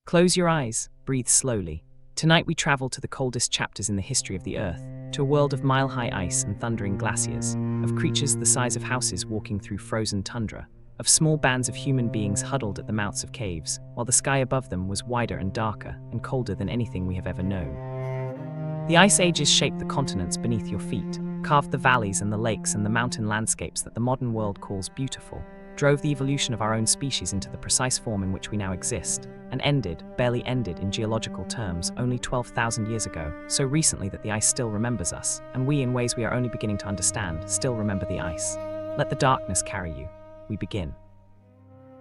Close your eyes, breathe slowly. Tonight we travel to the coldest chapters in the history of the Earth, to a world of mile-high ice and thundering glaciers, of creatures the size of houses walking through frozen tundra, of small bands of human beings huddled at the mouths of caves, while the sky above them was wider and darker and colder than anything we have ever known. The ice ages shaped the continents beneath your feet, carved the valleys and the lakes and the mountain landscapes that the modern world calls beautiful, drove the evolution of our own species into the precise form in which we now exist, and barely ended in geological terms, only 12,000 years ago, so recently that the ice still remembers us, and we, in ways we are only beginning to understand, still remember the ice. Let the darkness carry you. We begin.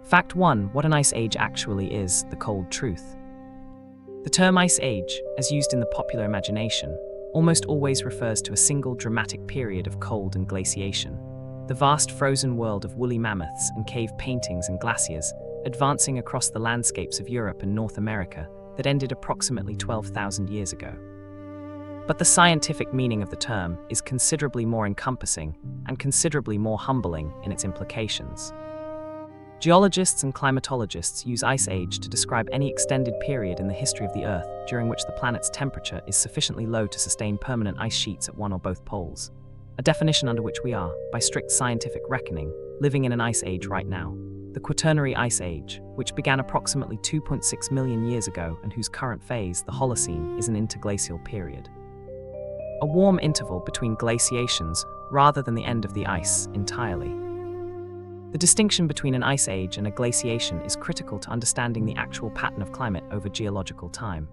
Fact 1. What an ice age actually is, the cold truth. The term ice age, as used in the popular imagination, almost always refers to a single dramatic period of cold and glaciation. The vast frozen world of woolly mammoths and cave paintings and glaciers advancing across the landscapes of Europe and North America that ended approximately 12,000 years ago. But the scientific meaning of the term is considerably more encompassing and considerably more humbling in its implications. Geologists and climatologists use ice age to describe any extended period in the history of the Earth during which the planet's temperature is sufficiently low to sustain permanent ice sheets at one or both poles, a definition under which we are, by strict scientific reckoning, living in an ice age right now. The Quaternary Ice Age, which began approximately 2.6 million years ago and whose current phase, the Holocene, is an interglacial period. A warm interval between glaciations rather than the end of the ice entirely. The distinction between an ice age and a glaciation is critical to understanding the actual pattern of climate over geological time.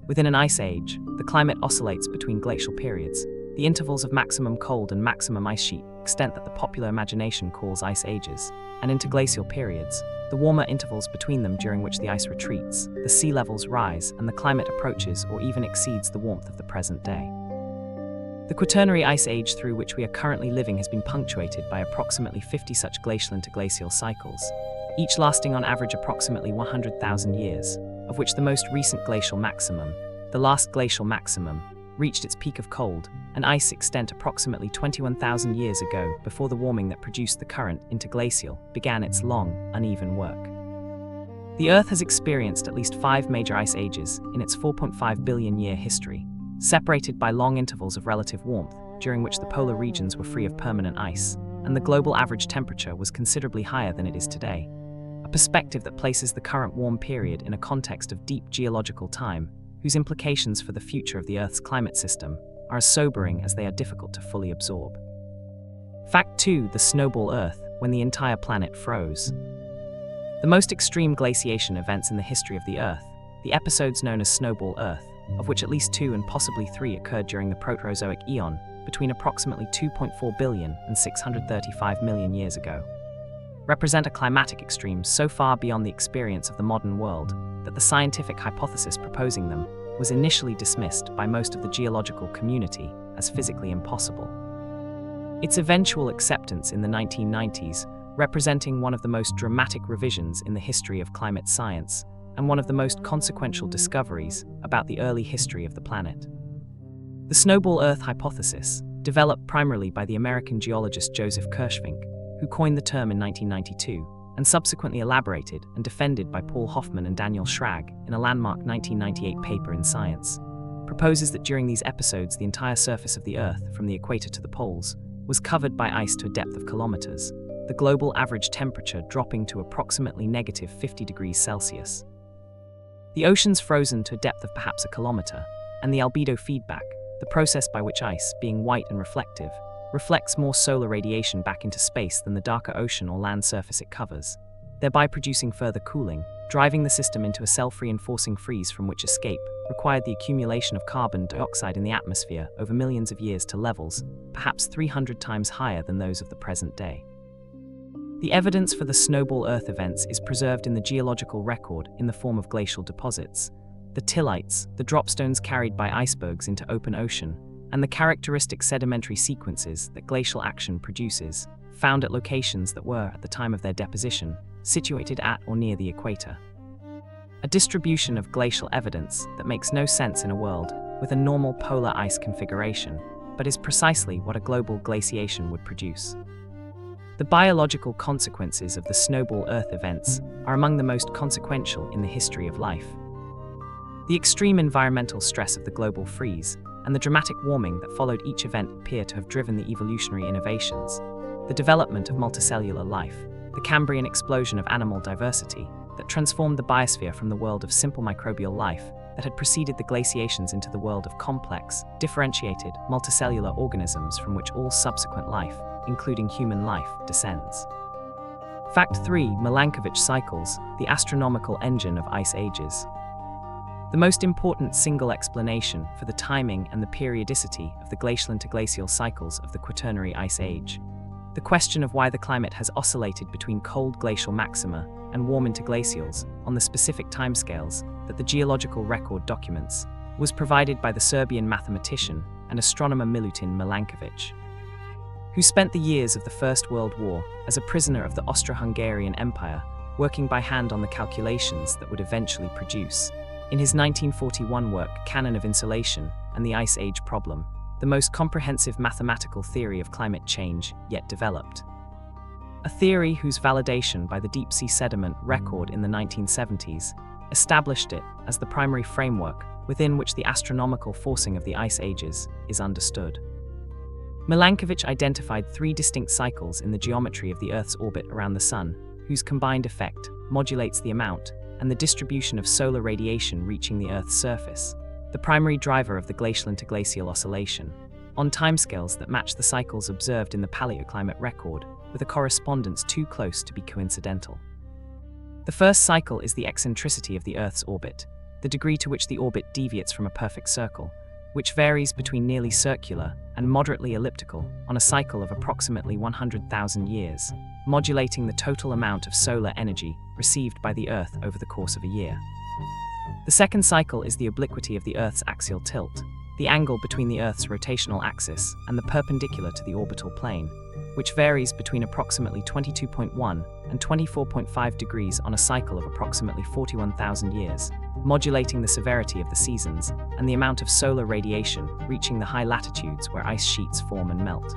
Within an ice age, the climate oscillates between glacial periods, the intervals of maximum cold and maximum ice sheet extent that the popular imagination calls ice ages, and interglacial periods, the warmer intervals between them during which the ice retreats, the sea levels rise, and the climate approaches or even exceeds the warmth of the present day. The Quaternary Ice Age through which we are currently living has been punctuated by approximately 50 such glacial interglacial cycles, each lasting on average approximately 100,000 years, of which the most recent glacial maximum, the last glacial maximum, reached its peak of cold and ice extent approximately 21,000 years ago before the warming that produced the current interglacial began its long, uneven work. The Earth has experienced at least 5 major ice ages in its 4.5 billion year history, separated by long intervals of relative warmth during which the polar regions were free of permanent ice, and the global average temperature was considerably higher than it is today, a perspective that places the current warm period in a context of deep geological time whose implications for the future of the Earth's climate system are as sobering as they are difficult to fully absorb. Fact 2. The snowball Earth, when the entire planet froze. The most extreme glaciation events in the history of the Earth, the episodes known as snowball Earth, of which at least 2 and possibly 3 occurred during the Proterozoic Eon, between approximately 2.4 billion and 635 million years ago, represent a climatic extreme so far beyond the experience of the modern world that the scientific hypothesis proposing them was initially dismissed by most of the geological community as physically impossible. Its eventual acceptance in the 1990s, representing one of the most dramatic revisions in the history of climate science and one of the most consequential discoveries about the early history of the planet. The snowball Earth hypothesis, developed primarily by the American geologist Joseph Kirschvink, who coined the term in 1992, and subsequently elaborated and defended by Paul Hoffman and Daniel Schrag in a landmark 1998 paper in Science, proposes that during these episodes the entire surface of the Earth, from the equator to the poles, was covered by ice to a depth of kilometers, the global average temperature dropping to approximately negative 50 degrees Celsius. The oceans frozen to a depth of perhaps a kilometer, and the albedo feedback, the process by which ice, being white and reflective, reflects more solar radiation back into space than the darker ocean or land surface it covers, thereby producing further cooling, driving the system into a self-reinforcing freeze from which escape required the accumulation of carbon dioxide in the atmosphere over millions of years to levels, perhaps 300 times higher than those of the present day. The evidence for the snowball Earth events is preserved in the geological record in the form of glacial deposits, the tillites, the dropstones carried by icebergs into open ocean, and the characteristic sedimentary sequences that glacial action produces, found at locations that were, at the time of their deposition, situated at or near the equator. A distribution of glacial evidence that makes no sense in a world with a normal polar ice configuration, but is precisely what a global glaciation would produce. The biological consequences of the snowball Earth events are among the most consequential in the history of life, The extreme environmental stress of the global freeze and the dramatic warming that followed each event appear to have driven the evolutionary innovations, the development of multicellular life, the Cambrian explosion of animal diversity that transformed the biosphere from the world of simple microbial life that had preceded the glaciations into the world of complex, differentiated, multicellular organisms from which all subsequent life, including human life, descends. Fact 3. Milankovitch cycles, the astronomical engine of ice ages. The most important single explanation for the timing and the periodicity of the glacial interglacial cycles of the Quaternary Ice Age, the question of why the climate has oscillated between cold glacial maxima and warm interglacials on the specific timescales that the geological record documents, was provided by the Serbian mathematician and astronomer Milutin Milanković, who spent the years of the First World War as a prisoner of the Austro-Hungarian Empire, working by hand on the calculations that would eventually produce, in his 1941 work Canon of Insolation and the Ice Age Problem, the most comprehensive mathematical theory of climate change yet developed. A theory whose validation by the deep-sea sediment record in the 1970s established it as the primary framework within which the astronomical forcing of the ice ages is understood. Milankovitch identified 3 distinct cycles in the geometry of the Earth's orbit around the Sun, whose combined effect modulates the amount and the distribution of solar radiation reaching the Earth's surface, the primary driver of the glacial interglacial oscillation, on timescales that match the cycles observed in the paleoclimate record, with a correspondence too close to be coincidental. The first cycle is the eccentricity of the Earth's orbit, the degree to which the orbit deviates from a perfect circle, which varies between nearly circular and moderately elliptical on a cycle of approximately 100,000 years, modulating the total amount of solar energy received by the Earth over the course of a year. The second cycle is the obliquity of the Earth's axial tilt, the angle between the Earth's rotational axis and the perpendicular to the orbital plane, which varies between approximately 22.1 and 24.5 degrees on a cycle of approximately 41,000 years, modulating the severity of the seasons and the amount of solar radiation reaching the high latitudes where ice sheets form and melt.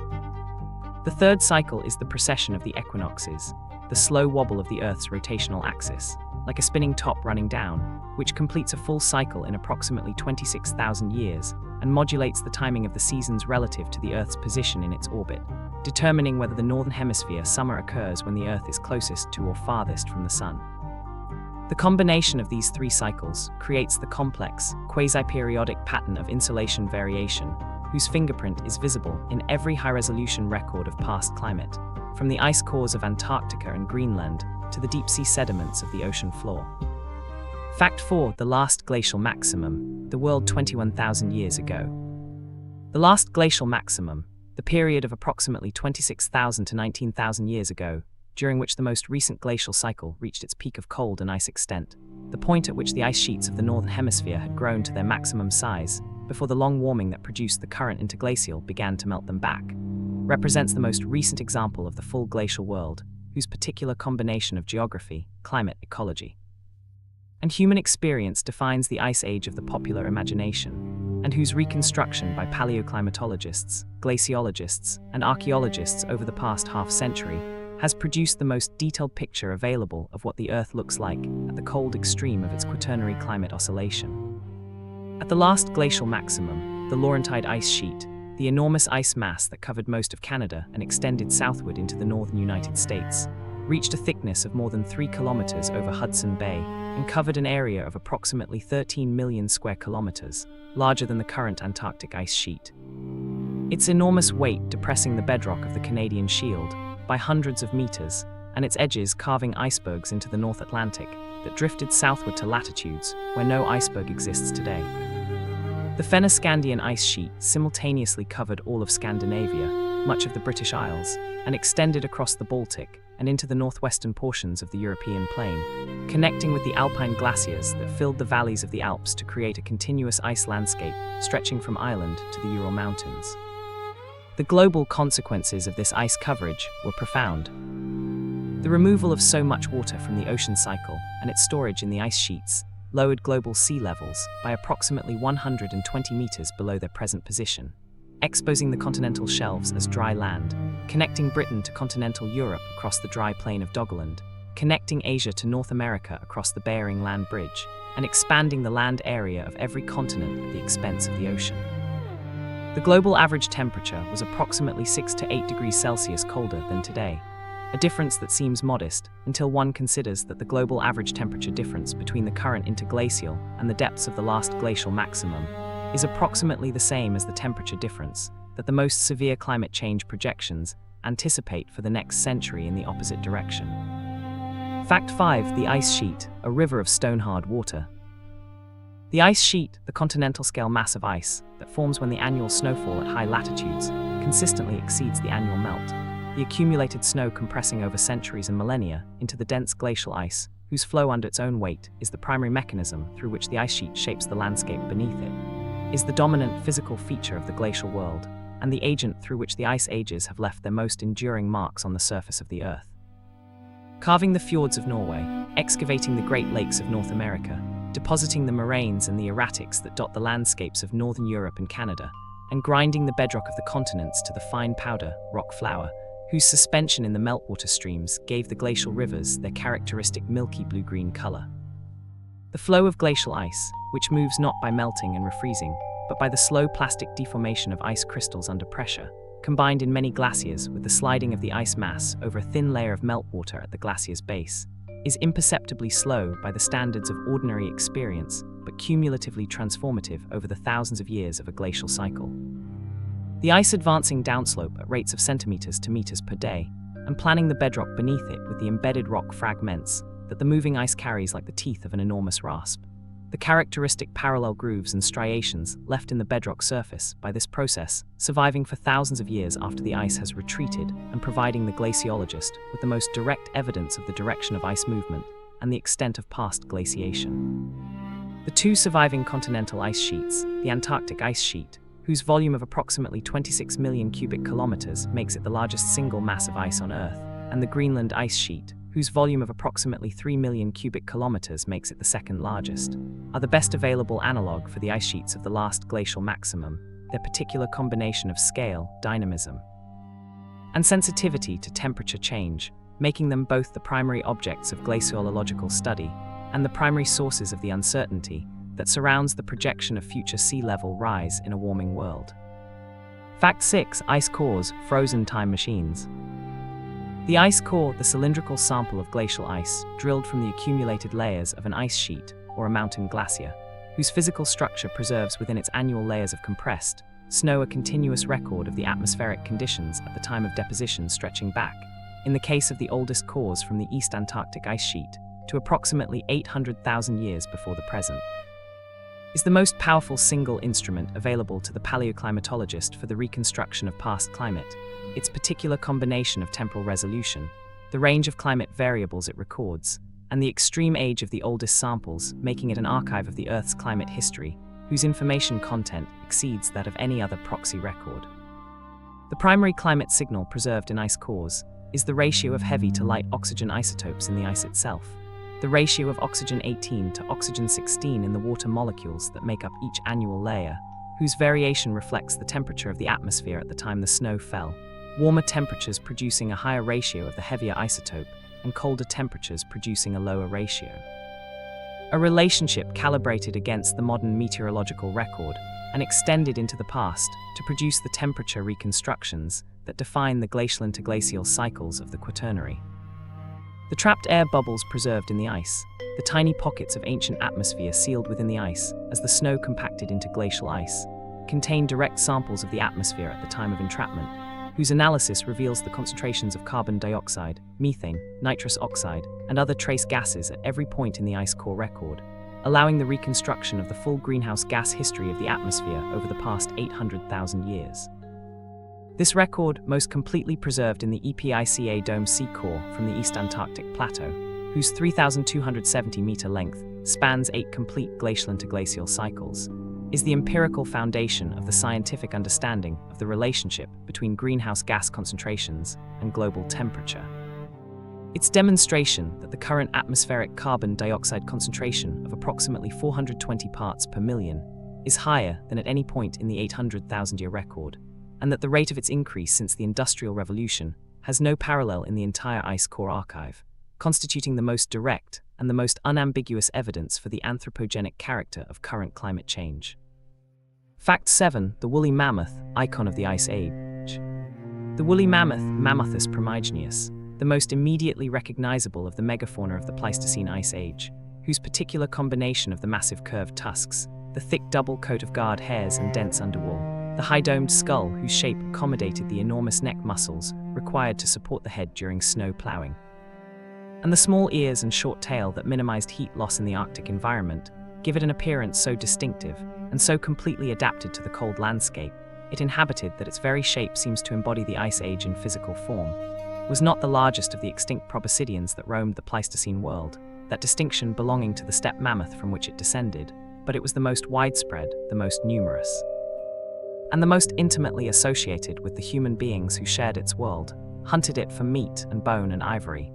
The third cycle is the precession of the equinoxes, the slow wobble of the Earth's rotational axis, like a spinning top running down, which completes a full cycle in approximately 26,000 years and modulates the timing of the seasons relative to the Earth's position in its orbit, determining whether the northern hemisphere summer occurs when the Earth is closest to or farthest from the Sun. The combination of these 3 cycles creates the complex, quasi-periodic pattern of insolation variation, whose fingerprint is visible in every high-resolution record of past climate, from the ice cores of Antarctica and Greenland to the deep-sea sediments of the ocean floor. Fact 4. The last glacial maximum, the world 21,000 years ago. The last glacial maximum, the period of approximately 26,000 to 19,000 years ago, during which the most recent glacial cycle reached its peak of cold and ice extent, the point at which the ice sheets of the northern hemisphere had grown to their maximum size, before the long warming that produced the current interglacial began to melt them back, represents the most recent example of the full glacial world, whose particular combination of geography, climate, ecology, and human experience defines the ice age of the popular imagination, and whose reconstruction by paleoclimatologists, glaciologists, and archaeologists over the past half-century has produced the most detailed picture available of what the Earth looks like at the cold extreme of its quaternary climate oscillation. At the last glacial maximum, the Laurentide ice sheet, the enormous ice mass that covered most of Canada and extended southward into the northern United States, reached a thickness of more than 3 kilometers over Hudson Bay and covered an area of approximately 13 million square kilometers, larger than the current Antarctic ice sheet. Its enormous weight depressing the bedrock of the Canadian Shield by hundreds of meters, and its edges carving icebergs into the North Atlantic that drifted southward to latitudes where no iceberg exists today. The Fennoscandian ice sheet simultaneously covered all of Scandinavia, much of the British Isles, and extended across the Baltic and into the northwestern portions of the European plain, connecting with the alpine glaciers that filled the valleys of the Alps to create a continuous ice landscape stretching from Ireland to the Ural Mountains. The global consequences of this ice coverage were profound. The removal of so much water from the ocean cycle and its storage in the ice sheets lowered global sea levels by approximately 120 meters below their present position, exposing the continental shelves as dry land, connecting Britain to continental Europe across the dry plain of Doggerland, connecting Asia to North America across the Bering Land Bridge, and expanding the land area of every continent at the expense of the ocean. The global average temperature was approximately 6 to 8 degrees Celsius colder than today, a difference that seems modest until one considers that the global average temperature difference between the current interglacial and the depths of the last glacial maximum is approximately the same as the temperature difference that the most severe climate change projections anticipate for the next century in the opposite direction. Fact 5. The ice sheet, a river of stone-hard water. The ice sheet, the continental scale mass of ice that forms when the annual snowfall at high latitudes consistently exceeds the annual melt, the accumulated snow compressing over centuries and millennia into the dense glacial ice, whose flow under its own weight is the primary mechanism through which the ice sheet shapes the landscape beneath it, is the dominant physical feature of the glacial world, and the agent through which the ice ages have left their most enduring marks on the surface of the Earth. Carving the fjords of Norway, excavating the Great Lakes of North America, depositing the moraines and the erratics that dot the landscapes of northern Europe and Canada, and grinding the bedrock of the continents to the fine powder, rock flour, whose suspension in the meltwater streams gave the glacial rivers their characteristic milky blue-green color. The flow of glacial ice, which moves not by melting and refreezing, but by the slow plastic deformation of ice crystals under pressure, combined in many glaciers with the sliding of the ice mass over a thin layer of meltwater at the glacier's base, is imperceptibly slow by the standards of ordinary experience, but cumulatively transformative over the thousands of years of a glacial cycle. The ice advancing downslope at rates of centimeters to meters per day, and planning the bedrock beneath it with the embedded rock fragments that the moving ice carries like the teeth of an enormous rasp. The characteristic parallel grooves and striations left in the bedrock surface by this process, surviving for thousands of years after the ice has retreated and providing the glaciologist with the most direct evidence of the direction of ice movement and the extent of past glaciation. The two surviving continental ice sheets, the Antarctic ice sheet, whose volume of approximately 26 million cubic kilometers makes it the largest single mass of ice on Earth, and the Greenland ice sheet, whose volume of approximately 3 million cubic kilometers makes it the second largest, are the best available analog for the ice sheets of the last glacial maximum, their particular combination of scale, dynamism, and sensitivity to temperature change, making them both the primary objects of glaciological study and the primary sources of the uncertainty that surrounds the projection of future sea level rise in a warming world. Fact 6. Ice cores, frozen time machines. The ice core, the cylindrical sample of glacial ice drilled from the accumulated layers of an ice sheet or a mountain glacier, whose physical structure preserves within its annual layers of compressed snow a continuous record of the atmospheric conditions at the time of deposition stretching back, in the case of the oldest cores from the East Antarctic ice sheet, to approximately 800,000 years before the present, is the most powerful single instrument available to the paleoclimatologist for the reconstruction of past climate. Its particular combination of temporal resolution, the range of climate variables it records, and the extreme age of the oldest samples, making it an archive of the Earth's climate history, whose information content exceeds that of any other proxy record. The primary climate signal preserved in ice cores is the ratio of heavy to light oxygen isotopes in the ice itself, the ratio of oxygen-18 to oxygen-16 in the water molecules that make up each annual layer, whose variation reflects the temperature of the atmosphere at the time the snow fell, warmer temperatures producing a higher ratio of the heavier isotope, and colder temperatures producing a lower ratio. A relationship calibrated against the modern meteorological record and extended into the past to produce the temperature reconstructions that define the glacial interglacial cycles of the Quaternary. The trapped air bubbles preserved in the ice, the tiny pockets of ancient atmosphere sealed within the ice as the snow compacted into glacial ice, contain direct samples of the atmosphere at the time of entrapment, whose analysis reveals the concentrations of carbon dioxide, methane, nitrous oxide, and other trace gases at every point in the ice core record, allowing the reconstruction of the full greenhouse gas history of the atmosphere over the past 800,000 years. This record, most completely preserved in the EPICA Dome Sea Core from the East Antarctic Plateau, whose 3,270-meter length spans 8 complete glacial interglacial cycles, is the empirical foundation of the scientific understanding of the relationship between greenhouse gas concentrations and global temperature. Its demonstration that the current atmospheric carbon dioxide concentration of approximately 420 parts per million is higher than at any point in the 800,000-year record, and that the rate of its increase since the Industrial Revolution has no parallel in the entire ice core archive, constituting the most direct and the most unambiguous evidence for the anthropogenic character of current climate change. Fact 7. The woolly mammoth, icon of the Ice Age. The woolly mammoth, Mammothus primigenius, the most immediately recognizable of the megafauna of the Pleistocene Ice Age, whose particular combination of the massive curved tusks, the thick double coat of guard hairs and dense underwool, the high-domed skull whose shape accommodated the enormous neck muscles required to support the head during snow plowing, and the small ears and short tail that minimized heat loss in the Arctic environment, give it an appearance so distinctive and so completely adapted to the cold landscape it inhabited that its very shape seems to embody the Ice Age in physical form, was not the largest of the extinct proboscideans that roamed the Pleistocene world, that distinction belonging to the steppe mammoth from which it descended, but it was the most widespread, the most numerous, and the most intimately associated with the human beings who shared its world, hunted it for meat and bone and ivory,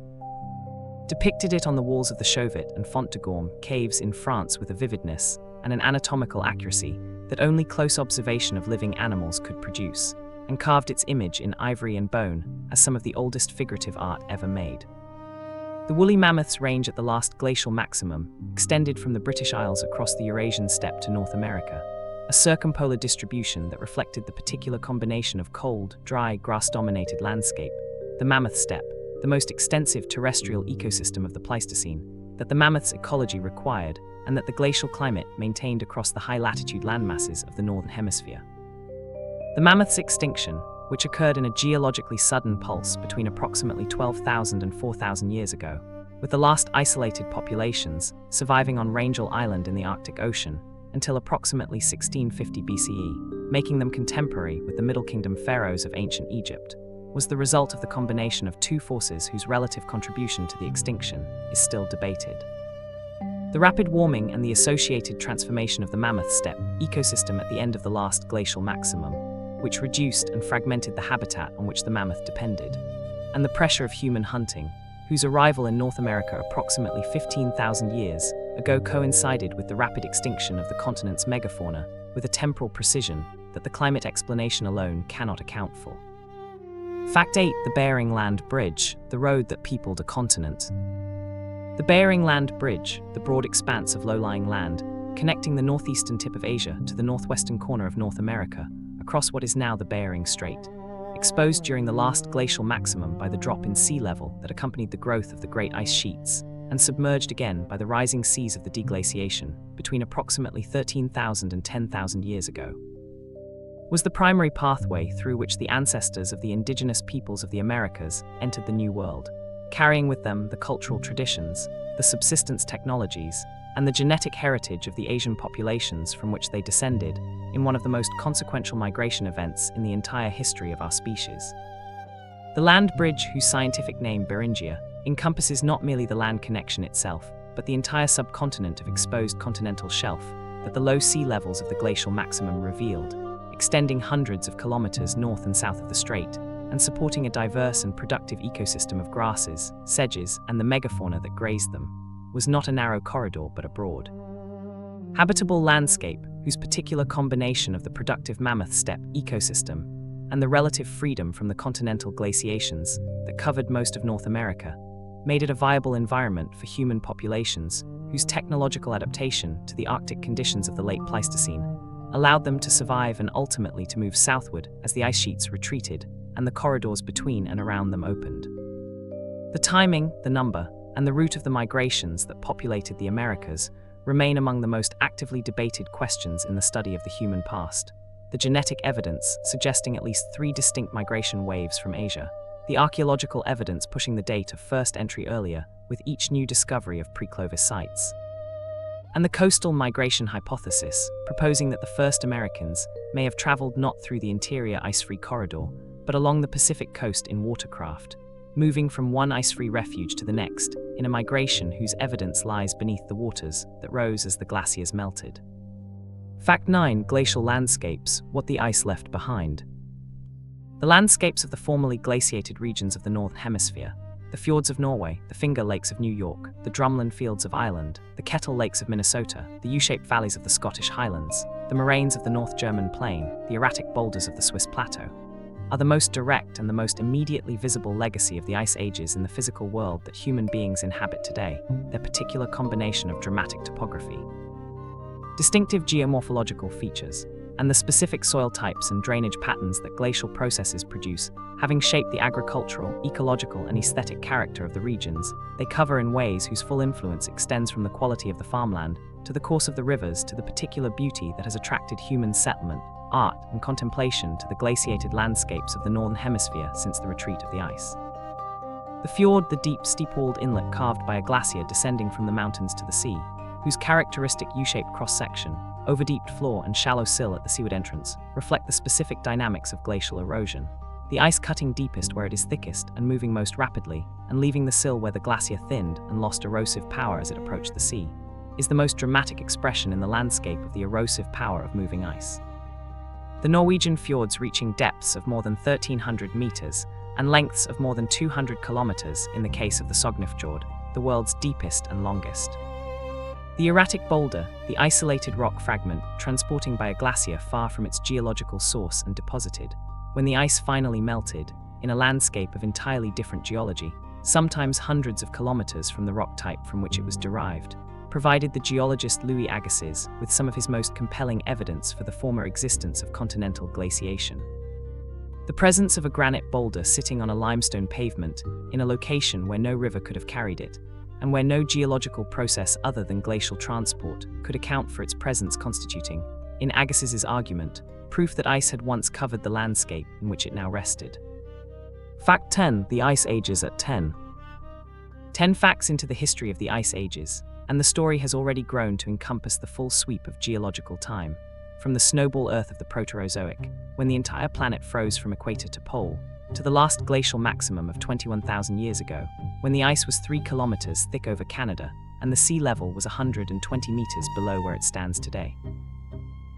depicted it on the walls of the Chauvet and Font de Gorme caves in France with a vividness and an anatomical accuracy that only close observation of living animals could produce, and carved its image in ivory and bone as some of the oldest figurative art ever made. The woolly mammoth's range at the last glacial maximum extended from the British Isles across the Eurasian steppe to North America, a circumpolar distribution that reflected the particular combination of cold, dry, grass-dominated landscape, the mammoth steppe, the most extensive terrestrial ecosystem of the Pleistocene, that the mammoth's ecology required, and that the glacial climate maintained across the high-latitude landmasses of the Northern Hemisphere. The mammoth's extinction, which occurred in a geologically sudden pulse between approximately 12,000 and 4,000 years ago, with the last isolated populations surviving on Wrangel Island in the Arctic Ocean until approximately 1650 BCE, making them contemporary with the Middle Kingdom pharaohs of ancient Egypt, was the result of the combination of two forces whose relative contribution to the extinction is still debated. The rapid warming and the associated transformation of the mammoth steppe ecosystem at the end of the last glacial maximum, which reduced and fragmented the habitat on which the mammoth depended, and the pressure of human hunting, whose arrival in North America approximately 15,000 years ago coincided with the rapid extinction of the continent's megafauna with a temporal precision that the climate explanation alone cannot account for. Fact 8. The Bering Land Bridge, the road that peopled a continent. The Bering Land Bridge, the broad expanse of low-lying land, connecting the northeastern tip of Asia to the northwestern corner of North America, across what is now the Bering Strait, exposed during the last glacial maximum by the drop in sea level that accompanied the growth of the great ice sheets, and submerged again by the rising seas of the deglaciation between approximately 13,000 and 10,000 years ago, was the primary pathway through which the ancestors of the indigenous peoples of the Americas entered the New World, carrying with them the cultural traditions, the subsistence technologies, and the genetic heritage of the Asian populations from which they descended in one of the most consequential migration events in the entire history of our species. The land bridge, whose scientific name Beringia, encompasses not merely the land connection itself, but the entire subcontinent of exposed continental shelf that the low sea levels of the glacial maximum revealed, extending hundreds of kilometers north and south of the strait, and supporting a diverse and productive ecosystem of grasses, sedges, and the megafauna that grazed them, was not a narrow corridor but a broad, habitable landscape whose particular combination of the productive mammoth steppe ecosystem and the relative freedom from the continental glaciations that covered most of North America made it a viable environment for human populations whose technological adaptation to the Arctic conditions of the late Pleistocene allowed them to survive and ultimately to move southward as the ice sheets retreated and the corridors between and around them opened. The timing, the number, and the route of the migrations that populated the Americas remain among the most actively debated questions in the study of the human past. The genetic evidence suggesting at least 3 distinct migration waves from Asia, the archaeological evidence pushing the date of first entry earlier with each new discovery of pre-Clovis sites, and the coastal migration hypothesis proposing that the first Americans may have traveled not through the interior ice-free corridor, but along the Pacific coast in watercraft, moving from one ice-free refuge to the next in a migration whose evidence lies beneath the waters that rose as the glaciers melted. Fact 9. Glacial landscapes, what the ice left behind. The landscapes of the formerly glaciated regions of the Northern Hemisphere, the fjords of Norway, the Finger Lakes of New York, the drumlin fields of Ireland, the Kettle Lakes of Minnesota, the U-shaped valleys of the Scottish Highlands, the moraines of the North German Plain, the erratic boulders of the Swiss Plateau, are the most direct and the most immediately visible legacy of the ice ages in the physical world that human beings inhabit today, their particular combination of dramatic topography, distinctive geomorphological features, and the specific soil types and drainage patterns that glacial processes produce, having shaped the agricultural, ecological, and aesthetic character of the regions. They cover in ways whose full influence extends from the quality of the farmland, to the course of the rivers, to the particular beauty that has attracted human settlement, art, and contemplation to the glaciated landscapes of the Northern Hemisphere since the retreat of the ice. The fjord, the deep, steep-walled inlet carved by a glacier descending from the mountains to the sea, whose characteristic U-shaped cross-section, overdeeped floor and shallow sill at the seaward entrance, reflect the specific dynamics of glacial erosion. The ice cutting deepest where it is thickest and moving most rapidly, and leaving the sill where the glacier thinned and lost erosive power as it approached the sea, is the most dramatic expression in the landscape of the erosive power of moving ice. The Norwegian fjords, reaching depths of more than 1,300 meters and lengths of more than 200 kilometers in the case of the Sognefjord, the world's deepest and longest. The erratic boulder, the isolated rock fragment transporting by a glacier far from its geological source and deposited, when the ice finally melted, in a landscape of entirely different geology, sometimes hundreds of kilometers from the rock type from which it was derived, provided the geologist Louis Agassiz with some of his most compelling evidence for the former existence of continental glaciation. The presence of a granite boulder sitting on a limestone pavement in a location where no river could have carried it, and where no geological process other than glacial transport could account for its presence, constituting, in Agassiz's argument, proof that ice had once covered the landscape in which it now rested. Fact 10. The Ice Ages at 10. 10 facts into the history of the ice ages, and the story has already grown to encompass the full sweep of geological time, from the snowball Earth of the Proterozoic, when the entire planet froze from equator to pole, to the last glacial maximum of 21,000 years ago, when the ice was 3 kilometers thick over Canada and the sea level was 120 meters below where it stands today.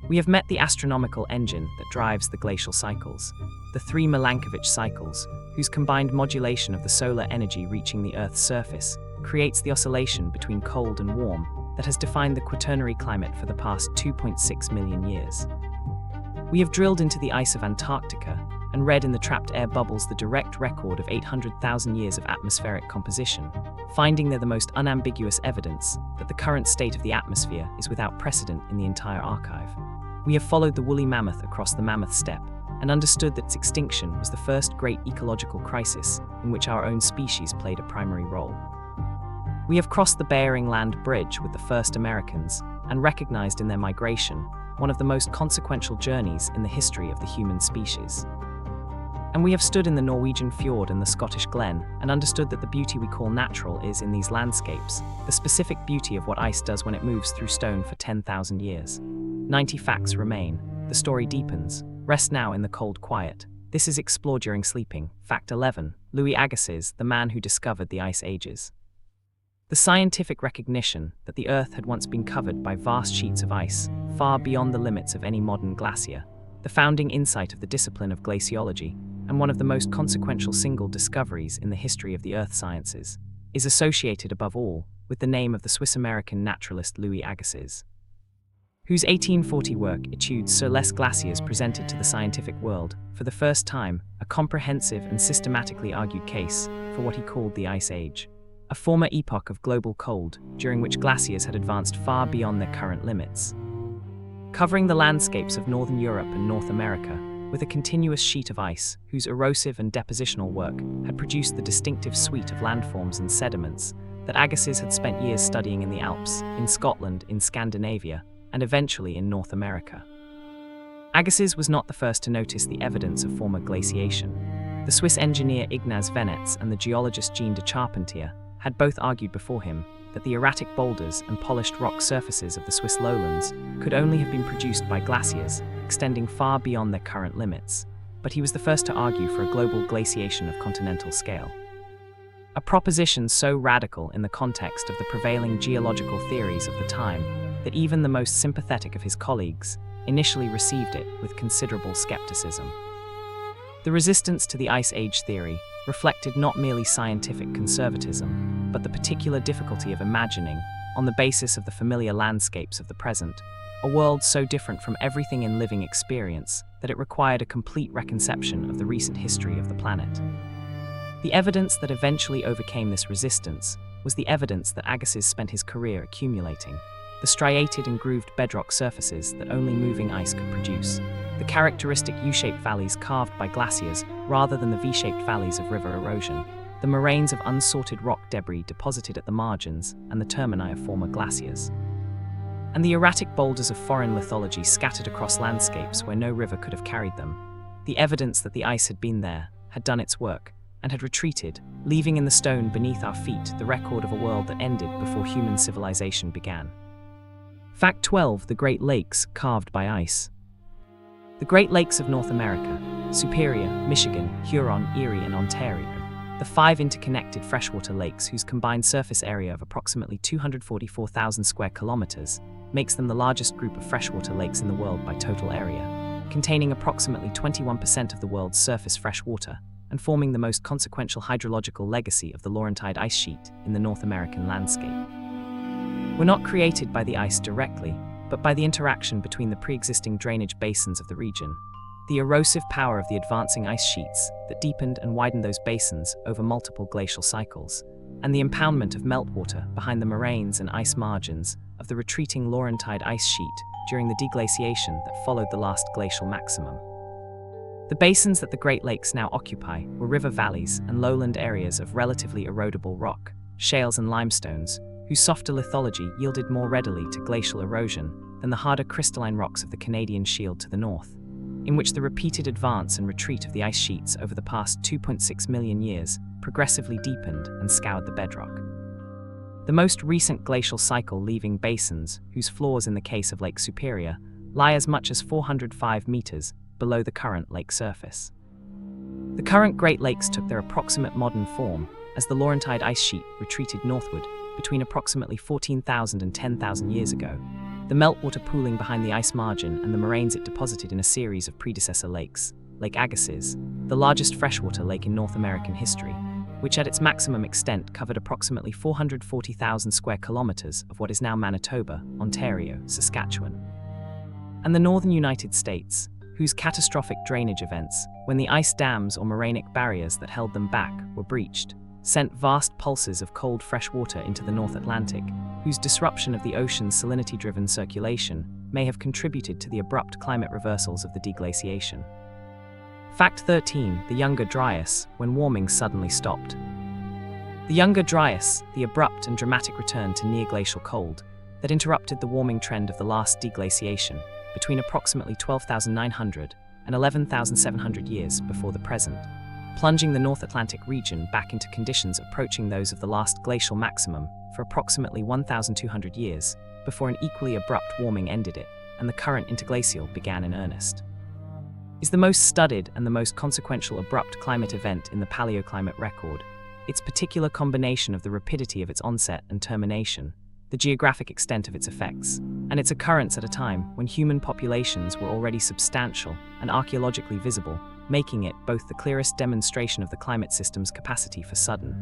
We have met the astronomical engine that drives the glacial cycles, the 3 Milankovitch cycles, whose combined modulation of the solar energy reaching the Earth's surface creates the oscillation between cold and warm that has defined the quaternary climate for the past 2.6 million years. We have drilled into the ice of Antarctica and read in the trapped air bubbles the direct record of 800,000 years of atmospheric composition, finding there the most unambiguous evidence that the current state of the atmosphere is without precedent in the entire archive. We have followed the woolly mammoth across the mammoth steppe and understood that its extinction was the first great ecological crisis in which our own species played a primary role. We have crossed the Bering Land Bridge with the first Americans and recognized in their migration one of the most consequential journeys in the history of the human species. And we have stood in the Norwegian fjord and the Scottish glen and understood that the beauty we call natural is, in these landscapes, the specific beauty of what ice does when it moves through stone for 10,000 years. 90 facts remain. The story deepens. Rest now in the cold quiet. This is explored during sleeping. Fact 11. Louis Agassiz, the man who discovered the ice ages. The scientific recognition that the Earth had once been covered by vast sheets of ice, far beyond the limits of any modern glacier, the founding insight of the discipline of glaciology, and one of the most consequential single discoveries in the history of the earth sciences, is associated above all with the name of the Swiss-American naturalist Louis Agassiz, whose 1840 work Etudes sur les glaciers presented to the scientific world, for the first time, a comprehensive and systematically argued case for what he called the Ice Age, a former epoch of global cold during which glaciers had advanced far beyond their current limits, covering the landscapes of northern Europe and North America with a continuous sheet of ice whose erosive and depositional work had produced the distinctive suite of landforms and sediments that Agassiz had spent years studying in the Alps, in Scotland, in Scandinavia, and eventually in North America. Agassiz was not the first to notice the evidence of former glaciation. The Swiss engineer Ignaz Venetz and the geologist Jean de Charpentier had both argued before him that the erratic boulders and polished rock surfaces of the Swiss lowlands could only have been produced by glaciers extending far beyond their current limits, but he was the first to argue for a global glaciation of continental scale. A proposition so radical in the context of the prevailing geological theories of the time that even the most sympathetic of his colleagues initially received it with considerable skepticism. The resistance to the Ice Age theory reflected not merely scientific conservatism, but the particular difficulty of imagining, on the basis of the familiar landscapes of the present, a world so different from everything in living experience that it required a complete reconception of the recent history of the planet. The evidence that eventually overcame this resistance was the evidence that Agassiz spent his career accumulating: the striated and grooved bedrock surfaces that only moving ice could produce, the characteristic U-shaped valleys carved by glaciers rather than the V-shaped valleys of river erosion, the moraines of unsorted rock debris deposited at the margins and the termini of former glaciers, and the erratic boulders of foreign lithology scattered across landscapes where no river could have carried them. The evidence that the ice had been there, had done its work, and had retreated, leaving in the stone beneath our feet the record of a world that ended before human civilization began. Fact 12. The Great Lakes carved by ice. The Great Lakes of North America, Superior, Michigan, Huron, Erie, and Ontario, the 5 interconnected freshwater lakes whose combined surface area of approximately 244,000 square kilometers makes them the largest group of freshwater lakes in the world by total area, containing approximately 21% of the world's surface fresh water, and forming the most consequential hydrological legacy of the Laurentide ice sheet in the North American landscape. Were not created by the ice directly, but by the interaction between the pre-existing drainage basins of the region, the erosive power of the advancing ice sheets that deepened and widened those basins over multiple glacial cycles, and the impoundment of meltwater behind the moraines and ice margins of the retreating Laurentide ice sheet during the deglaciation that followed the last glacial maximum. The basins that the Great Lakes now occupy were river valleys and lowland areas of relatively erodible rock, shales and limestones, whose softer lithology yielded more readily to glacial erosion than the harder crystalline rocks of the Canadian Shield to the north, in which the repeated advance and retreat of the ice sheets over the past 2.6 million years progressively deepened and scoured the bedrock. The most recent glacial cycle leaving basins, whose floors in the case of Lake Superior lie as much as 405 meters below the current lake surface. The current Great Lakes took their approximate modern form as the Laurentide ice sheet retreated northward between approximately 14,000 and 10,000 years ago, the meltwater pooling behind the ice margin and the moraines it deposited in a series of predecessor lakes, Lake Agassiz, the largest freshwater lake in North American history, which at its maximum extent covered approximately 440,000 square kilometers of what is now Manitoba, Ontario, Saskatchewan, and the northern United States, whose catastrophic drainage events, when the ice dams or morainic barriers that held them back were breached, sent vast pulses of cold fresh water into the North Atlantic, whose disruption of the ocean's salinity-driven circulation may have contributed to the abrupt climate reversals of the deglaciation. Fact 13. The Younger Dryas, when warming suddenly stopped. The Younger Dryas, the abrupt and dramatic return to near-glacial cold that interrupted the warming trend of the last deglaciation between approximately 12,900 and 11,700 years before the present, plunging the North Atlantic region back into conditions approaching those of the last glacial maximum for approximately 1,200 years before an equally abrupt warming ended it and the current interglacial began in earnest, is the most studied and the most consequential abrupt climate event in the paleoclimate record. Its particular combination of the rapidity of its onset and termination, the geographic extent of its effects, and its occurrence at a time when human populations were already substantial and archaeologically visible, making it both the clearest demonstration of the climate system's capacity for sudden,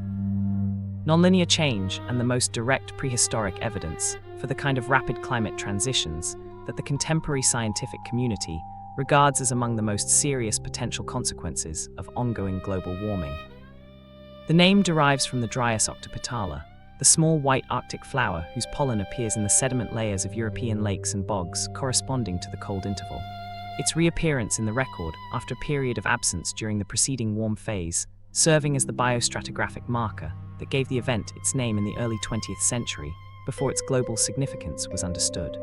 nonlinear change and the most direct prehistoric evidence for the kind of rapid climate transitions that the contemporary scientific community regards as among the most serious potential consequences of ongoing global warming. The name derives from the Dryas octopetala, the small white Arctic flower whose pollen appears in the sediment layers of European lakes and bogs corresponding to the cold interval. Its reappearance in the record after a period of absence during the preceding warm phase, serving as the biostratigraphic marker that gave the event its name in the early 20th century, before its global significance was understood.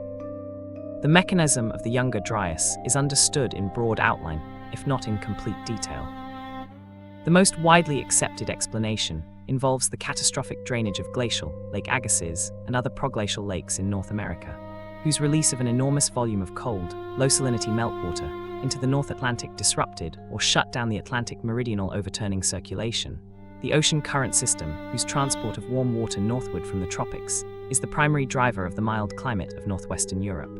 The mechanism of the Younger Dryas is understood in broad outline, if not in complete detail. The most widely accepted explanation involves the catastrophic drainage of glacial, Lake Agassiz, and other proglacial lakes in North America, whose release of an enormous volume of cold, low-salinity meltwater into the North Atlantic disrupted or shut down the Atlantic meridional overturning circulation. The ocean current system, whose transport of warm water northward from the tropics is the primary driver of the mild climate of northwestern Europe,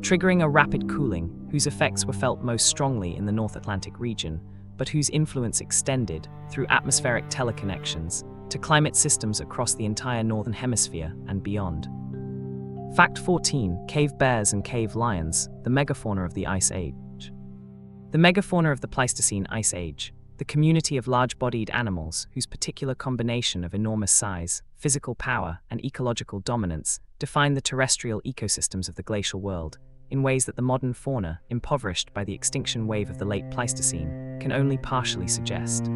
triggering a rapid cooling whose effects were felt most strongly in the North Atlantic region, but whose influence extended through atmospheric teleconnections to climate systems across the entire northern hemisphere and beyond. Fact 14. Cave bears and cave lions, the megafauna of the Ice Age. The megafauna of the Pleistocene Ice Age, the community of large-bodied animals whose particular combination of enormous size, physical power, and ecological dominance define the terrestrial ecosystems of the glacial world in ways that the modern fauna, impoverished by the extinction wave of the late Pleistocene, can only partially suggest.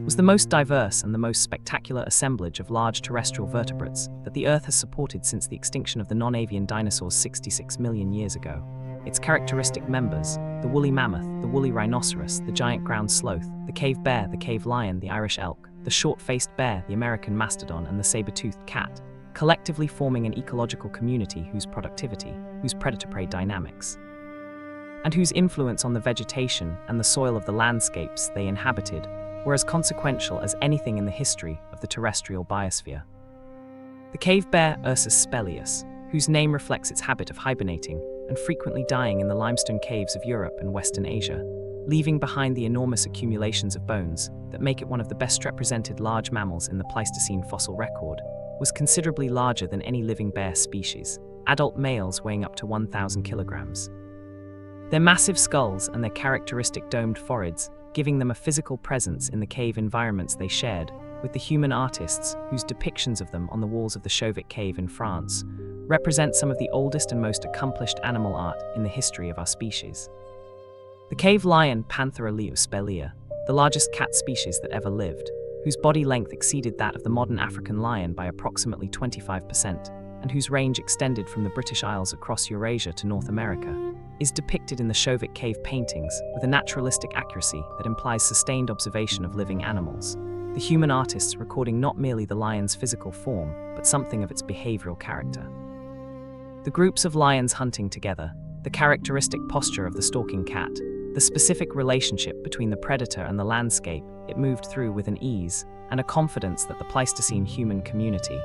Was the most diverse and the most spectacular assemblage of large terrestrial vertebrates that the Earth has supported since the extinction of the non-avian dinosaurs 66 million years ago. Its characteristic members, the woolly mammoth, the woolly rhinoceros, the giant ground sloth, the cave bear, the cave lion, the Irish elk, the short-faced bear, the American mastodon, and the sabre-toothed cat, collectively forming an ecological community whose productivity, whose predator-prey dynamics, and whose influence on the vegetation and the soil of the landscapes they inhabited were as consequential as anything in the history of the terrestrial biosphere. The cave bear Ursus speleus, whose name reflects its habit of hibernating and frequently dying in the limestone caves of Europe and Western Asia, leaving behind the enormous accumulations of bones that make it one of the best represented large mammals in the Pleistocene fossil record, was considerably larger than any living bear species, adult males weighing up to 1,000 kilograms. Their massive skulls and their characteristic domed foreheads giving them a physical presence in the cave environments they shared with the human artists whose depictions of them on the walls of the Chauvet Cave in France represent some of the oldest and most accomplished animal art in the history of our species. The cave lion Panthera leospelea, the largest cat species that ever lived, whose body length exceeded that of the modern African lion by approximately 25%, and whose range extended from the British Isles across Eurasia to North America, is depicted in the Chauvet Cave paintings with a naturalistic accuracy that implies sustained observation of living animals, the human artists recording not merely the lion's physical form, but something of its behavioral character. The groups of lions hunting together, the characteristic posture of the stalking cat, the specific relationship between the predator and the landscape it moved through with an ease and a confidence that the Pleistocene human community,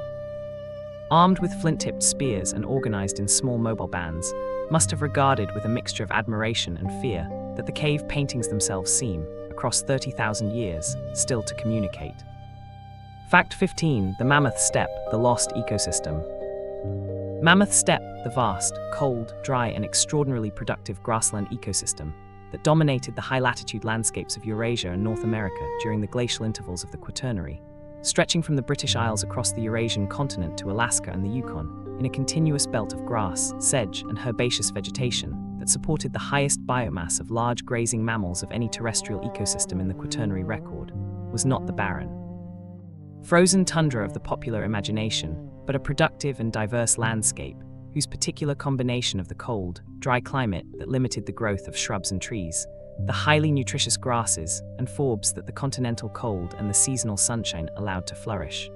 armed with flint-tipped spears and organized in small mobile bands, must have regarded with a mixture of admiration and fear that the cave paintings themselves seem, across 30,000 years, still to communicate. Fact 15. The Mammoth Steppe, the lost ecosystem. Mammoth Steppe, the vast, cold, dry, and extraordinarily productive grassland ecosystem that dominated the high-latitude landscapes of Eurasia and North America during the glacial intervals of the Quaternary, stretching from the British Isles across the Eurasian continent to Alaska and the Yukon, in a continuous belt of grass, sedge, and herbaceous vegetation that supported the highest biomass of large grazing mammals of any terrestrial ecosystem in the Quaternary record, was not the barren, frozen tundra of the popular imagination, but a productive and diverse landscape whose particular combination of the cold, dry climate that limited the growth of shrubs and trees, the highly nutritious grasses and forbs that the continental cold and the seasonal sunshine allowed to flourish,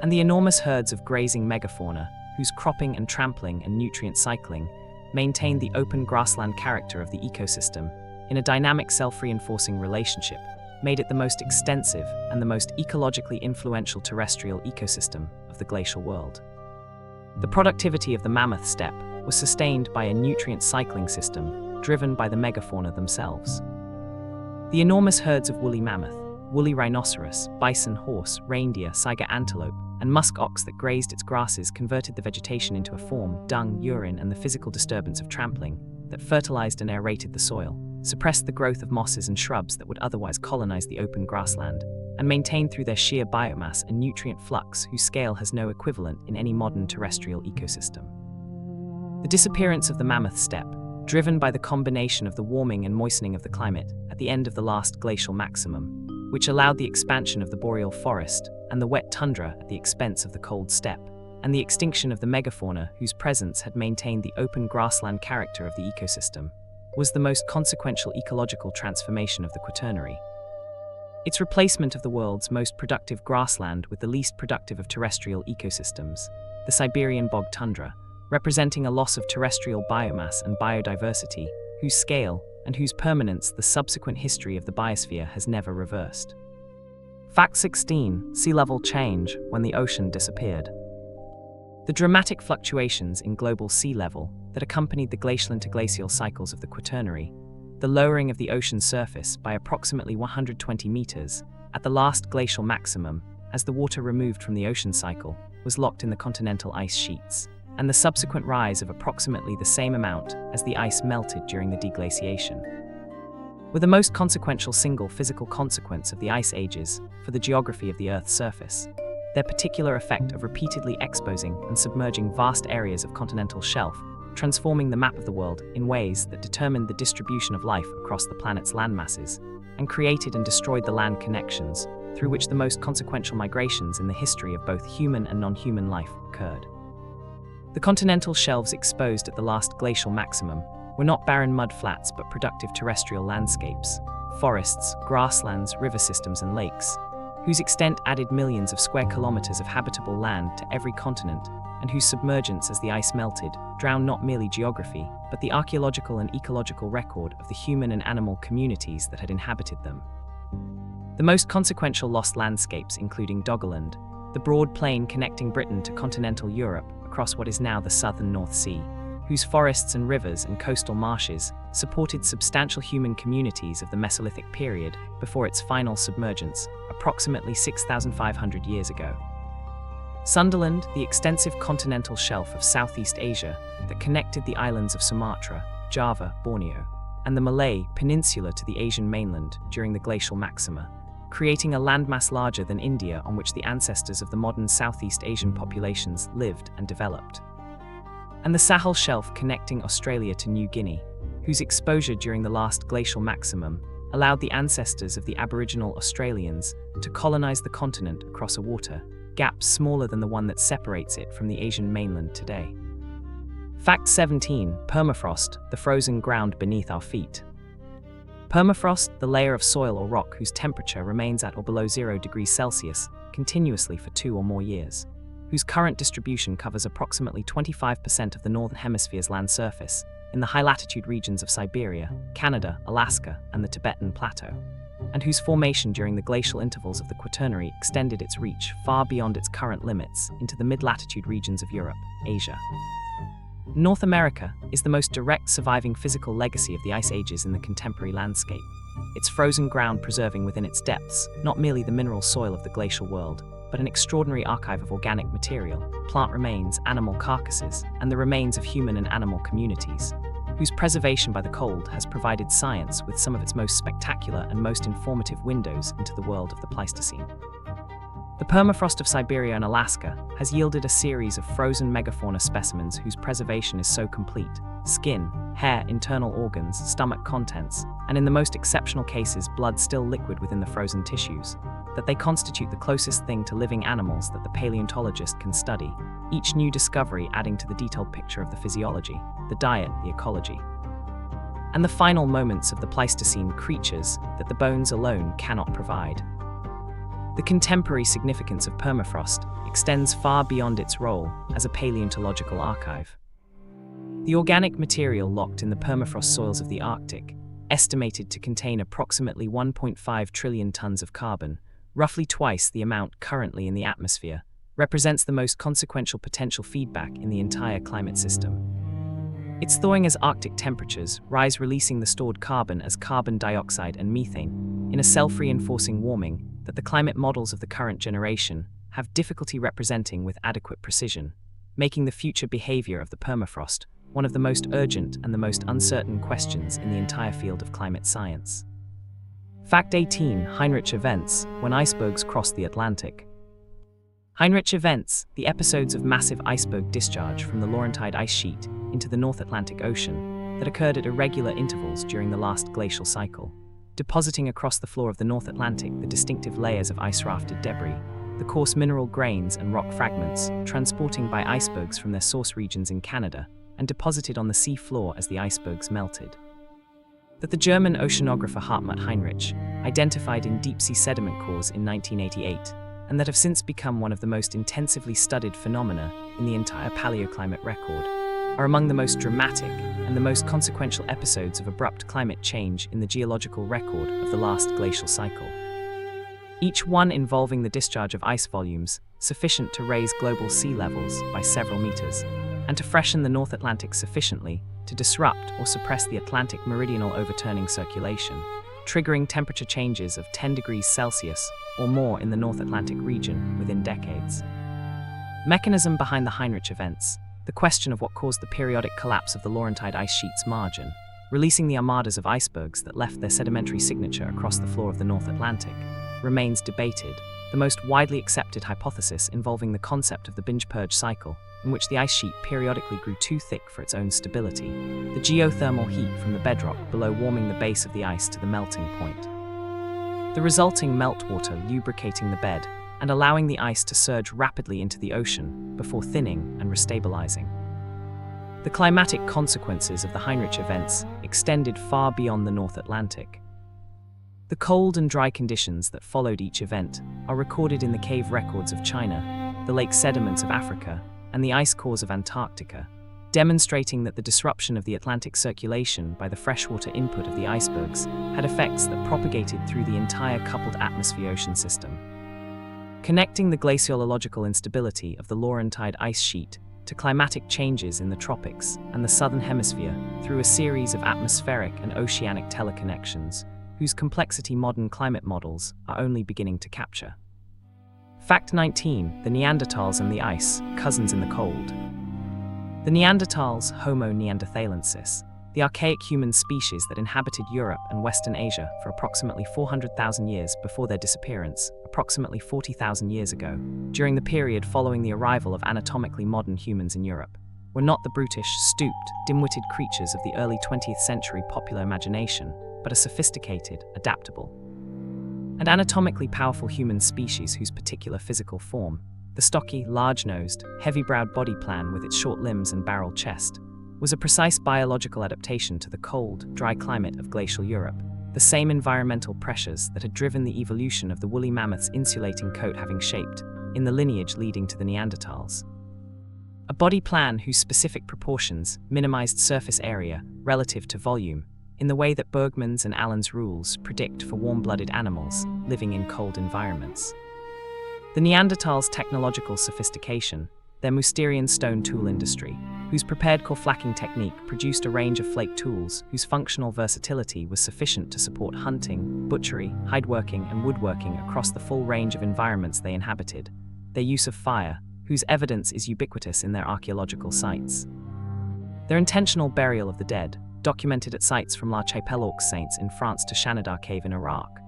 and the enormous herds of grazing megafauna whose cropping and trampling and nutrient cycling maintained the open grassland character of the ecosystem in a dynamic self-reinforcing relationship, made it the most extensive and the most ecologically influential terrestrial ecosystem of the glacial world. The productivity of the Mammoth Steppe was sustained by a nutrient cycling system driven by the megafauna themselves. The enormous herds of woolly mammoth, woolly rhinoceros, bison, horse, reindeer, saiga antelope, and musk ox that grazed its grasses converted the vegetation into a form, dung, urine, and the physical disturbance of trampling that fertilized and aerated the soil, suppressed the growth of mosses and shrubs that would otherwise colonize the open grassland, and maintained through their sheer biomass a nutrient flux whose scale has no equivalent in any modern terrestrial ecosystem. The disappearance of the Mammoth Steppe, driven by the combination of the warming and moistening of the climate at the end of the last glacial maximum, which allowed the expansion of the boreal forest and the wet tundra at the expense of the cold steppe, and the extinction of the megafauna whose presence had maintained the open grassland character of the ecosystem, was the most consequential ecological transformation of the Quaternary. Its replacement of the world's most productive grassland with the least productive of terrestrial ecosystems, the Siberian bog tundra, representing a loss of terrestrial biomass and biodiversity, whose scale and whose permanence the subsequent history of the biosphere has never reversed. Fact 16. Sea level change when the ocean disappeared. The dramatic fluctuations in global sea level that accompanied the glacial interglacial cycles of the Quaternary, the lowering of the ocean's surface by approximately 120 meters at the last glacial maximum as the water removed from the ocean cycle was locked in the continental ice sheets, and the subsequent rise of approximately the same amount as the ice melted during the deglaciation. Were the most consequential single physical consequence of the ice ages for the geography of the Earth's surface, their particular effect of repeatedly exposing and submerging vast areas of continental shelf, transforming the map of the world in ways that determined the distribution of life across the planet's landmasses, and created and destroyed the land connections through which the most consequential migrations in the history of both human and non-human life occurred. The continental shelves exposed at the last glacial maximum were not barren mudflats but productive terrestrial landscapes, forests, grasslands, river systems and lakes, whose extent added millions of square kilometers of habitable land to every continent, and whose submergence as the ice melted drowned not merely geography, but the archaeological and ecological record of the human and animal communities that had inhabited them. The most consequential lost landscapes including Doggerland, the broad plain connecting Britain to continental Europe across what is now the southern North Sea, whose forests and rivers and coastal marshes supported substantial human communities of the Mesolithic period before its final submergence, approximately 6,500 years ago. Sunderland, the extensive continental shelf of Southeast Asia that connected the islands of Sumatra, Java, Borneo, and the Malay Peninsula to the Asian mainland during the glacial maxima, creating a landmass larger than India on which the ancestors of the modern Southeast Asian populations lived and developed. And the Sahel Shelf connecting Australia to New Guinea, whose exposure during the last glacial maximum allowed the ancestors of the Aboriginal Australians to colonize the continent across a water gap smaller than the one that separates it from the Asian mainland today. Fact 17. Permafrost, the frozen ground beneath our feet. Permafrost, the layer of soil or rock whose temperature remains at or below 0 degrees Celsius continuously for 2 or more years, whose current distribution covers approximately 25% of the Northern Hemisphere's land surface in the high-latitude regions of Siberia, Canada, Alaska, and the Tibetan Plateau, and whose formation during the glacial intervals of the Quaternary extended its reach far beyond its current limits into the mid-latitude regions of Europe, Asia. North America is the most direct surviving physical legacy of the ice ages in the contemporary landscape, its frozen ground preserving within its depths not merely the mineral soil of the glacial world, but an extraordinary archive of organic material, plant remains, animal carcasses, and the remains of human and animal communities, whose preservation by the cold has provided science with some of its most spectacular and most informative windows into the world of the Pleistocene. The permafrost of Siberia and Alaska has yielded a series of frozen megafauna specimens whose preservation is so complete – skin, hair, internal organs, stomach contents, and in the most exceptional cases blood still liquid within the frozen tissues – that they constitute the closest thing to living animals that the paleontologist can study, each new discovery adding to the detailed picture of the physiology, the diet, the ecology, and the final moments of the Pleistocene creatures that the bones alone cannot provide. The contemporary significance of permafrost extends far beyond its role as a paleontological archive. The organic material locked in the permafrost soils of the Arctic, estimated to contain approximately 1.5 trillion tons of carbon, roughly twice the amount currently in the atmosphere, represents the most consequential potential feedback in the entire climate system. It's thawing as Arctic temperatures rise, releasing the stored carbon as carbon dioxide and methane, in a self-reinforcing warming that the climate models of the current generation have difficulty representing with adequate precision, making the future behavior of the permafrost one of the most urgent and the most uncertain questions in the entire field of climate science. Fact 18. Heinrich events, when icebergs cross the Atlantic. Heinrich events, the episodes of massive iceberg discharge from the Laurentide ice sheet into the North Atlantic Ocean that occurred at irregular intervals during the last glacial cycle, depositing across the floor of the North Atlantic the distinctive layers of ice-rafted debris, the coarse mineral grains and rock fragments transporting by icebergs from their source regions in Canada and deposited on the sea floor as the icebergs melted. That the German oceanographer Hartmut Heinrich identified in deep-sea sediment cores in 1988, and that have since become one of the most intensively studied phenomena in the entire paleoclimate record, are among the most dramatic and the most consequential episodes of abrupt climate change in the geological record of the last glacial cycle. Each one involving the discharge of ice volumes sufficient to raise global sea levels by several meters, and to freshen the North Atlantic sufficiently to disrupt or suppress the Atlantic meridional overturning circulation, triggering temperature changes of 10 degrees Celsius or more in the North Atlantic region within decades. Mechanism behind the Heinrich events. the question of what caused the periodic collapse of the Laurentide ice sheet's margin, releasing the armadas of icebergs that left their sedimentary signature across the floor of the North Atlantic, remains debated, the most widely accepted hypothesis involving the concept of the binge-purge cycle, in which the ice sheet periodically grew too thick for its own stability, the geothermal heat from the bedrock below warming the base of the ice to the melting point. The resulting meltwater lubricating the bed and allowing the ice to surge rapidly into the ocean before thinning and restabilizing. The climatic consequences of the Heinrich events extended far beyond the North Atlantic. The cold and dry conditions that followed each event are recorded in the cave records of China, the lake sediments of Africa, and the ice cores of Antarctica, demonstrating that the disruption of the Atlantic circulation by the freshwater input of the icebergs had effects that propagated through the entire coupled atmosphere-ocean system. Connecting the glaciological instability of the Laurentide ice sheet to climatic changes in the tropics and the southern hemisphere through a series of atmospheric and oceanic teleconnections, whose complexity modern climate models are only beginning to capture. Fact 19. The Neanderthals and the ice, cousins in the cold. The Neanderthals, Homo neanderthalensis, the archaic human species that inhabited Europe and Western Asia for approximately 400,000 years before their disappearance, approximately 40,000 years ago, during the period following the arrival of anatomically modern humans in Europe, were not the brutish, stooped, dim-witted creatures of the early 20th century popular imagination, but a sophisticated, adaptable, and anatomically powerful human species whose particular physical form, the stocky, large-nosed, heavy-browed body plan with its short limbs and barrel chest, was a precise biological adaptation to the cold, dry climate of glacial Europe, the same environmental pressures that had driven the evolution of the woolly mammoth's insulating coat having shaped, in the lineage leading to the Neanderthals. A body plan whose specific proportions minimized surface area relative to volume, in the way that Bergmann's and Allen's rules predict for warm-blooded animals living in cold environments. The Neanderthals' technological sophistication, their Mousterian stone tool industry, whose prepared core flacking technique produced a range of flake tools whose functional versatility was sufficient to support hunting, butchery, hideworking, and woodworking across the full range of environments they inhabited, their use of fire, whose evidence is ubiquitous in their archaeological sites. Their intentional burial of the dead, documented at sites from La Chapelle aux Saints in France to Shanidar Cave in Iraq,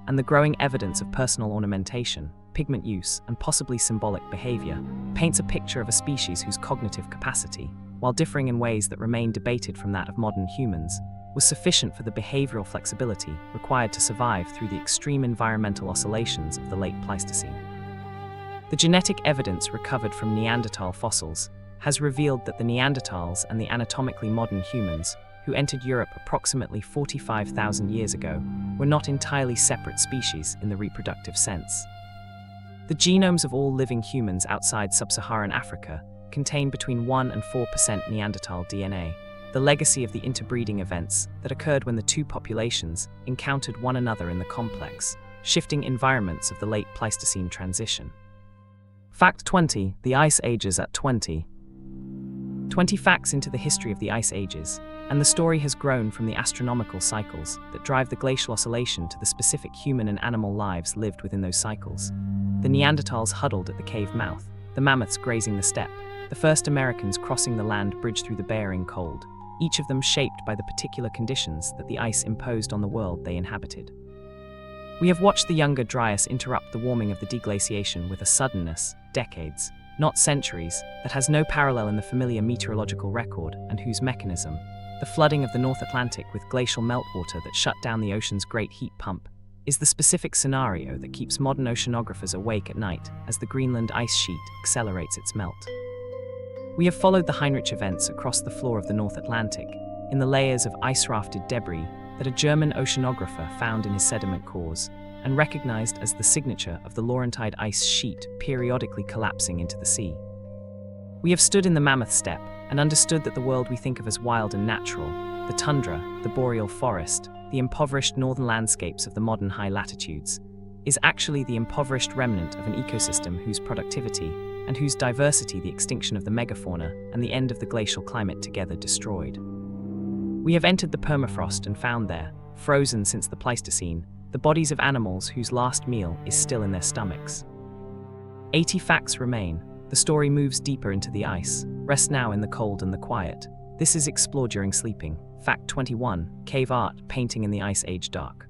and the growing evidence of personal ornamentation, pigment use, and possibly symbolic behavior, paints a picture of a species whose cognitive capacity, while differing in ways that remain debated from that of modern humans, was sufficient for the behavioral flexibility required to survive through the extreme environmental oscillations of the late Pleistocene. The genetic evidence recovered from Neanderthal fossils has revealed that the Neanderthals and the anatomically modern humans who entered Europe approximately 45,000 years ago were not entirely separate species in the reproductive sense. The genomes of all living humans outside sub-Saharan Africa contain between 1 and 4% Neanderthal DNA, the legacy of the interbreeding events that occurred when the two populations encountered one another in the complex, shifting environments of the late Pleistocene transition. Fact 20. The Ice Ages at 20. 20 facts into the history of the Ice Ages, and the story has grown from the astronomical cycles that drive the glacial oscillation to the specific human and animal lives lived within those cycles. The Neanderthals huddled at the cave mouth, the mammoths grazing the steppe, the first Americans crossing the land bridge through the Bering cold, each of them shaped by the particular conditions that the ice imposed on the world they inhabited. We have watched the younger Dryas interrupt the warming of the deglaciation with a suddenness, decades, not centuries, that has no parallel in the familiar meteorological record and whose mechanism, the flooding of the North Atlantic with glacial meltwater that shut down the ocean's great heat pump, is the specific scenario that keeps modern oceanographers awake at night as the Greenland ice sheet accelerates its melt. We have followed the Heinrich events across the floor of the North Atlantic, in the layers of ice-rafted debris that a German oceanographer found in his sediment cores, and recognized as the signature of the Laurentide ice sheet periodically collapsing into the sea. We have stood in the mammoth steppe and understood that the world we think of as wild and natural, the tundra, the boreal forest, the impoverished northern landscapes of the modern high latitudes, is actually the impoverished remnant of an ecosystem whose productivity and whose diversity the extinction of the megafauna and the end of the glacial climate together destroyed. We have entered the permafrost and found there, frozen since the Pleistocene, the bodies of animals whose last meal is still in their stomachs. 80 facts remain, the story moves deeper into the ice. Rest now in the cold and the quiet. This is Explore During Sleeping. Fact 21. Cave art, painting in the Ice Age dark.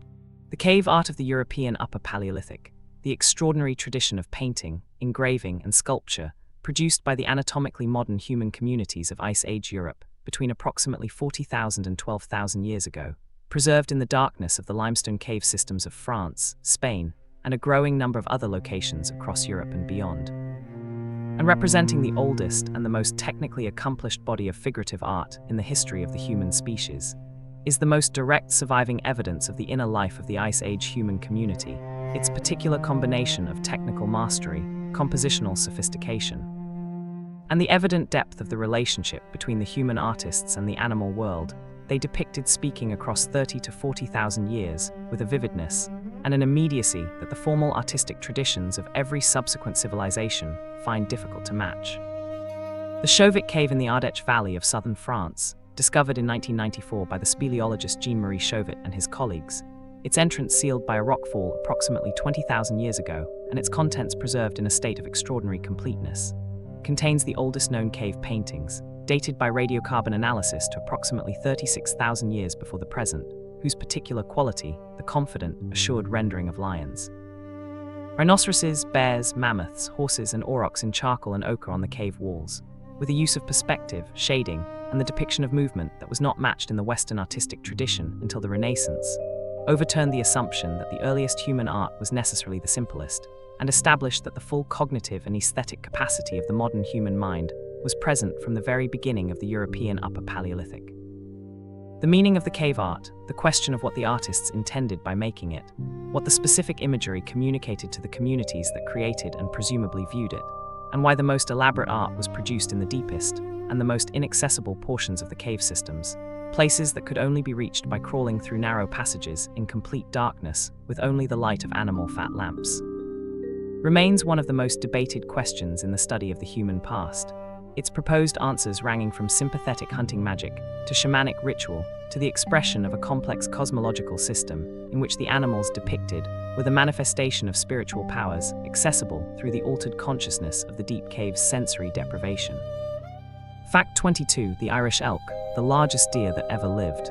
The cave art of the European Upper Paleolithic, the extraordinary tradition of painting, engraving, and sculpture, produced by the anatomically modern human communities of Ice Age Europe between approximately 40,000 and 12,000 years ago, preserved in the darkness of the limestone cave systems of France, Spain, and a growing number of other locations across Europe and beyond. And representing the oldest and the most technically accomplished body of figurative art in the history of the human species, is the most direct surviving evidence of the inner life of the Ice Age human community, its particular combination of technical mastery, compositional sophistication, and the evident depth of the relationship between the human artists and the animal world. They depicted speaking across 30 to 40,000 years with a vividness and an immediacy that the formal artistic traditions of every subsequent civilization find difficult to match. The Chauvet Cave in the Ardèche Valley of southern France, discovered in 1994 by the speleologist Jean-Marie Chauvet and his colleagues, its entrance sealed by a rockfall approximately 20,000 years ago and its contents preserved in a state of extraordinary completeness, contains the oldest known cave paintings, dated by radiocarbon analysis to approximately 36,000 years before the present, whose particular quality, the confident, assured rendering of lions, rhinoceroses, bears, mammoths, horses, and aurochs in charcoal and ochre on the cave walls, with a use of perspective, shading, and the depiction of movement that was not matched in the Western artistic tradition until the Renaissance, overturned the assumption that the earliest human art was necessarily the simplest, and established that the full cognitive and aesthetic capacity of the modern human mind was present from the very beginning of the European Upper Paleolithic. The meaning of the cave art, the question of what the artists intended by making it, what the specific imagery communicated to the communities that created and presumably viewed it, and why the most elaborate art was produced in the deepest and the most inaccessible portions of the cave systems, places that could only be reached by crawling through narrow passages in complete darkness with only the light of animal fat lamps, remains one of the most debated questions in the study of the human past. Its proposed answers ranging from sympathetic hunting magic to shamanic ritual to the expression of a complex cosmological system in which the animals depicted were the manifestation of spiritual powers accessible through the altered consciousness of the deep cave's sensory deprivation. Fact 22. The Irish elk, the largest deer that ever lived.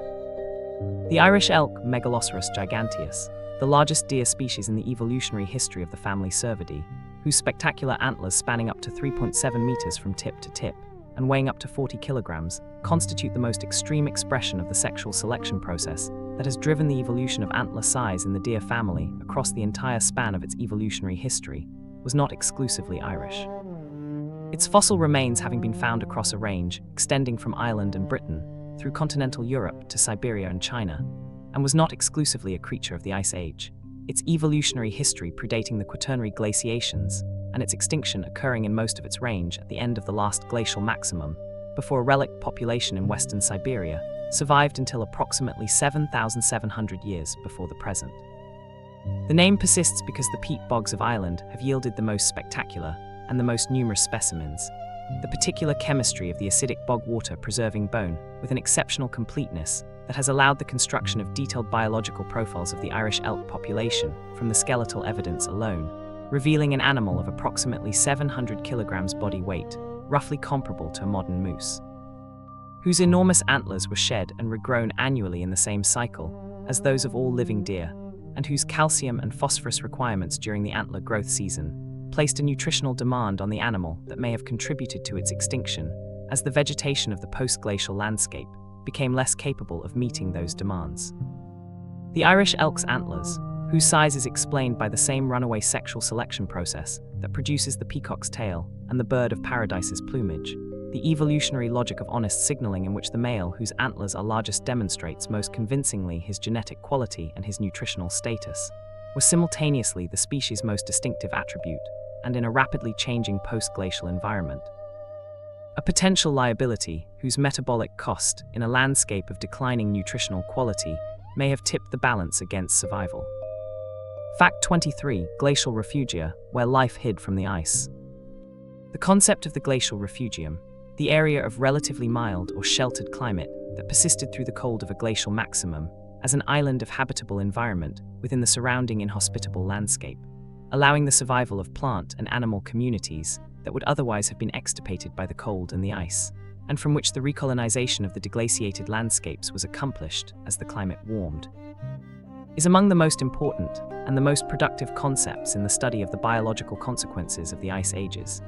The Irish elk, Megaloceros giganteus, the largest deer species in the evolutionary history of the family Cervidae, whose spectacular antlers spanning up to 3.7 meters from tip to tip and weighing up to 40 kilograms, constitute the most extreme expression of the sexual selection process that has driven the evolution of antler size in the deer family across the entire span of its evolutionary history, was not exclusively Irish. Its fossil remains having been found across a range extending from Ireland and Britain through continental Europe to Siberia and China, and was not exclusively a creature of the Ice Age, its evolutionary history predating the Quaternary glaciations, and its extinction occurring in most of its range at the end of the last glacial maximum, before a relict population in western Siberia survived until approximately 7,700 years before the present. The name persists because the peat bogs of Ireland have yielded the most spectacular and the most numerous specimens, the particular chemistry of the acidic bog water preserving bone with an exceptional completeness that has allowed the construction of detailed biological profiles of the Irish elk population from the skeletal evidence alone, revealing an animal of approximately 700 kilograms body weight, roughly comparable to a modern moose, whose enormous antlers were shed and regrown annually in the same cycle as those of all living deer, and whose calcium and phosphorus requirements during the antler growth season placed a nutritional demand on the animal that may have contributed to its extinction, as the vegetation of the post-glacial landscape became less capable of meeting those demands. The Irish elk's antlers, whose size is explained by the same runaway sexual selection process that produces the peacock's tail and the bird of paradise's plumage, the evolutionary logic of honest signaling in which the male whose antlers are largest demonstrates most convincingly his genetic quality and his nutritional status, was simultaneously the species' most distinctive attribute, and in a rapidly changing post-glacial environment, a potential liability whose metabolic cost in a landscape of declining nutritional quality may have tipped the balance against survival. Fact 23. Glacial refugia, where life hid from the ice. The concept of the glacial refugium, the area of relatively mild or sheltered climate that persisted through the cold of a glacial maximum, as an island of habitable environment within the surrounding inhospitable landscape, allowing the survival of plant and animal communities that would otherwise have been extirpated by the cold and the ice, and from which the recolonization of the deglaciated landscapes was accomplished as the climate warmed, is among the most important and the most productive concepts in the study of the biological consequences of the ice ages.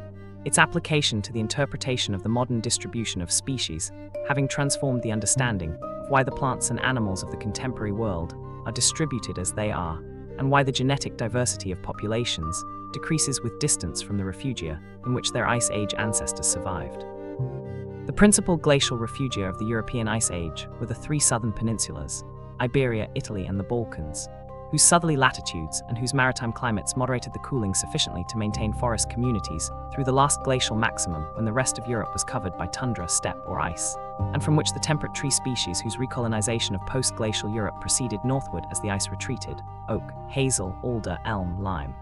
Its application to the interpretation of the modern distribution of species, having transformed the understanding of why the plants and animals of the contemporary world are distributed as they are, and why the genetic diversity of populations decreases with distance from the refugia in which their ice age ancestors survived. The principal glacial refugia of the European Ice Age were the three southern peninsulas, Iberia, Italy, and the Balkans, whose southerly latitudes and whose maritime climates moderated the cooling sufficiently to maintain forest communities through the last glacial maximum when the rest of Europe was covered by tundra, steppe, or ice, and from which the temperate tree species whose recolonization of post-glacial Europe proceeded northward as the ice retreated: oak, hazel, alder, elm, lime.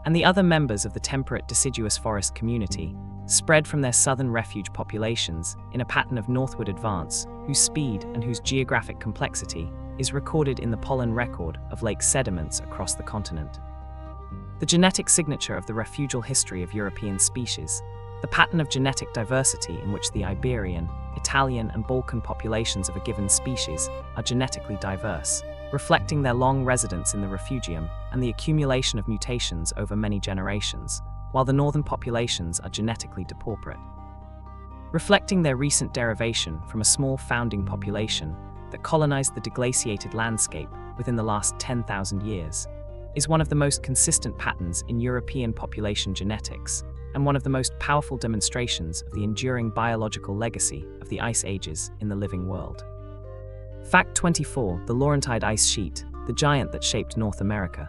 And the other members of the temperate deciduous forest community spread from their southern refuge populations in a pattern of northward advance, whose speed and whose geographic complexity is recorded in the pollen record of lake sediments across the continent. The genetic signature of the refugial history of European species, the pattern of genetic diversity in which the Iberian, Italian, and Balkan populations of a given species are genetically diverse, reflecting their long residence in the refugium and the accumulation of mutations over many generations, while the northern populations are genetically depauperate. Reflecting their recent derivation from a small founding population that colonized the deglaciated landscape within the last 10,000 years, is one of the most consistent patterns in European population genetics and one of the most powerful demonstrations of the enduring biological legacy of the ice ages in the living world. Fact 24. The Laurentide Ice Sheet, the giant that shaped North America.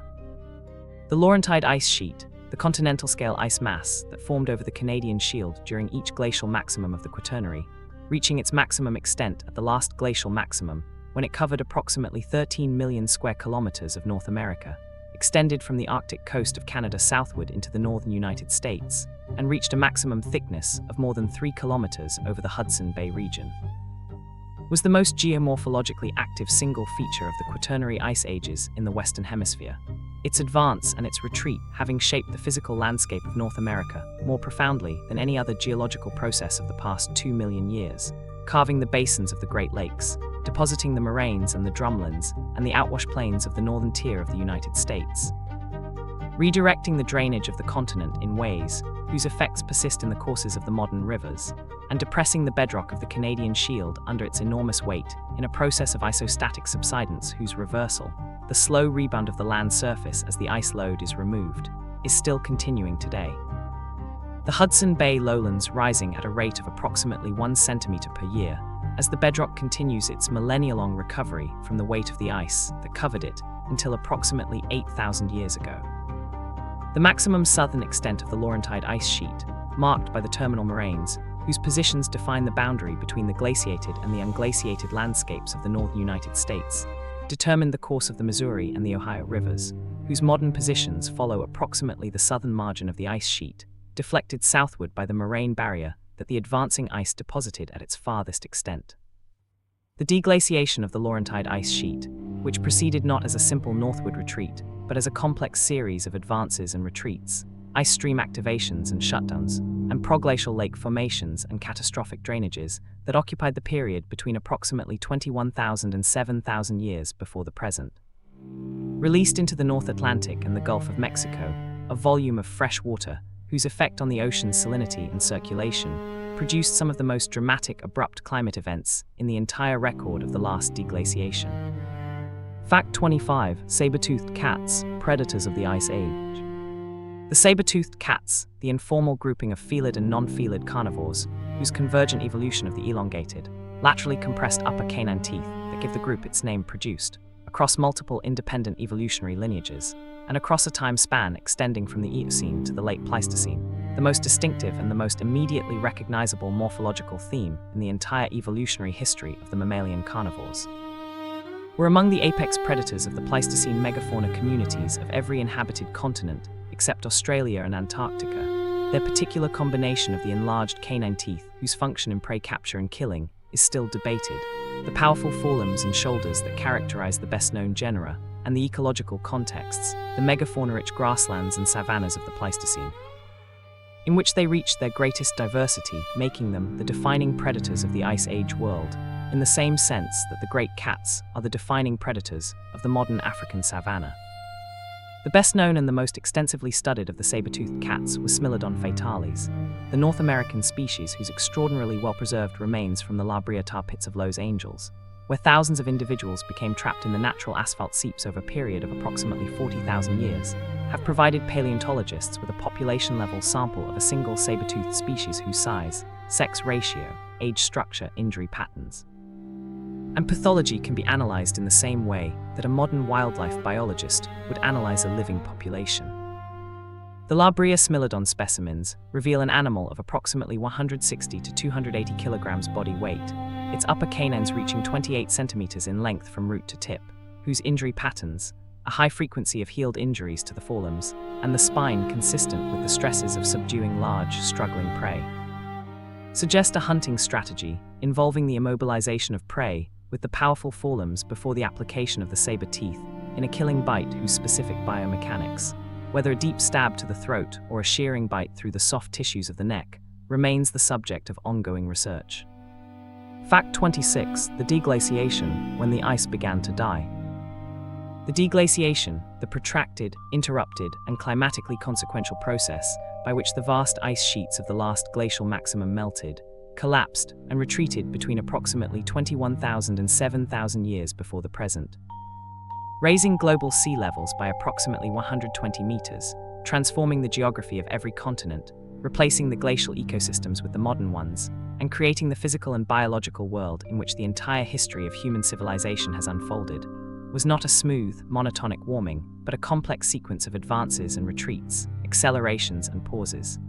The Laurentide Ice Sheet, the continental-scale ice mass that formed over the Canadian Shield during each glacial maximum of the Quaternary, reaching its maximum extent at the last glacial maximum when it covered approximately 13 million square kilometers of North America, extended from the Arctic coast of Canada southward into the northern United States, and reached a maximum thickness of more than 3 kilometers over the Hudson Bay region, was the most geomorphologically active single feature of the Quaternary ice ages in the Western Hemisphere, its advance and its retreat having shaped the physical landscape of North America more profoundly than any other geological process of the past 2 million years, carving the basins of the Great Lakes, depositing the moraines and the drumlins and the outwash plains of the northern tier of the United States, redirecting the drainage of the continent in ways whose effects persist in the courses of the modern rivers, and depressing the bedrock of the Canadian Shield under its enormous weight in a process of isostatic subsidence whose reversal, the slow rebound of the land surface as the ice load is removed, is still continuing today. The Hudson Bay lowlands rising at a rate of approximately 1 centimeter per year as the bedrock continues its millennia-long recovery from the weight of the ice that covered it until approximately 8,000 years ago. The maximum southern extent of the Laurentide ice sheet, marked by the terminal moraines, whose positions define the boundary between the glaciated and the unglaciated landscapes of the northern United States, determined the course of the Missouri and the Ohio rivers, whose modern positions follow approximately the southern margin of the ice sheet, deflected southward by the moraine barrier that the advancing ice deposited at its farthest extent. The deglaciation of the Laurentide ice sheet, which proceeded not as a simple northward retreat, but as a complex series of advances and retreats, ice stream activations and shutdowns, and proglacial lake formations and catastrophic drainages that occupied the period between approximately 21,000 and 7,000 years before the present, released into the North Atlantic and the Gulf of Mexico a volume of fresh water whose effect on the ocean's salinity and circulation produced some of the most dramatic abrupt climate events in the entire record of the last deglaciation. Fact 25. Sabre-toothed cats, predators of the Ice Age. The sabre-toothed cats, the informal grouping of felid and non-felid carnivores, whose convergent evolution of the elongated, laterally compressed upper canine teeth that give the group its name produced, across multiple independent evolutionary lineages, and across a time span extending from the Eocene to the late Pleistocene, the most distinctive and the most immediately recognizable morphological theme in the entire evolutionary history of the mammalian carnivores, were among the apex predators of the Pleistocene megafauna communities of every inhabited continent except Australia and Antarctica. Their particular combination of the enlarged canine teeth, whose function in prey capture and killing is still debated, the powerful forelimbs and shoulders that characterize the best-known genera, and the ecological contexts, the megafauna-rich grasslands and savannas of the Pleistocene. in which they reached their greatest diversity, making them the defining predators of the Ice Age world, in the same sense that the great cats are the defining predators of the modern African savanna. The best known and the most extensively studied of the saber-toothed cats was Smilodon fatalis, the North American species whose extraordinarily well-preserved remains from the La Brea tar pits of Los Angeles, where thousands of individuals became trapped in the natural asphalt seeps over a period of approximately 40,000 years, have provided paleontologists with a population-level sample of a single saber-toothed species whose size, sex ratio, age structure, injury patterns, and pathology can be analyzed in the same way that a modern wildlife biologist would analyze a living population. The La Brea Smilodon specimens reveal an animal of approximately 160 to 280 kilograms body weight, its upper canines reaching 28 centimeters in length from root to tip, whose injury patterns, a high frequency of healed injuries to the forelimbs, and the spine consistent with the stresses of subduing large, struggling prey, suggest a hunting strategy involving the immobilization of prey with the powerful forelimbs before the application of the saber teeth in a killing bite whose specific biomechanics, whether a deep stab to the throat or a shearing bite through the soft tissues of the neck, remains the subject of ongoing research. Fact 26. The deglaciation, when the ice began to die. The deglaciation, the protracted, interrupted, and climatically consequential process by which the vast ice sheets of the last glacial maximum melted, collapsed, and retreated between approximately 21,000 and 7,000 years before the present, raising global sea levels by approximately 120 meters, transforming the geography of every continent, replacing the glacial ecosystems with the modern ones, and creating the physical and biological world in which the entire history of human civilization has unfolded, was not a smooth, monotonic warming, but a complex sequence of advances and retreats, accelerations and pauses,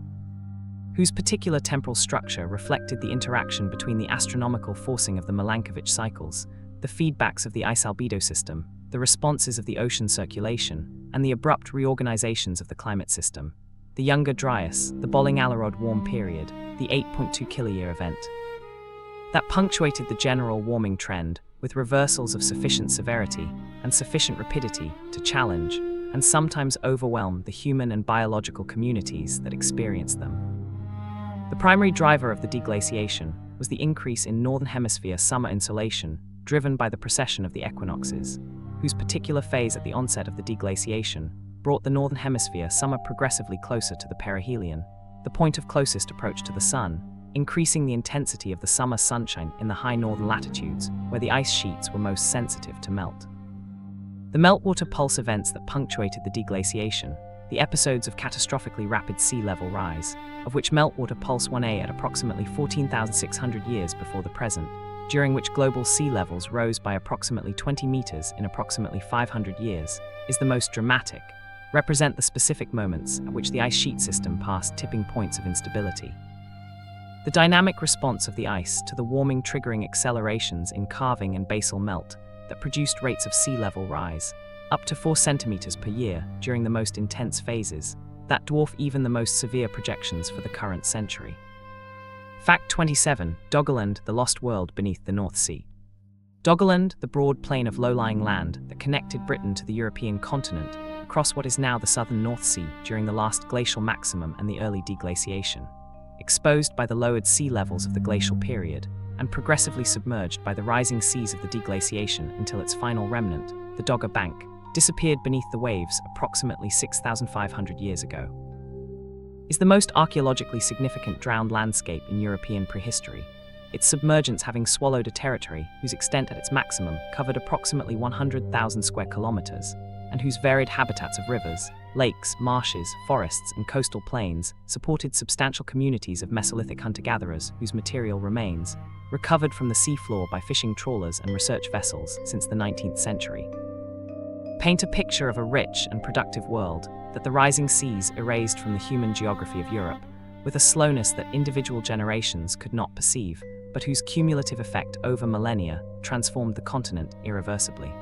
whose particular temporal structure reflected the interaction between the astronomical forcing of the Milankovitch cycles, the feedbacks of the ice albedo system, the responses of the ocean circulation, and the abrupt reorganizations of the climate system, the Younger Dryas, the Bolling-Alerod warm period, the 8.2 kiloyear event, that punctuated the general warming trend with reversals of sufficient severity and sufficient rapidity to challenge and sometimes overwhelm the human and biological communities that experienced them. The primary driver of the deglaciation was the increase in Northern Hemisphere summer insolation driven by the precession of the equinoxes, whose particular phase at the onset of the deglaciation brought the Northern Hemisphere summer progressively closer to the perihelion, the point of closest approach to the sun, increasing the intensity of the summer sunshine in the high northern latitudes where the ice sheets were most sensitive to melt. The meltwater pulse events that punctuated the deglaciation, the episodes of catastrophically rapid sea level rise, of which meltwater pulse 1A at approximately 14,600 years before the present, during which global sea levels rose by approximately 20 meters in approximately 500 years, is the most dramatic, represent the specific moments at which the ice sheet system passed tipping points of instability. The dynamic response of the ice to the warming triggering accelerations in calving and basal melt that produced rates of sea level rise, up to 4 centimeters per year during the most intense phases, that dwarf even the most severe projections for the current century. Fact 27. Doggerland, the lost world beneath the North Sea. Doggerland, the broad plain of low-lying land that connected Britain to the European continent across what is now the southern North Sea during the last glacial maximum and the early deglaciation, exposed by the lowered sea levels of the glacial period and progressively submerged by the rising seas of the deglaciation until its final remnant, the Dogger Bank, disappeared beneath the waves approximately 6,500 years ago, is the most archaeologically significant drowned landscape in European prehistory, its submergence having swallowed a territory whose extent at its maximum covered approximately 100,000 square kilometers, and whose varied habitats of rivers, lakes, marshes, forests, and coastal plains supported substantial communities of Mesolithic hunter-gatherers whose material remains, recovered from the seafloor by fishing trawlers and research vessels since the 19th century, paint a picture of a rich and productive world that the rising seas erased from the human geography of Europe, with a slowness that individual generations could not perceive, but whose cumulative effect over millennia transformed the continent irreversibly.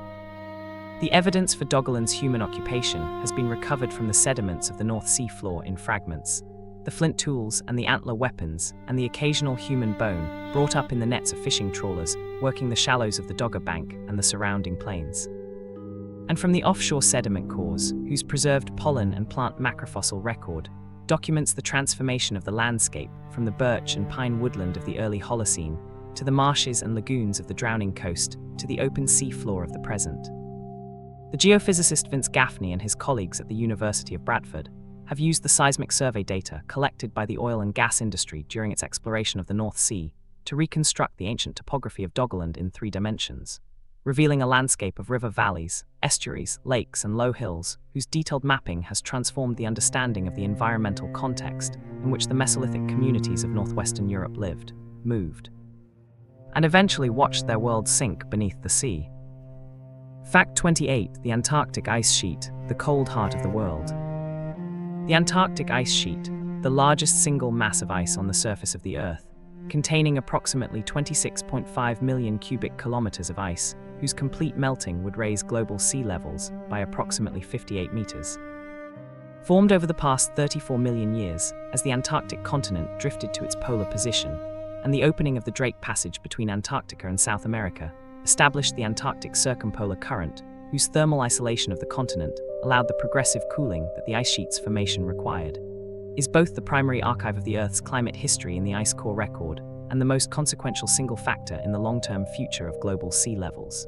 The evidence for Doggerland's human occupation has been recovered from the sediments of the North Sea floor in fragments, the flint tools and the antler weapons, and the occasional human bone brought up in the nets of fishing trawlers working the shallows of the Dogger Bank and the surrounding plains, and from the offshore sediment cores, whose preserved pollen and plant macrofossil record documents the transformation of the landscape from the birch and pine woodland of the early Holocene to the marshes and lagoons of the drowning coast to the open sea floor of the present. The geophysicist Vince Gaffney and his colleagues at the University of Bradford have used the seismic survey data collected by the oil and gas industry during its exploration of the North Sea to reconstruct the ancient topography of Doggerland in 3 dimensions, revealing a landscape of river valleys, estuaries, lakes, and low hills whose detailed mapping has transformed the understanding of the environmental context in which the Mesolithic communities of northwestern Europe lived, moved, and eventually watched their world sink beneath the sea. Fact 28. The Antarctic ice sheet, the cold heart of the world. The Antarctic ice sheet, the largest single mass of ice on the surface of the Earth, containing approximately 26.5 million cubic kilometers of ice, whose complete melting would raise global sea levels by approximately 58 meters. Formed over the past 34 million years as the Antarctic continent drifted to its polar position, and the opening of the Drake Passage between Antarctica and South America established the Antarctic circumpolar current, whose thermal isolation of the continent allowed the progressive cooling that the ice sheet's formation required, is both the primary archive of the Earth's climate history in the ice core record and the most consequential single factor in the long-term future of global sea levels.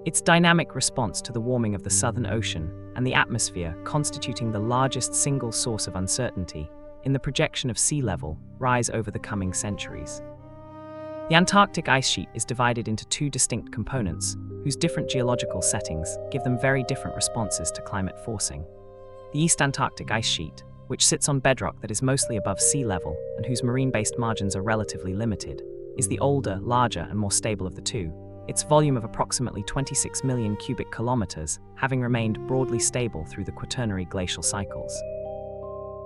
Its dynamic response to the warming of the Southern Ocean and the atmosphere constituting the largest single source of uncertainty in the projection of sea level rise over the coming centuries. The Antarctic ice sheet is divided into 2 distinct components, whose different geological settings give them very different responses to climate forcing. The East Antarctic ice sheet, which sits on bedrock that is mostly above sea level and whose marine-based margins are relatively limited, is the older, larger, and more stable of the 2, its volume of approximately 26 million cubic kilometers having remained broadly stable through the Quaternary glacial cycles.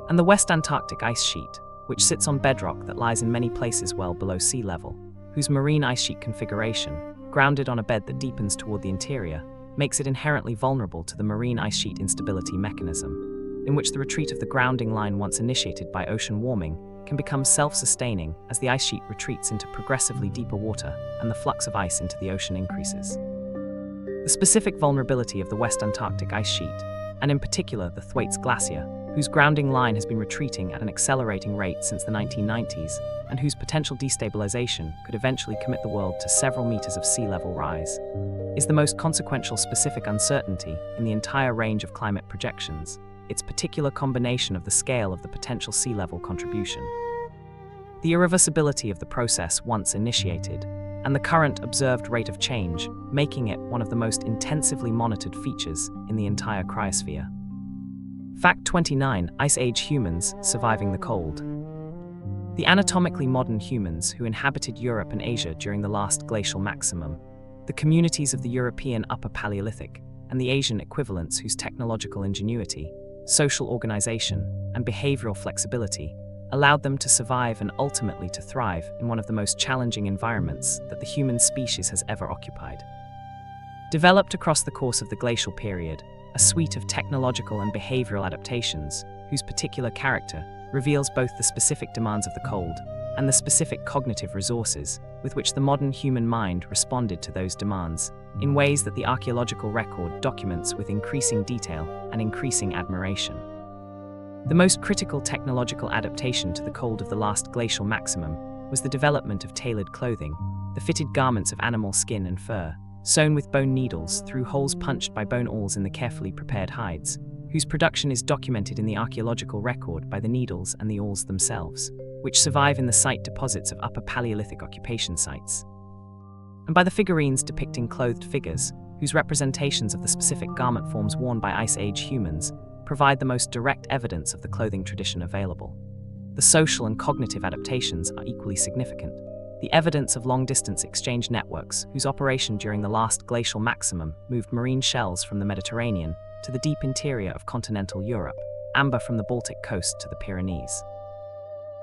And the West Antarctic ice sheet, which sits on bedrock that lies in many places well below sea level, whose marine ice sheet configuration, grounded on a bed that deepens toward the interior, makes it inherently vulnerable to the marine ice sheet instability mechanism, in which the retreat of the grounding line once initiated by ocean warming can become self-sustaining as the ice sheet retreats into progressively deeper water and the flux of ice into the ocean increases. The specific vulnerability of the West Antarctic ice sheet, and in particular the Thwaites Glacier, whose grounding line has been retreating at an accelerating rate since the 1990s, and whose potential destabilization could eventually commit the world to several meters of sea level rise, is the most consequential specific uncertainty in the entire range of climate projections, its particular combination of the scale of the potential sea level contribution, the irreversibility of the process once initiated, and the current observed rate of change, making it one of the most intensively monitored features in the entire cryosphere. Fact 29. Ice Age humans surviving the cold. The anatomically modern humans who inhabited Europe and Asia during the last glacial maximum, the communities of the European Upper Paleolithic, and the Asian equivalents whose technological ingenuity, social organization, and behavioral flexibility allowed them to survive and ultimately to thrive in one of the most challenging environments that the human species has ever occupied. Developed across the course of the glacial period, a suite of technological and behavioral adaptations whose particular character reveals both the specific demands of the cold and the specific cognitive resources with which the modern human mind responded to those demands in ways that the archaeological record documents with increasing detail and increasing admiration. The most critical technological adaptation to the cold of the last glacial maximum was the development of tailored clothing, the fitted garments of animal skin and fur, sewn with bone needles through holes punched by bone awls in the carefully prepared hides, whose production is documented in the archaeological record by the needles and the awls themselves, which survive in the site deposits of Upper Paleolithic occupation sites, and by the figurines depicting clothed figures, whose representations of the specific garment forms worn by Ice Age humans provide the most direct evidence of the clothing tradition available. The social and cognitive adaptations are equally significant. The evidence of long-distance exchange networks whose operation during the last glacial maximum moved marine shells from the Mediterranean to the deep interior of continental Europe, amber from the Baltic coast to the Pyrenees,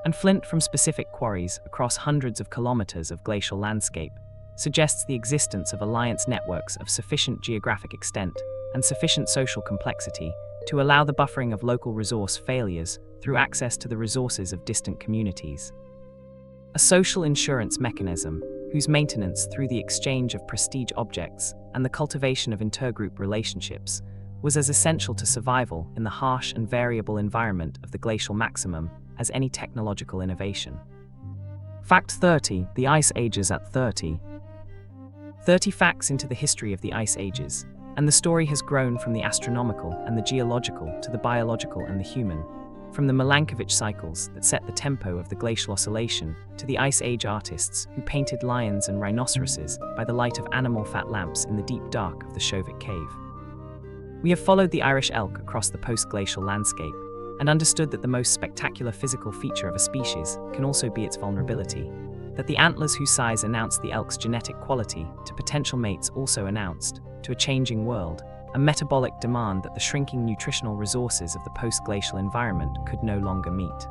and flint from specific quarries across hundreds of kilometers of glacial landscape, suggests the existence of alliance networks of sufficient geographic extent and sufficient social complexity to allow the buffering of local resource failures through access to the resources of distant communities. A social insurance mechanism whose maintenance through the exchange of prestige objects and the cultivation of intergroup relationships was as essential to survival in the harsh and variable environment of the glacial maximum as any technological innovation. Fact 30. The Ice Ages at 30. 30 facts into the history of the Ice Ages, and the story has grown from the astronomical and the geological to the biological and the human, from the Milankovitch cycles that set the tempo of the glacial oscillation to the Ice Age artists who painted lions and rhinoceroses by the light of animal fat lamps in the deep dark of the Shovik cave. We have followed the Irish elk across the post-glacial landscape and understood that the most spectacular physical feature of a species can also be its vulnerability, that the antlers whose size announced the elk's genetic quality to potential mates also announced, to a changing world, a metabolic demand that the shrinking nutritional resources of the post-glacial environment could no longer meet.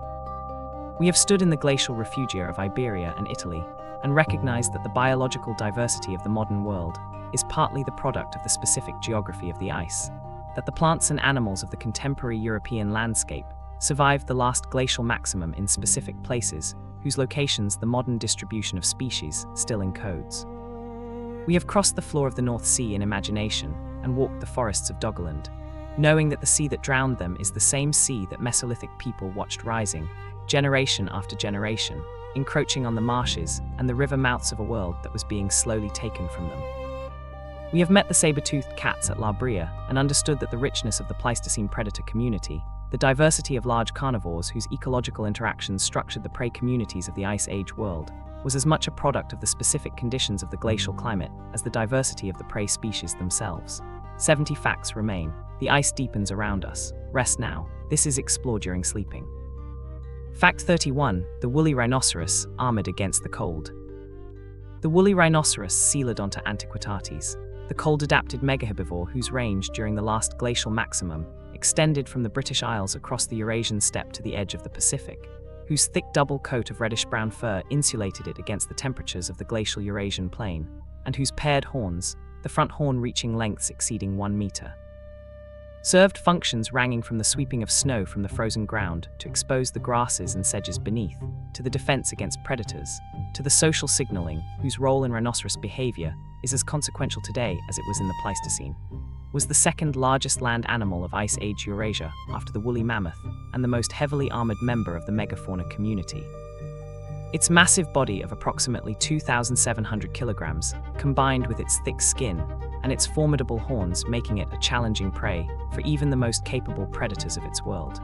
We have stood in the glacial refugia of Iberia and Italy and recognized that the biological diversity of the modern world is partly the product of the specific geography of the ice, that the plants and animals of the contemporary European landscape survived the last glacial maximum in specific places whose locations the modern distribution of species still encodes. We have crossed the floor of the North Sea in imagination and walked the forests of Doggerland, knowing that the sea that drowned them is the same sea that Mesolithic people watched rising, generation after generation, encroaching on the marshes and the river mouths of a world that was being slowly taken from them. We have met the sabre-toothed cats at La Brea and understood that the richness of the Pleistocene predator community, the diversity of large carnivores whose ecological interactions structured the prey communities of the Ice Age world, was as much a product of the specific conditions of the glacial climate as the diversity of the prey species themselves. 70 facts remain. The ice deepens around us. Rest now. This is explore during sleeping. Fact 31. The woolly rhinoceros, armored against the cold. The woolly rhinoceros, Coelodonta antiquitatis, the cold-adapted megaherbivore whose range during the last glacial maximum extended from the British Isles across the Eurasian steppe to the edge of the Pacific, whose thick double coat of reddish-brown fur insulated it against the temperatures of the glacial Eurasian plain, and whose paired horns, the front horn reaching lengths exceeding 1 meter, served functions ranging from the sweeping of snow from the frozen ground to expose the grasses and sedges beneath, to the defense against predators, to the social signaling whose role in rhinoceros behavior is as consequential today as it was in the Pleistocene, was the second largest land animal of Ice Age Eurasia after the woolly mammoth and the most heavily armored member of the megafauna community. Its massive body of approximately 2,700 kilograms, combined with its thick skin and its formidable horns, making it a challenging prey for even the most capable predators of its world.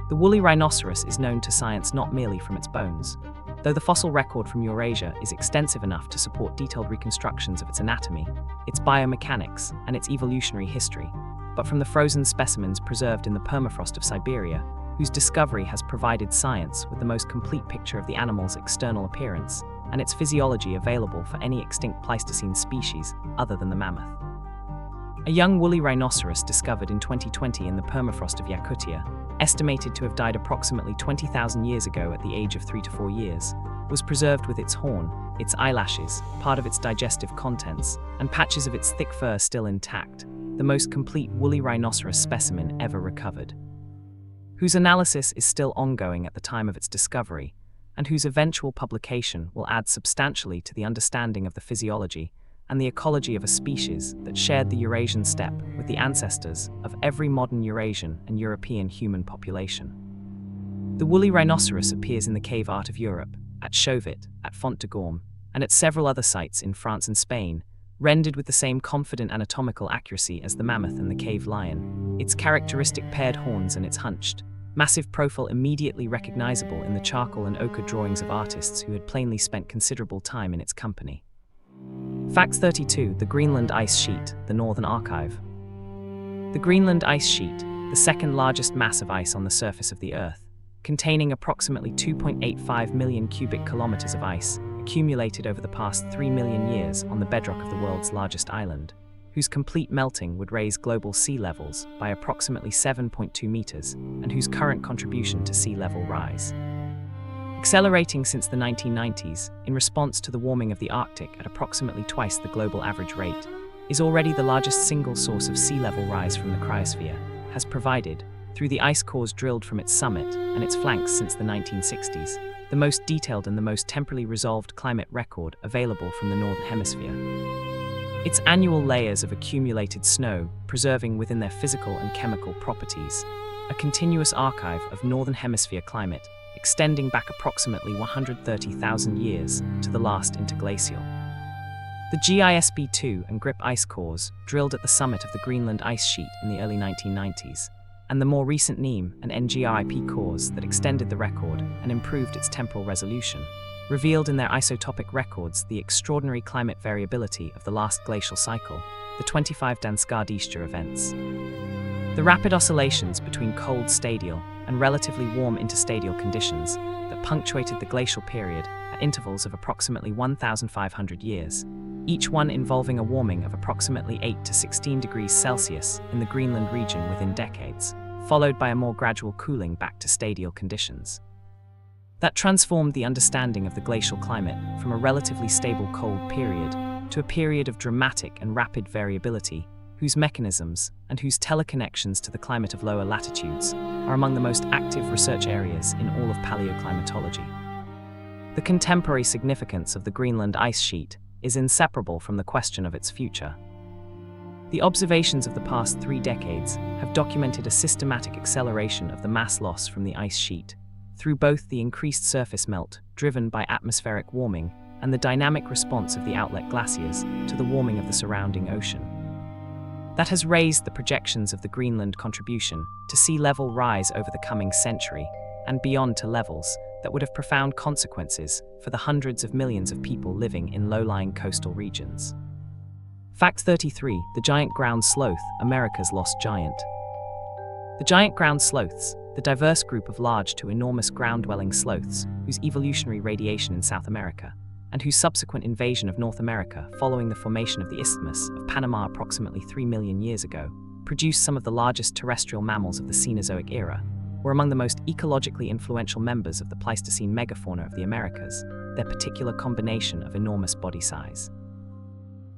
The woolly rhinoceros is known to science not merely from its bones, though the fossil record from Eurasia is extensive enough to support detailed reconstructions of its anatomy, its biomechanics, and its evolutionary history, but from the frozen specimens preserved in the permafrost of Siberia, whose discovery has provided science with the most complete picture of the animal's external appearance and its physiology available for any extinct Pleistocene species other than the mammoth. A young woolly rhinoceros discovered in 2020 in the permafrost of Yakutia, estimated to have died approximately 20,000 years ago at the age of 3 to 4 years, was preserved with its horn, its eyelashes, part of its digestive contents, and patches of its thick fur still intact, the most complete woolly rhinoceros specimen ever recovered, whose analysis is still ongoing at the time of its discovery, and whose eventual publication will add substantially to the understanding of the physiology and the ecology of a species that shared the Eurasian steppe with the ancestors of every modern Eurasian and European human population. The woolly rhinoceros appears in the cave art of Europe, at Chauvet, at Font de Gorme, and at several other sites in France and Spain, rendered with the same confident anatomical accuracy as the mammoth and the cave lion, its characteristic paired horns and its hunched, massive profile immediately recognizable in the charcoal and ochre drawings of artists who had plainly spent considerable time in its company. Facts 32. The Greenland Ice Sheet, the Northern Archive. The Greenland Ice Sheet, the second largest mass of ice on the surface of the Earth, containing approximately 2.85 million cubic kilometers of ice, accumulated over the past 3 million years on the bedrock of the world's largest island, whose complete melting would raise global sea levels by approximately 7.2 meters, and whose current contribution to sea level rise, accelerating since the 1990s in response to the warming of the Arctic at approximately twice the global average rate, is already the largest single source of sea level rise from the cryosphere, has provided, through the ice cores drilled from its summit and its flanks since the 1960s, the most detailed and the most temporally resolved climate record available from the Northern Hemisphere. Its annual layers of accumulated snow preserving within their physical and chemical properties a continuous archive of Northern Hemisphere climate extending back approximately 130,000 years to the last interglacial. The GISB-2 and GRIP ice cores drilled at the summit of the Greenland ice sheet in the early 1990s, and the more recent NEAM and NGIP cores that extended the record and improved its temporal resolution, revealed in their isotopic records the extraordinary climate variability of the last glacial cycle, the 25 Danskardischer events. The rapid oscillations between cold stadial and relatively warm interstadial conditions that punctuated the glacial period at intervals of approximately 1,500 years, each one involving a warming of approximately 8 to 16 degrees Celsius in the Greenland region within decades, followed by a more gradual cooling back to stadial conditions. That transformed the understanding of the glacial climate from a relatively stable cold period to a period of dramatic and rapid variability, whose mechanisms and whose teleconnections to the climate of lower latitudes are among the most active research areas in all of paleoclimatology. The contemporary significance of the Greenland ice sheet is inseparable from the question of its future. The observations of the past 3 decades have documented a systematic acceleration of the mass loss from the ice sheet, through both the increased surface melt driven by atmospheric warming and the dynamic response of the outlet glaciers to the warming of the surrounding ocean. That has raised the projections of the Greenland contribution to sea level rise over the coming century and beyond to levels that would have profound consequences for the hundreds of millions of people living in low-lying coastal regions. Fact 33. The giant ground sloth, America's lost giant. The giant ground sloths, the diverse group of large to enormous ground-dwelling sloths whose evolutionary radiation in South America and whose subsequent invasion of North America following the formation of the Isthmus of Panama approximately 3 million years ago, produced some of the largest terrestrial mammals of the Cenozoic era, were among the most ecologically influential members of the Pleistocene megafauna of the Americas, their particular combination of enormous body size,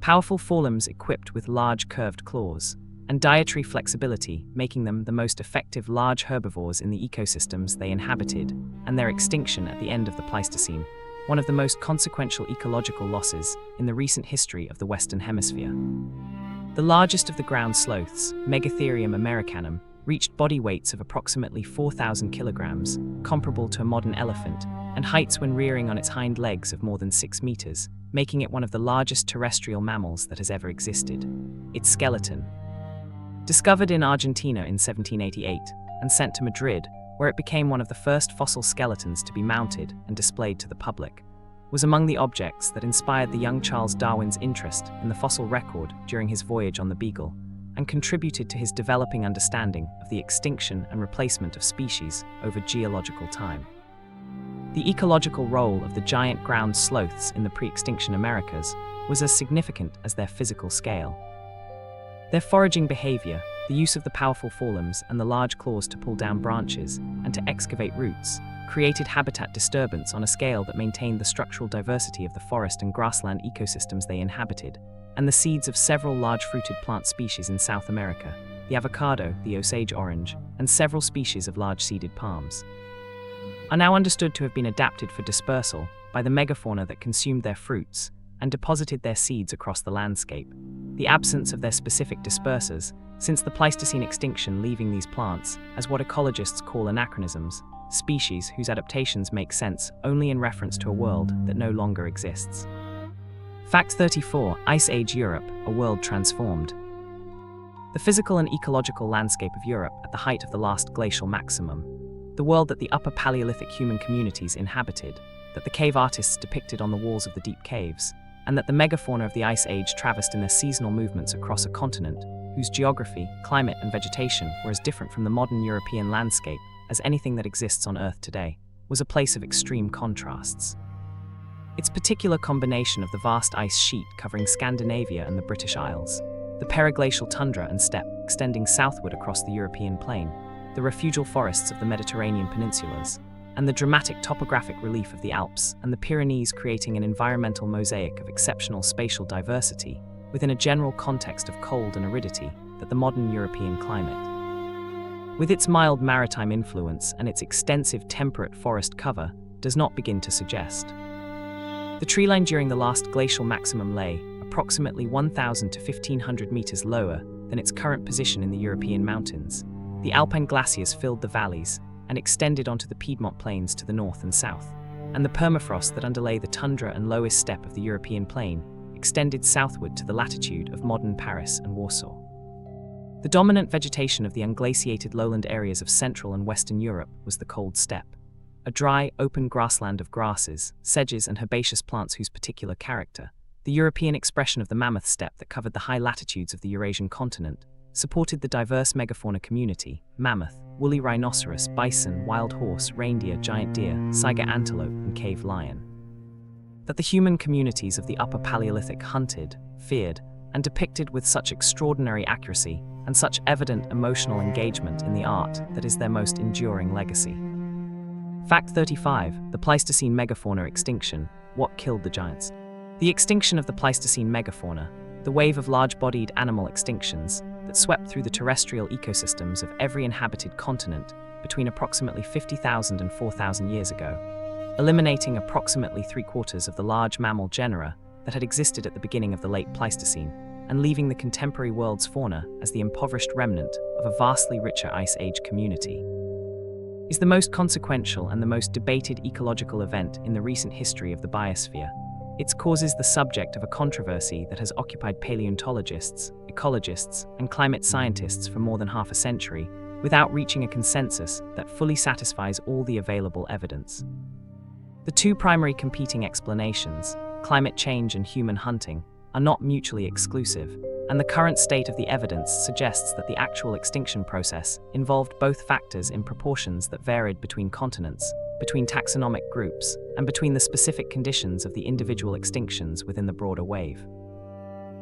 powerful forelimbs equipped with large curved claws, and dietary flexibility, making them the most effective large herbivores in the ecosystems they inhabited, and their extinction at the end of the Pleistocene, one of the most consequential ecological losses in the recent history of the Western Hemisphere. The largest of the ground sloths, Megatherium americanum, reached body weights of approximately 4,000 kilograms, comparable to a modern elephant, and heights when rearing on its hind legs of more than 6 meters, making it one of the largest terrestrial mammals that has ever existed. Its skeleton, discovered in Argentina in 1788 and sent to Madrid, where it became one of the first fossil skeletons to be mounted and displayed to the public, was among the objects that inspired the young Charles Darwin's interest in the fossil record during his voyage on the Beagle, and contributed to his developing understanding of the extinction and replacement of species over geological time. The ecological role of the giant ground sloths in the pre-extinction Americas was as significant as their physical scale. Their foraging behavior, the use of the powerful forelimbs and the large claws to pull down branches and to excavate roots, created habitat disturbance on a scale that maintained the structural diversity of the forest and grassland ecosystems they inhabited, and the seeds of several large-fruited plant species in South America, the avocado, the Osage orange, and several species of large-seeded palms, are now understood to have been adapted for dispersal by the megafauna that consumed their fruits and deposited their seeds across the landscape. The absence of their specific dispersers, since the Pleistocene extinction, leaving these plants as what ecologists call anachronisms, species whose adaptations make sense only in reference to a world that no longer exists. Fact 34. Ice Age Europe, a world transformed. The physical and ecological landscape of Europe at the height of the last glacial maximum, the world that the upper Paleolithic human communities inhabited, that the cave artists depicted on the walls of the deep caves, and that the megafauna of the Ice Age traversed in their seasonal movements across a continent whose geography, climate, and vegetation were as different from the modern European landscape as anything that exists on Earth today, was a place of extreme contrasts. Its particular combination of the vast ice sheet covering Scandinavia and the British Isles, the periglacial tundra and steppe extending southward across the European plain, the refugial forests of the Mediterranean peninsulas, and the dramatic topographic relief of the Alps and the Pyrenees, creating an environmental mosaic of exceptional spatial diversity within a general context of cold and aridity that the modern European climate, with its mild maritime influence and its extensive temperate forest cover, does not begin to suggest. The treeline during the last glacial maximum lay approximately 1,000 to 1,500 meters lower than its current position in the European mountains. The Alpine glaciers filled the valleys and extended onto the Piedmont plains to the north and south, and the permafrost that underlay the tundra and loess steppe of the European plain extended southward to the latitude of modern Paris and Warsaw. The dominant vegetation of the unglaciated lowland areas of Central and Western Europe was the cold steppe, a dry, open grassland of grasses, sedges, and herbaceous plants whose particular character, the European expression of the mammoth steppe that covered the high latitudes of the Eurasian continent, supported the diverse megafauna community: mammoth, woolly rhinoceros, bison, wild horse, reindeer, giant deer, saiga antelope, and cave lion. That the human communities of the Upper Paleolithic hunted, feared, and depicted with such extraordinary accuracy and such evident emotional engagement in the art that is their most enduring legacy. Fact 35. The Pleistocene megafauna extinction. What killed the giants? The extinction of the Pleistocene megafauna, the wave of large-bodied animal extinctions that swept through the terrestrial ecosystems of every inhabited continent between approximately 50,000 and 4,000 years ago, eliminating approximately 3/4 of the large mammal genera that had existed at the beginning of the late Pleistocene, and leaving the contemporary world's fauna as the impoverished remnant of a vastly richer Ice Age community, is the most consequential and the most debated ecological event in the recent history of the biosphere. Its cause is the subject of a controversy that has occupied paleontologists, ecologists, and climate scientists for more than half a century, without reaching a consensus that fully satisfies all the available evidence. The two primary competing explanations, climate change and human hunting, are not mutually exclusive, and the current state of the evidence suggests that the actual extinction process involved both factors in proportions that varied between continents, between taxonomic groups, and between the specific conditions of the individual extinctions within the broader wave.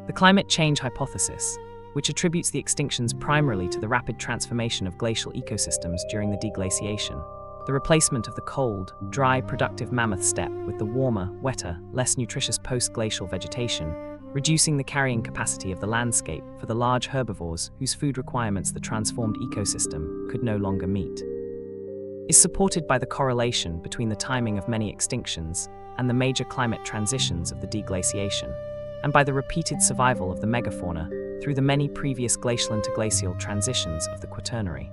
The climate change hypothesis, which attributes the extinctions primarily to the rapid transformation of glacial ecosystems during the deglaciation, the replacement of the cold, dry, productive mammoth steppe with the warmer, wetter, less nutritious post-glacial vegetation, reducing the carrying capacity of the landscape for the large herbivores whose food requirements the transformed ecosystem could no longer meet, is supported by the correlation between the timing of many extinctions and the major climate transitions of the deglaciation, and by the repeated survival of the megafauna through the many previous glacial interglacial transitions of the Quaternary.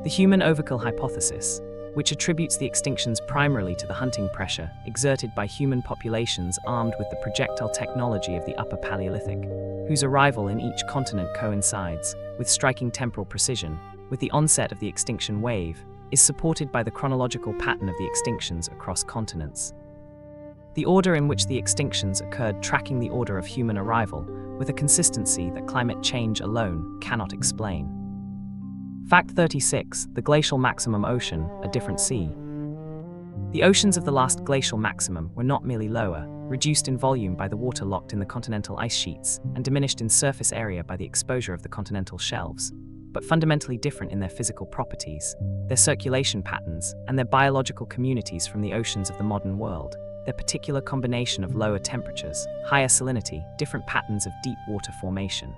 The human overkill hypothesis, which attributes the extinctions primarily to the hunting pressure exerted by human populations armed with the projectile technology of the Upper Paleolithic, whose arrival in each continent coincides, with striking temporal precision, with the onset of the extinction wave, is supported by the chronological pattern of the extinctions across continents. The order in which the extinctions occurred tracking the order of human arrival, with a consistency that climate change alone cannot explain. Fact 36. The glacial maximum ocean, a different sea. The oceans of the last glacial maximum were not merely lower, reduced in volume by the water locked in the continental ice sheets, and diminished in surface area by the exposure of the continental shelves, but fundamentally different in their physical properties, their circulation patterns, and their biological communities from the oceans of the modern world, their particular combination of lower temperatures, higher salinity, different patterns of deep water formation,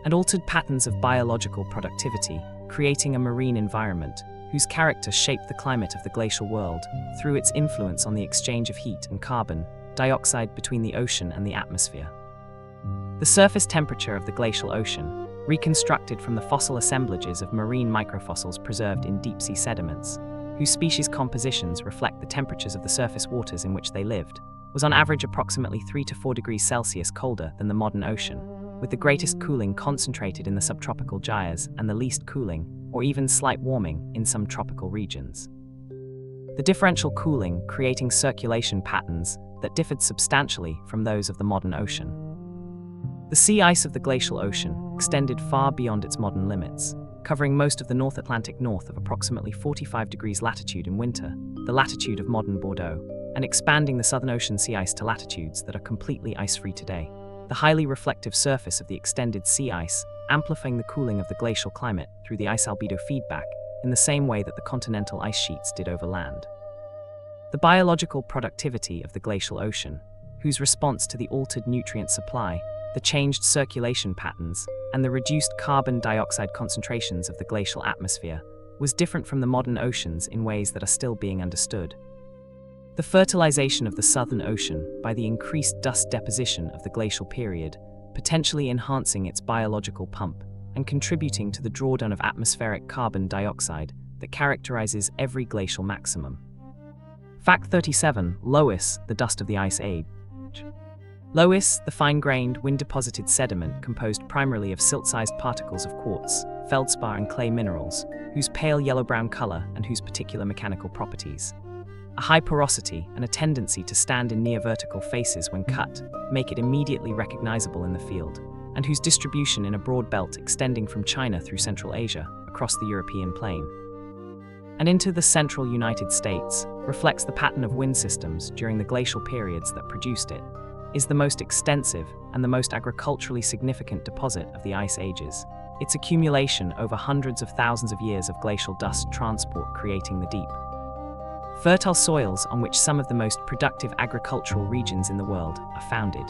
and altered patterns of biological productivity, creating a marine environment whose character shaped the climate of the glacial world through its influence on the exchange of heat and carbon dioxide between the ocean and the atmosphere. The surface temperature of the glacial ocean, reconstructed from the fossil assemblages of marine microfossils preserved in deep-sea sediments, whose species compositions reflect the temperatures of the surface waters in which they lived, was on average approximately 3 to 4 degrees Celsius colder than the modern ocean, with the greatest cooling concentrated in the subtropical gyres and the least cooling, or even slight warming, in some tropical regions. The differential cooling creating circulation patterns that differed substantially from those of the modern ocean. The sea ice of the glacial ocean extended far beyond its modern limits, covering most of the North Atlantic north of approximately 45 degrees latitude in winter, the latitude of modern Bordeaux, and expanding the Southern Ocean sea ice to latitudes that are completely ice-free today. The highly reflective surface of the extended sea ice amplifying the cooling of the glacial climate through the ice albedo feedback in the same way that the continental ice sheets did over land. The biological productivity of the glacial ocean, whose response to the altered nutrient supply, the changed circulation patterns, and the reduced carbon dioxide concentrations of the glacial atmosphere, was different from the modern oceans in ways that are still being understood. The fertilization of the Southern Ocean by the increased dust deposition of the glacial period, potentially enhancing its biological pump and contributing to the drawdown of atmospheric carbon dioxide that characterizes every glacial maximum. Fact 37. Loess, the dust of the Ice Age. Loess, the fine-grained, wind-deposited sediment composed primarily of silt-sized particles of quartz, feldspar and clay minerals, whose pale yellow-brown color and whose particular mechanical properties, a high porosity and a tendency to stand in near-vertical faces when cut, make it immediately recognizable in the field, and whose distribution in a broad belt extending from China through Central Asia, across the European plain, and into the central United States, reflects the pattern of wind systems during the glacial periods that produced it, is the most extensive and the most agriculturally significant deposit of the ice ages, its accumulation over hundreds of thousands of years of glacial dust transport creating the deep, fertile soils on which some of the most productive agricultural regions in the world are founded.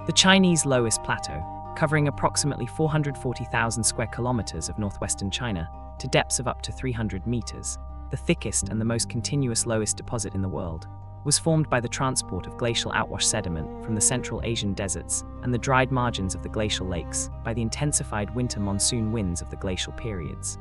The Chinese Loess Plateau, covering approximately 440,000 square kilometers of northwestern China to depths of up to 300 meters, the thickest and the most continuous Loess deposit in the world, was formed by the transport of glacial outwash sediment from the Central Asian deserts and the dried margins of the glacial lakes by the intensified winter monsoon winds of the glacial periods.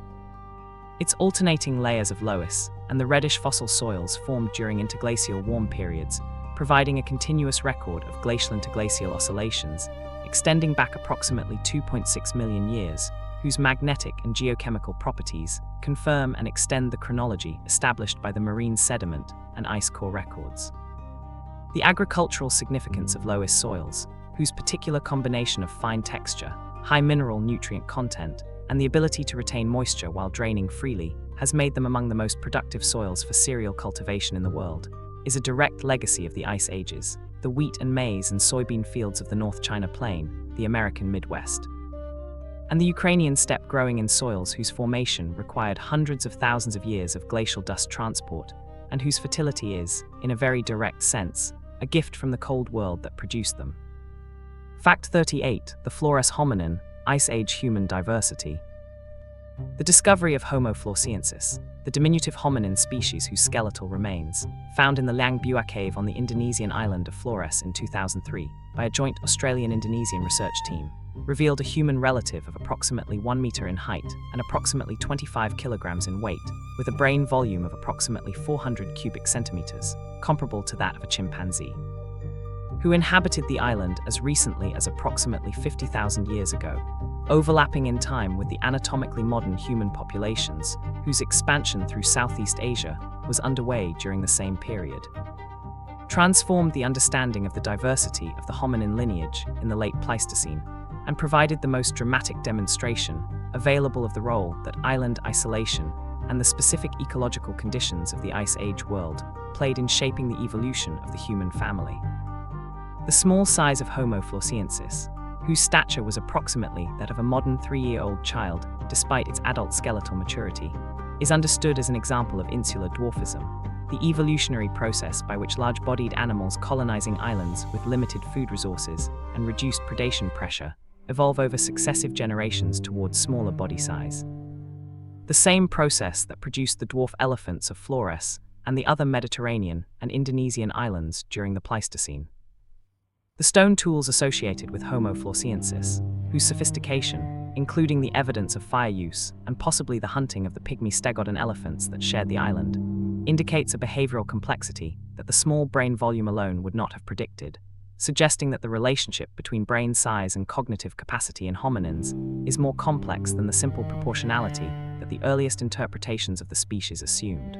Its alternating layers of loess and the reddish fossil soils formed during interglacial warm periods, providing a continuous record of glacial interglacial oscillations, extending back approximately 2.6 million years, whose magnetic and geochemical properties confirm and extend the chronology established by the marine sediment and ice core records. The agricultural significance of loess soils, whose particular combination of fine texture, high mineral nutrient content, and the ability to retain moisture while draining freely, has made them among the most productive soils for cereal cultivation in the world, is a direct legacy of the ice ages, the wheat and maize and soybean fields of the North China Plain, the American Midwest, and the Ukrainian steppe growing in soils whose formation required hundreds of thousands of years of glacial dust transport, and whose fertility is, in a very direct sense, a gift from the cold world that produced them. Fact 38. The Flores hominin, Ice Age human diversity. The discovery of Homo floresiensis, the diminutive hominin species whose skeletal remains, found in the Liang Bua cave on the Indonesian island of Flores in 2003 by a joint Australian-Indonesian research team, revealed a human relative of approximately 1 meter in height and approximately 25 kilograms in weight, with a brain volume of approximately 400 cubic centimeters, comparable to that of a chimpanzee, who inhabited the island as recently as approximately 50,000 years ago, overlapping in time with the anatomically modern human populations, whose expansion through Southeast Asia was underway during the same period, transformed the understanding of the diversity of the hominin lineage in the late Pleistocene, and provided the most dramatic demonstration available of the role that island isolation and the specific ecological conditions of the Ice Age world played in shaping the evolution of the human family. The small size of Homo floresiensis, whose stature was approximately that of a modern 3-year-old child despite its adult skeletal maturity, is understood as an example of insular dwarfism, the evolutionary process by which large-bodied animals colonizing islands with limited food resources and reduced predation pressure evolve over successive generations towards smaller body size. The same process that produced the dwarf elephants of Flores and the other Mediterranean and Indonesian islands during the Pleistocene. The stone tools associated with Homo floresiensis, whose sophistication, including the evidence of fire use and possibly the hunting of the pygmy stegodon elephants that shared the island, indicates a behavioral complexity that the small brain volume alone would not have predicted, suggesting that the relationship between brain size and cognitive capacity in hominins is more complex than the simple proportionality that the earliest interpretations of the species assumed.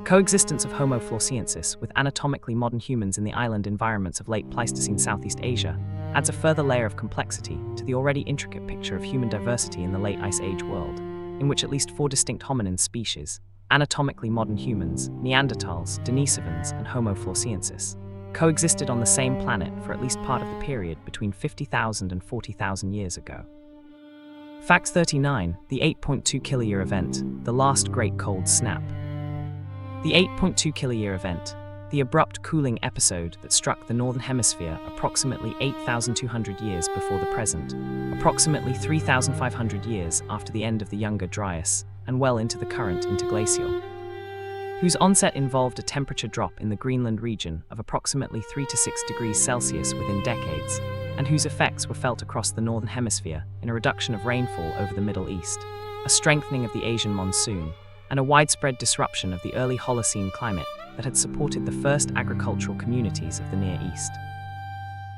Coexistence of Homo floresiensis with anatomically modern humans in the island environments of late Pleistocene Southeast Asia adds a further layer of complexity to the already intricate picture of human diversity in the late Ice Age world, in which at least 4 distinct hominin species, anatomically modern humans, Neanderthals, Denisovans, and Homo floresiensis, coexisted on the same planet for at least part of the period between 50,000 and 40,000 years ago. Fact 39. The 8.2 kiloyear event, the last great cold snap. The 8.2 kiloyear event, the abrupt cooling episode that struck the Northern Hemisphere approximately 8,200 years before the present, approximately 3,500 years after the end of the Younger Dryas, and well into the current interglacial. whose onset involved a temperature drop in the Greenland region of approximately 3 to 6 degrees Celsius within decades, and whose effects were felt across the Northern Hemisphere in a reduction of rainfall over the Middle East, a strengthening of the Asian monsoon, and a widespread disruption of the early Holocene climate that had supported the first agricultural communities of the Near East.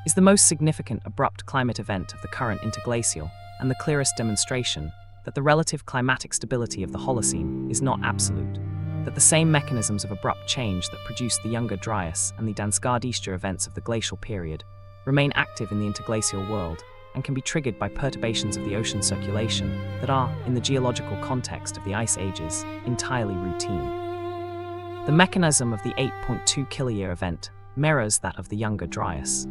Is the most significant abrupt climate event of the current interglacial, and the clearest demonstration that the relative climatic stability of the Holocene is not absolute, that the same mechanisms of abrupt change that produced the Younger Dryas and the Danskardischer events of the glacial period remain active in the interglacial world and can be triggered by perturbations of the ocean circulation that are, in the geological context of the ice ages, entirely routine. The mechanism of the 8.2 kiloyear event mirrors that of the Younger Dryas.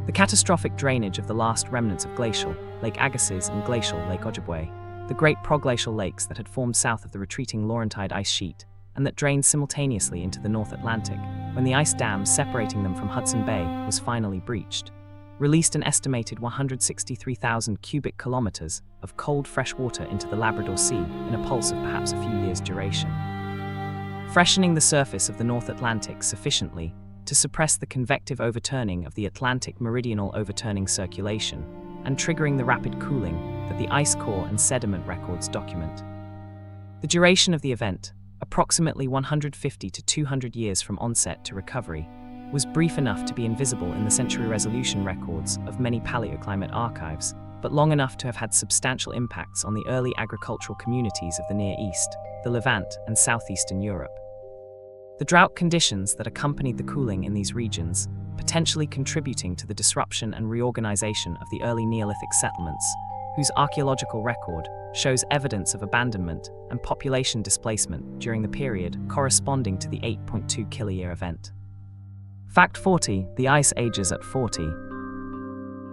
The catastrophic drainage of the last remnants of glacial, Lake Agassiz and glacial Lake Ojibwe, the great proglacial lakes that had formed south of the retreating Laurentide ice sheet and that drained simultaneously into the North Atlantic when the ice dam separating them from Hudson Bay was finally breached, released an estimated 163,000 cubic kilometers of cold fresh water into the Labrador Sea in a pulse of perhaps a few years' duration, freshening the surface of the North Atlantic sufficiently to suppress the convective overturning of the Atlantic meridional overturning circulation and triggering the rapid cooling that the ice core and sediment records document. The duration of the event, approximately 150 to 200 years from onset to recovery, was brief enough to be invisible in the century resolution records of many paleoclimate archives, but long enough to have had substantial impacts on the early agricultural communities of the Near East, the Levant, and southeastern Europe. The drought conditions that accompanied the cooling in these regions, potentially contributing to the disruption and reorganization of the early Neolithic settlements, whose archaeological record shows evidence of abandonment and population displacement during the period corresponding to the 8.2 kiloyear event. Fact 40. The Ice Ages at 40.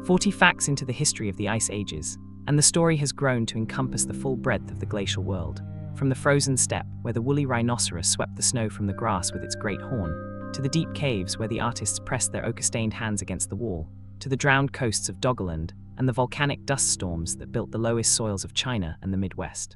40 facts into the history of the Ice Ages, and the story has grown to encompass the full breadth of the glacial world, from the frozen steppe where the woolly rhinoceros swept the snow from the grass with its great horn, to the deep caves where the artists pressed their ochre-stained hands against the wall, to the drowned coasts of Doggerland and the volcanic dust storms that built the loess soils of China and the Midwest.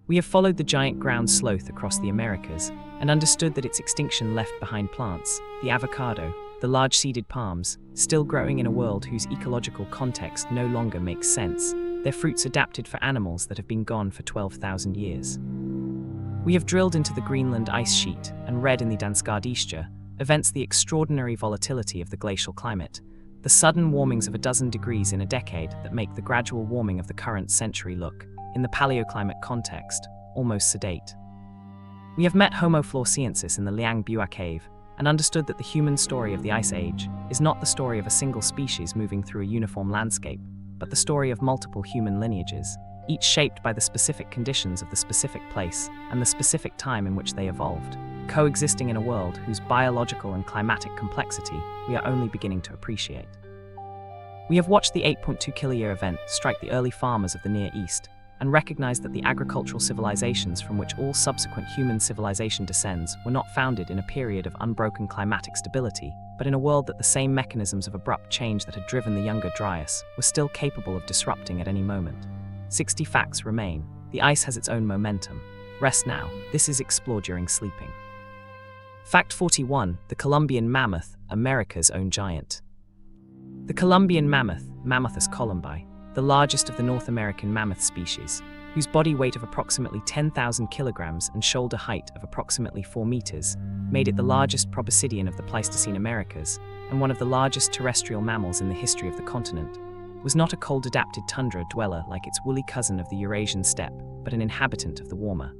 We have followed the giant ground sloth across the Americas and understood that its extinction left behind plants, the avocado, the large-seeded palms, still growing in a world whose ecological context no longer makes sense, their fruits adapted for animals that have been gone for 12,000 years. We have drilled into the Greenland ice sheet and read in the Danskardischer events the extraordinary volatility of the glacial climate, the sudden warmings of a dozen degrees in a decade that make the gradual warming of the current century look, in the paleoclimate context, almost sedate. We have met Homo floresiensis in the Liang Bua cave and understood that the human story of the Ice Age is not the story of a single species moving through a uniform landscape, but the story of multiple human lineages, each shaped by the specific conditions of the specific place and the specific time in which they evolved, coexisting in a world whose biological and climatic complexity we are only beginning to appreciate. We have watched the 8.2 kiloyear event strike the early farmers of the Near East and recognized that the agricultural civilizations from which all subsequent human civilization descends were not founded in a period of unbroken climatic stability, but in a world that the same mechanisms of abrupt change that had driven the Younger Dryas were still capable of disrupting at any moment. 60 facts remain. The ice has its own momentum. Rest now. This is Explore During Sleeping. Fact 41. The Columbian mammoth, America's own giant. The Columbian mammoth, Mammothus columbi, the largest of the North American mammoth species, whose body weight of approximately 10,000 kilograms and shoulder height of approximately 4 meters, made it the largest proboscidean of the Pleistocene Americas and one of the largest terrestrial mammals in the history of the continent, was not a cold-adapted tundra dweller like its woolly cousin of the Eurasian steppe, but an inhabitant of the warmer,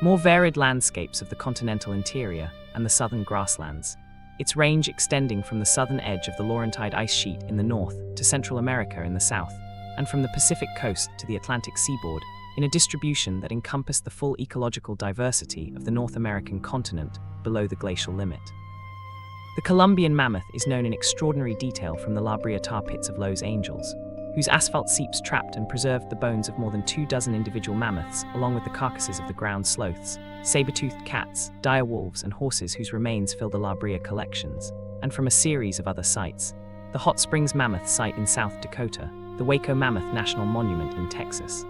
more varied landscapes of the continental interior and the southern grasslands, its range extending from the southern edge of the Laurentide ice sheet in the north to Central America in the south, and from the Pacific coast to the Atlantic seaboard, in a distribution that encompassed the full ecological diversity of the North American continent below the glacial limit. The Columbian mammoth is known in extraordinary detail from the La Brea tar pits of Los Angeles, whose asphalt seeps trapped and preserved the bones of more than 24 individual mammoths, along with the carcasses of the ground sloths, sabre-toothed cats, dire wolves, and horses whose remains fill the La Brea collections, and from a series of other sites: the Hot Springs Mammoth Site in South Dakota, the Waco Mammoth National Monument in Texas.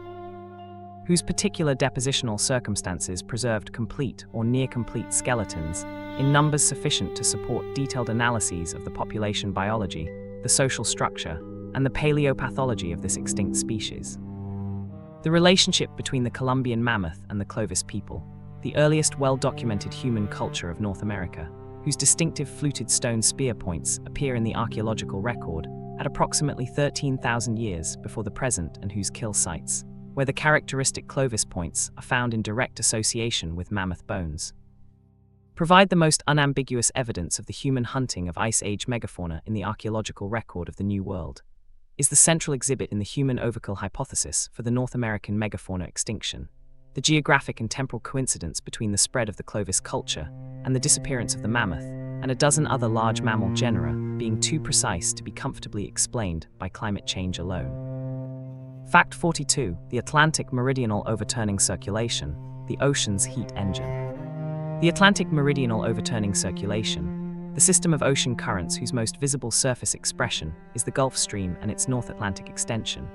whose particular depositional circumstances preserved complete or near-complete skeletons in numbers sufficient to support detailed analyses of the population biology, the social structure, and the paleopathology of this extinct species. The relationship between the Columbian mammoth and the Clovis people, the earliest well-documented human culture of North America, whose distinctive fluted stone spear points appear in the archaeological record at approximately 13,000 years before the present, and whose kill sites, where the characteristic Clovis points are found in direct association with mammoth bones, provide the most unambiguous evidence of the human hunting of Ice Age megafauna in the archaeological record of the New World, is the central exhibit in the human overkill hypothesis for the North American megafauna extinction. The geographic and temporal coincidence between the spread of the Clovis culture and the disappearance of the mammoth and a dozen other large mammal genera being too precise to be comfortably explained by climate change alone. Fact 42. The Atlantic Meridional Overturning Circulation, the ocean's heat engine. The Atlantic Meridional Overturning Circulation, the system of ocean currents whose most visible surface expression is the Gulf Stream and its North Atlantic extension,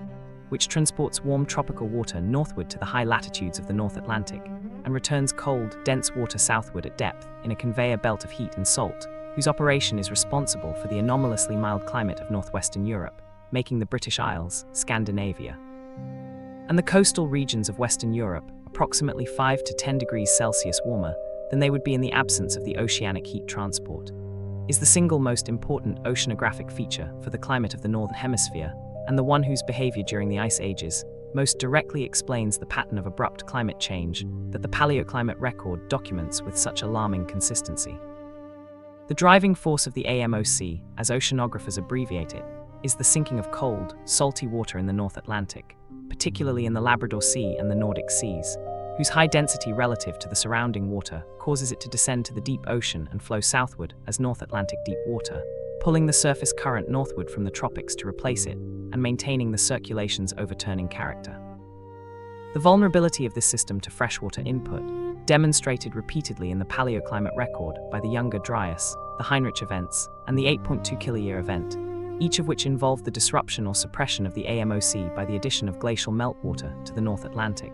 which transports warm tropical water northward to the high latitudes of the North Atlantic and returns cold, dense water southward at depth in a conveyor belt of heat and salt, whose operation is responsible for the anomalously mild climate of northwestern Europe, making the British Isles, Scandinavia, and the coastal regions of Western Europe approximately 5 to 10 degrees Celsius warmer than they would be in the absence of the oceanic heat transport, is the single most important oceanographic feature for the climate of the Northern Hemisphere, and the one whose behavior during the ice ages most directly explains the pattern of abrupt climate change that the paleoclimate record documents with such alarming consistency. The driving force of the AMOC, as oceanographers abbreviate it, is the sinking of cold, salty water in the North Atlantic, particularly in the Labrador Sea and the Nordic Seas, whose high density relative to the surrounding water causes it to descend to the deep ocean and flow southward as North Atlantic deep water, pulling the surface current northward from the tropics to replace it, and maintaining the circulation's overturning character. The vulnerability of this system to freshwater input, demonstrated repeatedly in the paleoclimate record by the Younger Dryas, the Heinrich events, and the 8.2 kiloyear event, each of which involved the disruption or suppression of the AMOC by the addition of glacial meltwater to the North Atlantic,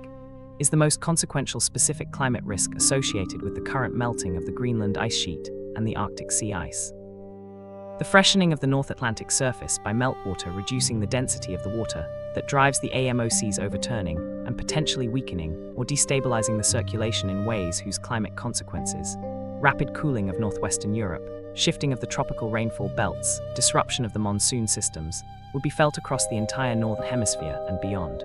is the most consequential specific climate risk associated with the current melting of the Greenland ice sheet and the Arctic sea ice. The freshening of the North Atlantic surface by meltwater reducing the density of the water that drives the AMOC's overturning and potentially weakening or destabilizing the circulation in ways whose climate consequences, rapid cooling of northwestern Europe, shifting of the tropical rainfall belts, disruption of the monsoon systems, would be felt across the entire Northern Hemisphere and beyond.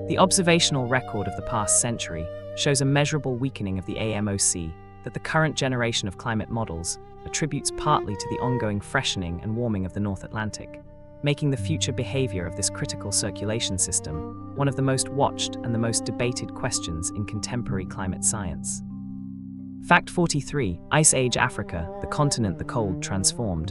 The observational record of the past century shows a measurable weakening of the AMOC that the current generation of climate models attributes partly to the ongoing freshening and warming of the North Atlantic, making the future behavior of this critical circulation system one of the most watched and the most debated questions in contemporary climate science. Fact 43. Ice Age Africa, the continent the cold transformed.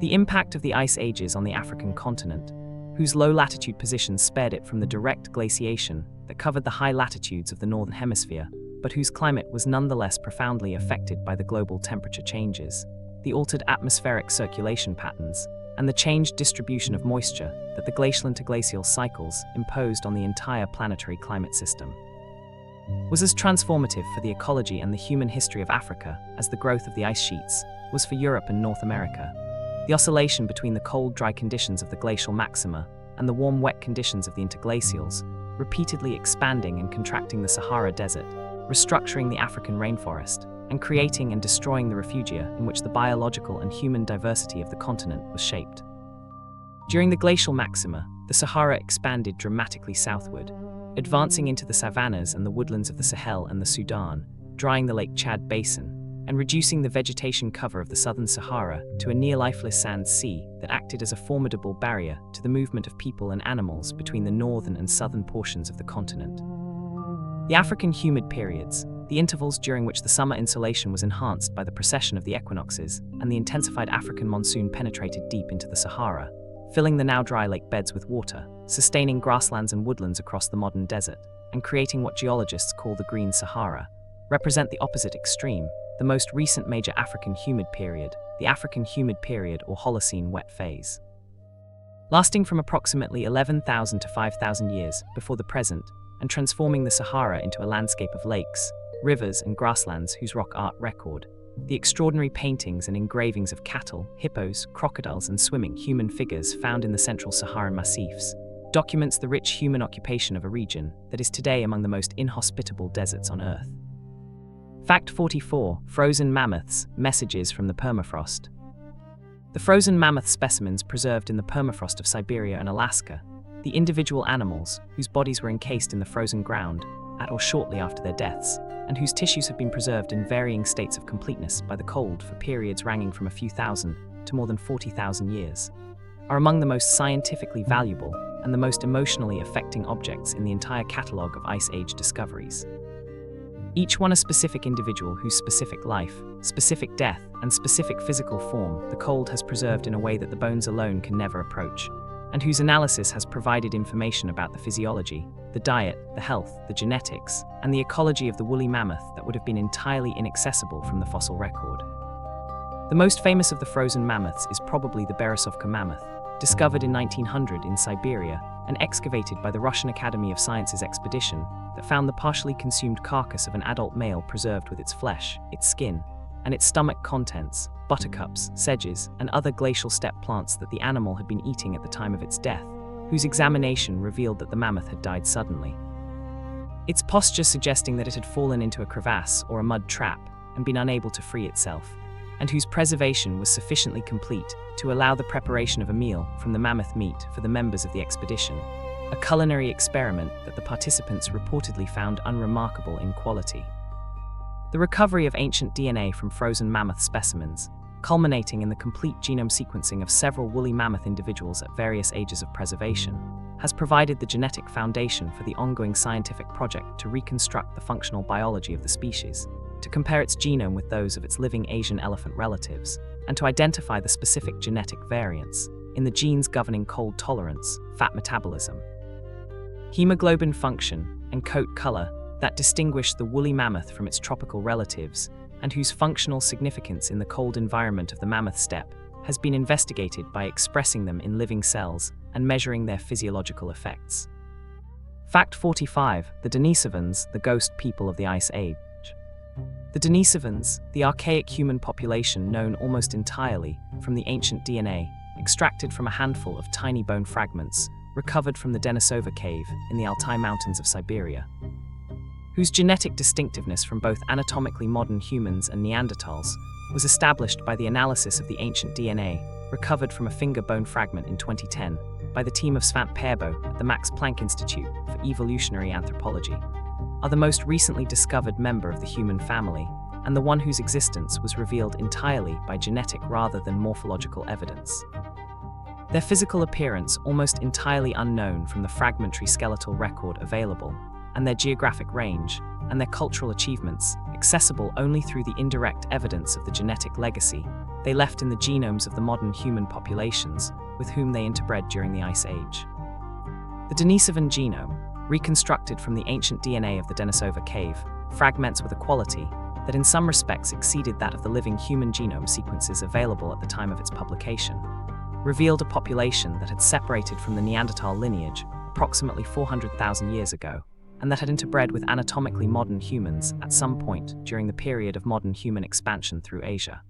The impact of the ice ages on the African continent, whose low-latitude positions spared it from the direct glaciation that covered the high latitudes of the Northern Hemisphere, but whose climate was nonetheless profoundly affected by the global temperature changes, the altered atmospheric circulation patterns, and the changed distribution of moisture that the glacial interglacial cycles imposed on the entire planetary climate system, was as transformative for the ecology and the human history of Africa as the growth of the ice sheets was for Europe and North America. The oscillation between the cold, dry conditions of the glacial maxima and the warm, wet conditions of the interglacials, repeatedly expanding and contracting the Sahara Desert, restructuring the African rainforest, and creating and destroying the refugia in which the biological and human diversity of the continent was shaped. During the glacial maxima, the Sahara expanded dramatically southward, advancing into the savannas and the woodlands of the Sahel and the Sudan, drying the Lake Chad basin, and reducing the vegetation cover of the southern Sahara to a near-lifeless sand sea that acted as a formidable barrier to the movement of people and animals between the northern and southern portions of the continent. The African humid periods, the intervals during which the summer insolation was enhanced by the precession of the equinoxes, and the intensified African monsoon penetrated deep into the Sahara, filling the now dry lake beds with water, sustaining grasslands and woodlands across the modern desert, and creating what geologists call the Green Sahara, represent the opposite extreme, the most recent major African humid period, the African humid period or Holocene wet phase. lasting from approximately 11,000 to 5,000 years before the present and transforming the Sahara into a landscape of lakes, rivers, and grasslands whose rock art record the extraordinary paintings and engravings of cattle, hippos, crocodiles, and swimming human figures found in the central Saharan massifs, documents the rich human occupation of a region that is today among the most inhospitable deserts on Earth. Fact 44. Frozen mammoths, messages from the permafrost. The frozen mammoth specimens preserved in the permafrost of Siberia and Alaska, the individual animals whose bodies were encased in the frozen ground at or shortly after their deaths, and whose tissues have been preserved in varying states of completeness by the cold for periods ranging from a few thousand to more than 40,000 years, are among the most scientifically valuable and the most emotionally affecting objects in the entire catalogue of Ice Age discoveries. Each one a specific individual whose specific life, specific death, and specific physical form the cold has preserved in a way that the bones alone can never approach, and whose analysis has provided information about the physiology, the diet, the health, the genetics, and the ecology of the woolly mammoth that would have been entirely inaccessible from the fossil record. The most famous of the frozen mammoths is probably the Beresovka mammoth, discovered in 1900 in Siberia and excavated by the Russian Academy of Sciences expedition that found the partially consumed carcass of an adult male preserved with its flesh, its skin, and its stomach contents, buttercups, sedges, and other glacial steppe plants that the animal had been eating at the time of its death, whose examination revealed that the mammoth had died suddenly. Its posture suggesting that it had fallen into a crevasse or a mud trap and been unable to free itself, and whose preservation was sufficiently complete to allow the preparation of a meal from the mammoth meat for the members of the expedition, a culinary experiment that the participants reportedly found unremarkable in quality. The recovery of ancient DNA from frozen mammoth specimens, culminating in the complete genome sequencing of several woolly mammoth individuals at various ages of preservation, has provided the genetic foundation for the ongoing scientific project to reconstruct the functional biology of the species, to compare its genome with those of its living Asian elephant relatives, and to identify the specific genetic variants in the genes governing cold tolerance, fat metabolism, hemoglobin function, and coat color that distinguish the woolly mammoth from its tropical relatives, and whose functional significance in the cold environment of the mammoth steppe has been investigated by expressing them in living cells and measuring their physiological effects. Fact 45. The Denisovans, the ghost people of the Ice Age. The Denisovans, the archaic human population known almost entirely from the ancient DNA, extracted from a handful of tiny bone fragments recovered from the Denisova cave in the Altai Mountains of Siberia, whose genetic distinctiveness from both anatomically modern humans and Neanderthals was established by the analysis of the ancient DNA recovered from a finger bone fragment in 2010 by the team of Svante Pääbo at the Max Planck Institute for Evolutionary Anthropology, are the most recently discovered member of the human family and the one whose existence was revealed entirely by genetic rather than morphological evidence. Their physical appearance almost entirely unknown from the fragmentary skeletal record available, and their geographic range, and their cultural achievements, accessible only through the indirect evidence of the genetic legacy they left in the genomes of the modern human populations with whom they interbred during the Ice Age. The Denisovan genome, reconstructed from the ancient DNA of the Denisova cave, fragments with a quality that in some respects exceeded that of the living human genome sequences available at the time of its publication, revealed a population that had separated from the Neanderthal lineage approximately 400,000 years ago, and that had interbred with anatomically modern humans at some point during the period of modern human expansion through Asia.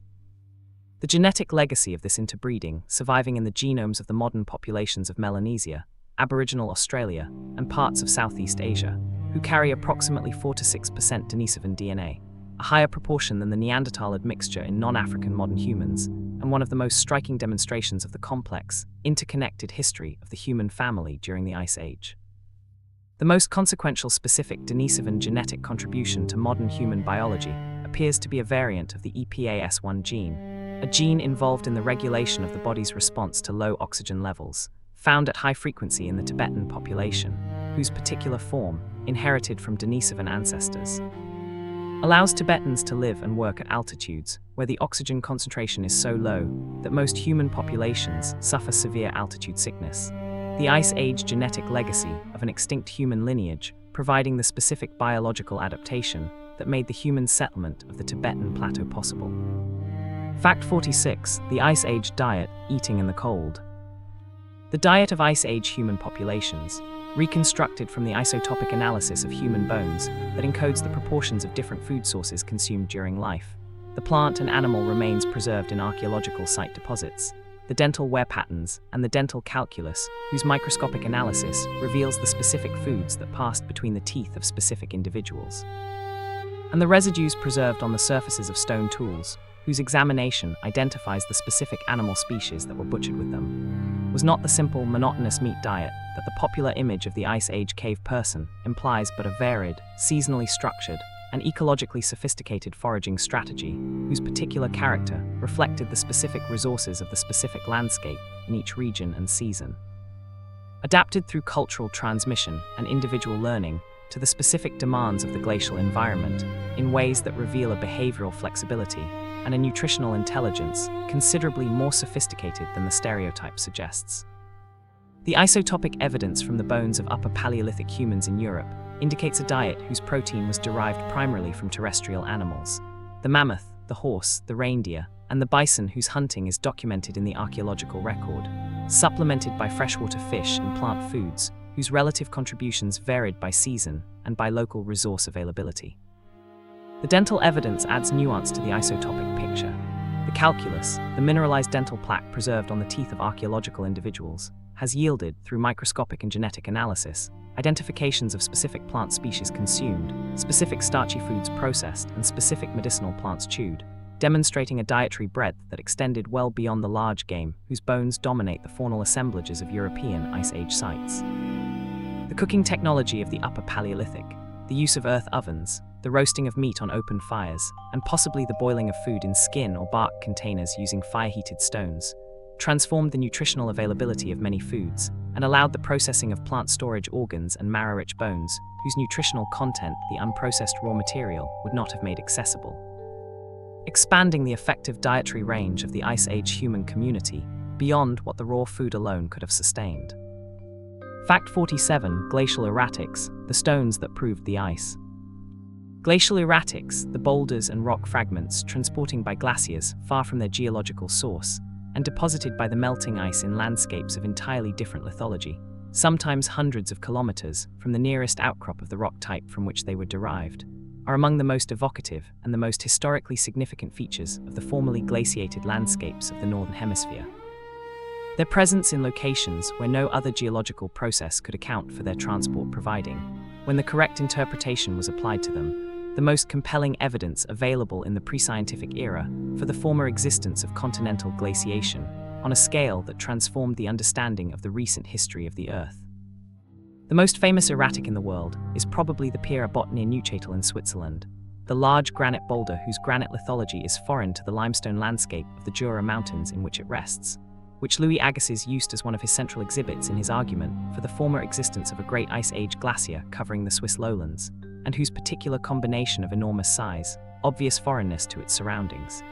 The genetic legacy of this interbreeding surviving in the genomes of the modern populations of Melanesia, Aboriginal Australia, and parts of Southeast Asia, who carry approximately 4 to 6% Denisovan DNA, a higher proportion than the Neanderthal admixture in non-African modern humans, and one of the most striking demonstrations of the complex, interconnected history of the human family during the Ice Age. The most consequential specific Denisovan genetic contribution to modern human biology appears to be a variant of the EPAS1 gene, a gene involved in the regulation of the body's response to low oxygen levels, found at high frequency in the Tibetan population, whose particular form, inherited from Denisovan ancestors, allows Tibetans to live and work at altitudes where the oxygen concentration is so low that most human populations suffer severe altitude sickness. The Ice Age genetic legacy of an extinct human lineage providing the specific biological adaptation that made the human settlement of the Tibetan plateau possible. Fact 46. The Ice Age diet, eating in the cold. The diet of Ice Age human populations, reconstructed from the isotopic analysis of human bones that encodes the proportions of different food sources consumed during life. The plant and animal remains preserved in archaeological site deposits. The dental wear patterns and the dental calculus, whose microscopic analysis reveals the specific foods that passed between the teeth of specific individuals. And the residues preserved on the surfaces of stone tools, whose examination identifies the specific animal species that were butchered with them, was not the simple, monotonous meat diet that the popular image of the Ice Age cave person implies, but a varied, seasonally structured, and ecologically sophisticated foraging strategy, whose particular character reflected the specific resources of the specific landscape in each region and season. Adapted through cultural transmission and individual learning to the specific demands of the glacial environment in ways that reveal a behavioral flexibility and a nutritional intelligence considerably more sophisticated than the stereotype suggests. The isotopic evidence from the bones of Upper Paleolithic humans in Europe indicates a diet whose protein was derived primarily from terrestrial animals. The mammoth, the horse, the reindeer, and the bison whose hunting is documented in the archaeological record, supplemented by freshwater fish and plant foods whose relative contributions varied by season and by local resource availability. The dental evidence adds nuance to the isotopic picture. The calculus, the mineralized dental plaque preserved on the teeth of archaeological individuals, has yielded, through microscopic and genetic analysis, identifications of specific plant species consumed, specific starchy foods processed, and specific medicinal plants chewed, demonstrating a dietary breadth that extended well beyond the large game whose bones dominate the faunal assemblages of European Ice Age sites. The cooking technology of the Upper Paleolithic, the use of earth ovens, the roasting of meat on open fires, and possibly the boiling of food in skin or bark containers using fire-heated stones, transformed the nutritional availability of many foods and allowed the processing of plant storage organs and marrow-rich bones, whose nutritional content the unprocessed raw material would not have made accessible, expanding the effective dietary range of the Ice Age human community beyond what the raw food alone could have sustained. Fact 47. Glacial erratics, the stones that proved the ice. Glacial erratics, the boulders and rock fragments transporting by glaciers far from their geological source and deposited by the melting ice in landscapes of entirely different lithology, sometimes hundreds of kilometers from the nearest outcrop of the rock type from which they were derived, are among the most evocative and the most historically significant features of the formerly glaciated landscapes of the Northern Hemisphere. Their presence in locations where no other geological process could account for their transport providing, when the correct interpretation was applied to them, the most compelling evidence available in the pre-scientific era for the former existence of continental glaciation on a scale that transformed the understanding of the recent history of the Earth. The most famous erratic in the world is probably the Pierre Abbot near Neuchâtel in Switzerland, the large granite boulder whose granite lithology is foreign to the limestone landscape of the Jura Mountains in which it rests, which Louis Agassiz used as one of his central exhibits in his argument for the former existence of a great Ice Age glacier covering the Swiss lowlands, and whose particular combination of enormous size, obvious foreignness to its surroundings,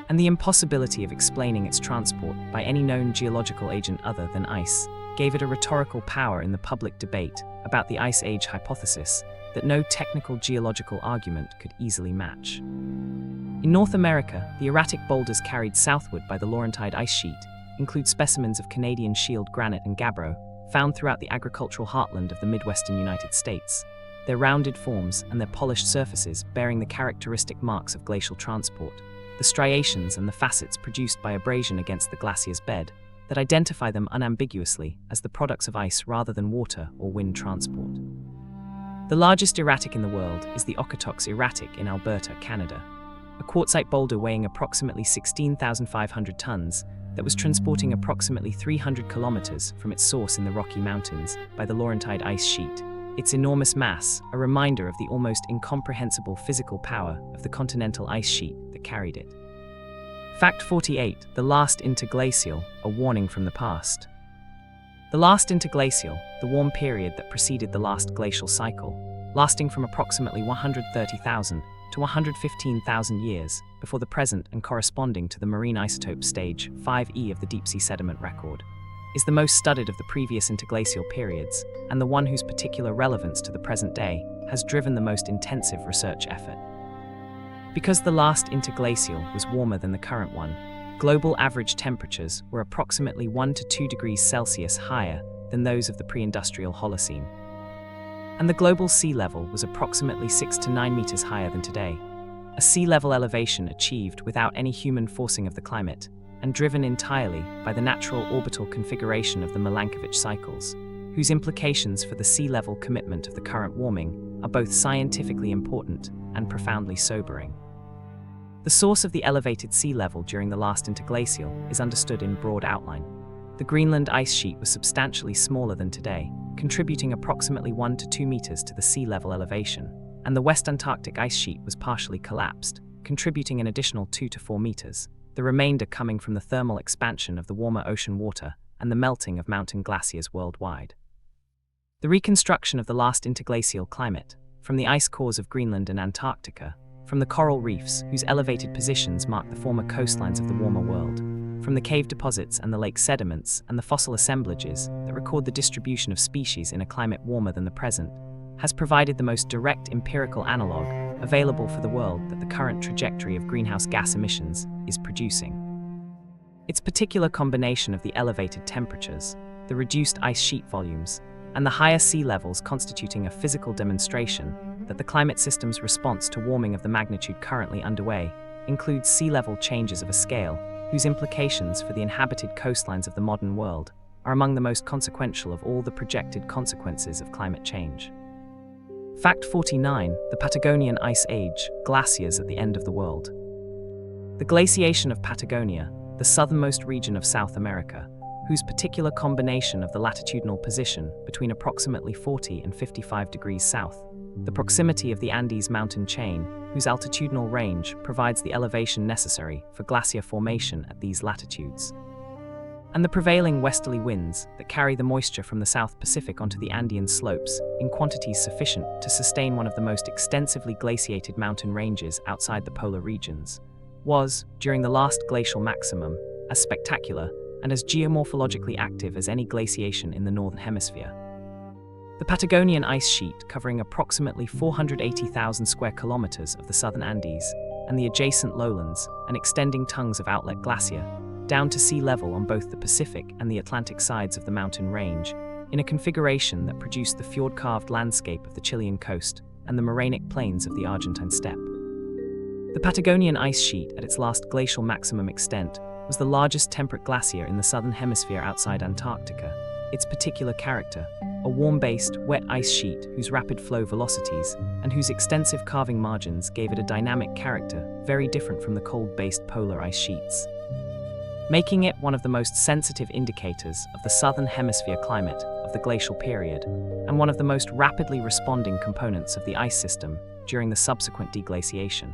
and the impossibility of explaining its transport by any known geological agent other than ice, gave it a rhetorical power in the public debate about the Ice Age hypothesis that no technical geological argument could easily match. In North America, the erratic boulders carried southward by the Laurentide ice sheet include specimens of Canadian shield granite and gabbro, found throughout the agricultural heartland of the Midwestern United States, their rounded forms and their polished surfaces bearing the characteristic marks of glacial transport, the striations and the facets produced by abrasion against the glacier's bed that identify them unambiguously as the products of ice rather than water or wind transport. The largest erratic in the world is the Okotoks erratic in Alberta, Canada, a quartzite boulder weighing approximately 16,500 tons that was transporting approximately 300 kilometers from its source in the Rocky Mountains by the Laurentide ice sheet, its enormous mass a reminder of the almost incomprehensible physical power of the continental ice sheet that carried it. Fact 48. The last interglacial, a warning from the past. The last interglacial, the warm period that preceded the last glacial cycle, lasting from approximately 130,000 to 115,000 years before the present and corresponding to the marine isotope stage 5E of the deep-sea sediment record, is the most studied of the previous interglacial periods and the one whose particular relevance to the present day has driven the most intensive research effort. Because the last interglacial was warmer than the current one, global average temperatures were approximately 1 to 2 degrees Celsius higher than those of the pre-industrial Holocene. And the global sea level was approximately 6 to 9 meters higher than today, a sea level elevation achieved without any human forcing of the climate, and driven entirely by the natural orbital configuration of the Milankovitch cycles, whose implications for the sea level commitment of the current warming are both scientifically important and profoundly sobering. The source of the elevated sea level during the last interglacial is understood in broad outline. The Greenland ice sheet was substantially smaller than today, contributing approximately 1 to 2 meters to the sea level elevation, and the West Antarctic ice sheet was partially collapsed, contributing an additional 2 to 4 meters, the remainder coming from the thermal expansion of the warmer ocean water and the melting of mountain glaciers worldwide. The reconstruction of the last interglacial climate, from the ice cores of Greenland and Antarctica, from the coral reefs whose elevated positions mark the former coastlines of the warmer world, from the cave deposits and the lake sediments and the fossil assemblages that record the distribution of species in a climate warmer than the present, has provided the most direct empirical analog available for the world that the current trajectory of greenhouse gas emissions is producing. Its particular combination of the elevated temperatures, the reduced ice sheet volumes, and the higher sea levels constituting a physical demonstration that the climate system's response to warming of the magnitude currently underway includes sea level changes of a scale whose implications for the inhabited coastlines of the modern world are among the most consequential of all the projected consequences of climate change. Fact 49. The Patagonian Ice Age, glaciers at the end of the world. The glaciation of Patagonia, the southernmost region of South America, whose particular combination of the latitudinal position between approximately 40 and 55 degrees south, the proximity of the Andes mountain chain, whose altitudinal range provides the elevation necessary for glacier formation at these latitudes, and the prevailing westerly winds that carry the moisture from the South Pacific onto the Andean slopes in quantities sufficient to sustain one of the most extensively glaciated mountain ranges outside the polar regions, was, during the last glacial maximum, as spectacular and as geomorphologically active as any glaciation in the Northern Hemisphere. The Patagonian ice sheet, covering approximately 480,000 square kilometers of the southern Andes and the adjacent lowlands and extending tongues of outlet glacier, down to sea level on both the Pacific and the Atlantic sides of the mountain range, in a configuration that produced the fjord-carved landscape of the Chilean coast and the morainic plains of the Argentine steppe. The Patagonian ice sheet, at its last glacial maximum extent, was the largest temperate glacier in the southern hemisphere outside Antarctica. Its particular character, a warm-based, wet ice sheet whose rapid flow velocities and whose extensive carving margins gave it a dynamic character very different from the cold-based polar ice sheets, making it one of the most sensitive indicators of the southern hemisphere climate of the glacial period and one of the most rapidly responding components of the ice system during the subsequent deglaciation.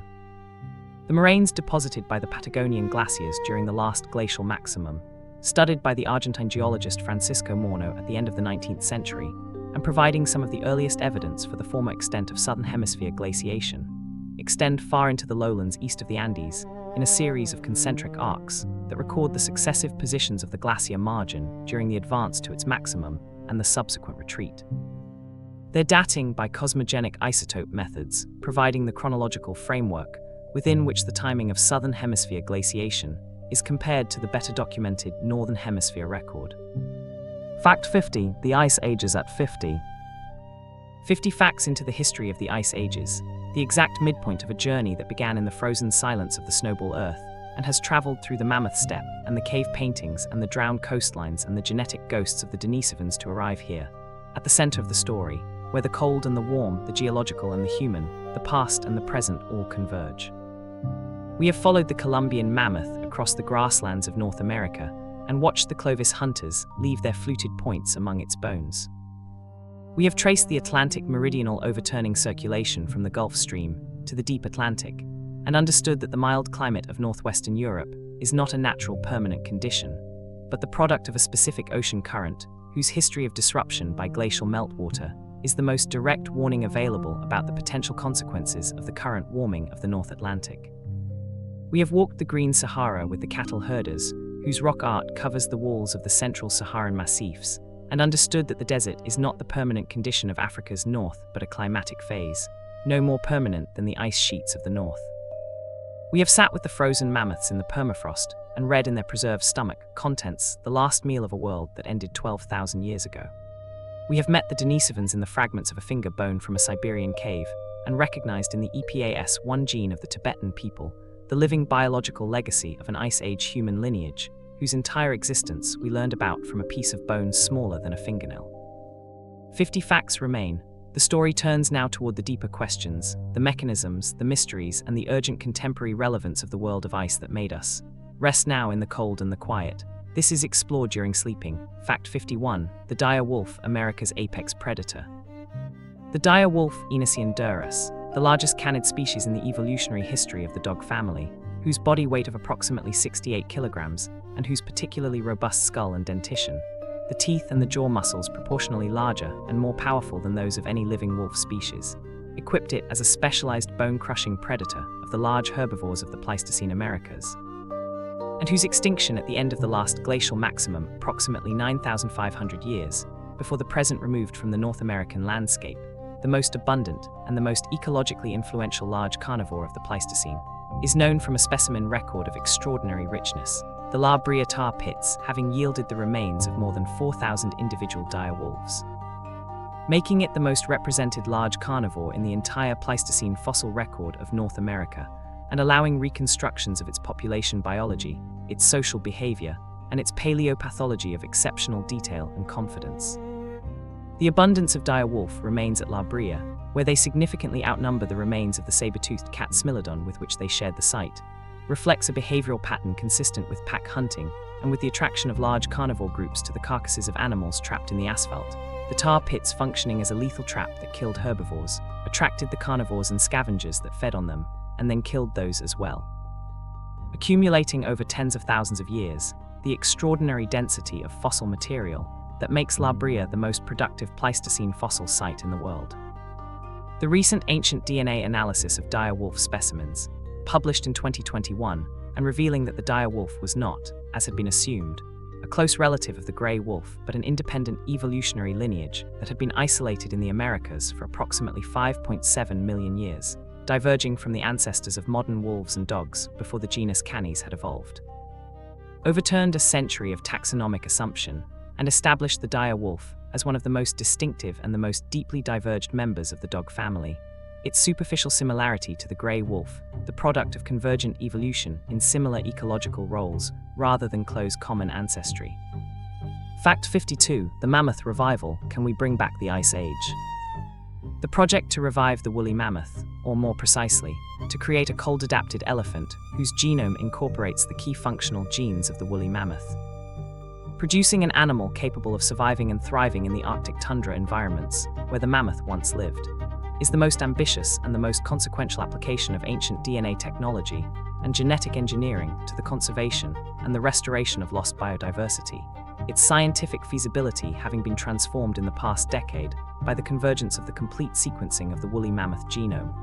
The moraines deposited by the Patagonian glaciers during the last glacial maximum, studied by the Argentine geologist Francisco Morno at the end of the 19th century, and providing some of the earliest evidence for the former extent of southern hemisphere glaciation, extend far into the lowlands east of the Andes in a series of concentric arcs that record the successive positions of the glacier margin during the advance to its maximum and the subsequent retreat. Their dating by cosmogenic isotope methods, providing the chronological framework within which the timing of southern hemisphere glaciation is compared to the better documented northern hemisphere record. Fact 50. The Ice Ages at 50. 50 facts into the history of the Ice Ages, the exact midpoint of a journey that began in the frozen silence of the snowball Earth and has traveled through the mammoth steppe and the cave paintings and the drowned coastlines and the genetic ghosts of the Denisovans to arrive here, at the center of the story, where the cold and the warm, the geological and the human, the past and the present all converge. We have followed the Columbian mammoth across the grasslands of North America and watched the Clovis hunters leave their fluted points among its bones. We have traced the Atlantic meridional overturning circulation from the Gulf Stream to the deep Atlantic and understood that the mild climate of northwestern Europe is not a natural permanent condition, but the product of a specific ocean current whose history of disruption by glacial meltwater is the most direct warning available about the potential consequences of the current warming of the North Atlantic. We have walked the green Sahara with the cattle herders, whose rock art covers the walls of the central Saharan massifs, and understood that the desert is not the permanent condition of Africa's north but a climatic phase, no more permanent than the ice sheets of the north. We have sat with the frozen mammoths in the permafrost and read in their preserved stomach contents the last meal of a world that ended 12,000 years ago. We have met the Denisovans in the fragments of a finger bone from a Siberian cave and recognized in the EPAS1 gene of the Tibetan people the living biological legacy of an Ice Age human lineage whose entire existence we learned about from a piece of bone smaller than a fingernail. 50 facts remain. The story turns now toward the deeper questions, the mechanisms, the mysteries, and the urgent contemporary relevance of the world of ice that made us. Rest now in the cold and the quiet. This is explored during sleeping. Fact 51. The dire wolf, America's apex predator. The dire wolf, Enoceanodurus, the largest canid species in the evolutionary history of the dog family, whose body weight of approximately 68 kilograms, and whose particularly robust skull and dentition, the teeth and the jaw muscles proportionally larger and more powerful than those of any living wolf species, equipped it as a specialized bone-crushing predator of the large herbivores of the Pleistocene Americas, and whose extinction at the end of the last glacial maximum, approximately 9,500 years, before the present removed from the North American landscape, the most abundant and the most ecologically influential large carnivore of the Pleistocene, is known from a specimen record of extraordinary richness, the La Brea tar pits having yielded the remains of more than 4,000 individual dire wolves, making it the most represented large carnivore in the entire Pleistocene fossil record of North America, and allowing reconstructions of its population biology, its social behavior, and its paleopathology of exceptional detail and confidence. The abundance of dire wolf remains at La Brea, where they significantly outnumber the remains of the sabre-toothed cat Smilodon with which they shared the site, reflects a behavioral pattern consistent with pack hunting and with the attraction of large carnivore groups to the carcasses of animals trapped in the asphalt. The tar pits, functioning as a lethal trap that killed herbivores, attracted the carnivores and scavengers that fed on them, and then killed those as well. Accumulating over tens of thousands of years, the extraordinary density of fossil material that makes La Brea the most productive Pleistocene fossil site in the world. The recent ancient DNA analysis of dire wolf specimens, published in 2021, and revealing that the dire wolf was not, as had been assumed, a close relative of the grey wolf, but an independent evolutionary lineage that had been isolated in the Americas for approximately 5.7 million years, diverging from the ancestors of modern wolves and dogs before the genus Canis had evolved, overturned a century of taxonomic assumption and established the dire wolf as one of the most distinctive and the most deeply diverged members of the dog family, its superficial similarity to the grey wolf, the product of convergent evolution in similar ecological roles rather than close common ancestry. Fact 52. The mammoth revival. Can we bring back the Ice Age? The project to revive the woolly mammoth, or more precisely, to create a cold-adapted elephant whose genome incorporates the key functional genes of the woolly mammoth, producing an animal capable of surviving and thriving in the Arctic tundra environments where the mammoth once lived, is the most ambitious and the most consequential application of ancient DNA technology and genetic engineering to the conservation and the restoration of lost biodiversity, its scientific feasibility having been transformed in the past decade by the convergence of the complete sequencing of the woolly mammoth genome.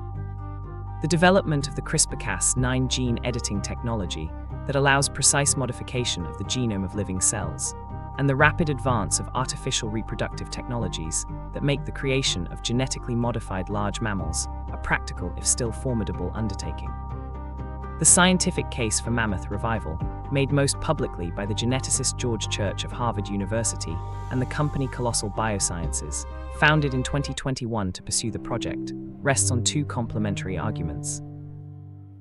The development of the CRISPR-Cas9 gene editing technology that allows precise modification of the genome of living cells, and the rapid advance of artificial reproductive technologies that make the creation of genetically modified large mammals a practical if still formidable undertaking. The scientific case for mammoth revival, made most publicly by the geneticist George Church of Harvard University and the company Colossal Biosciences, founded in 2021 to pursue the project, rests on two complementary arguments.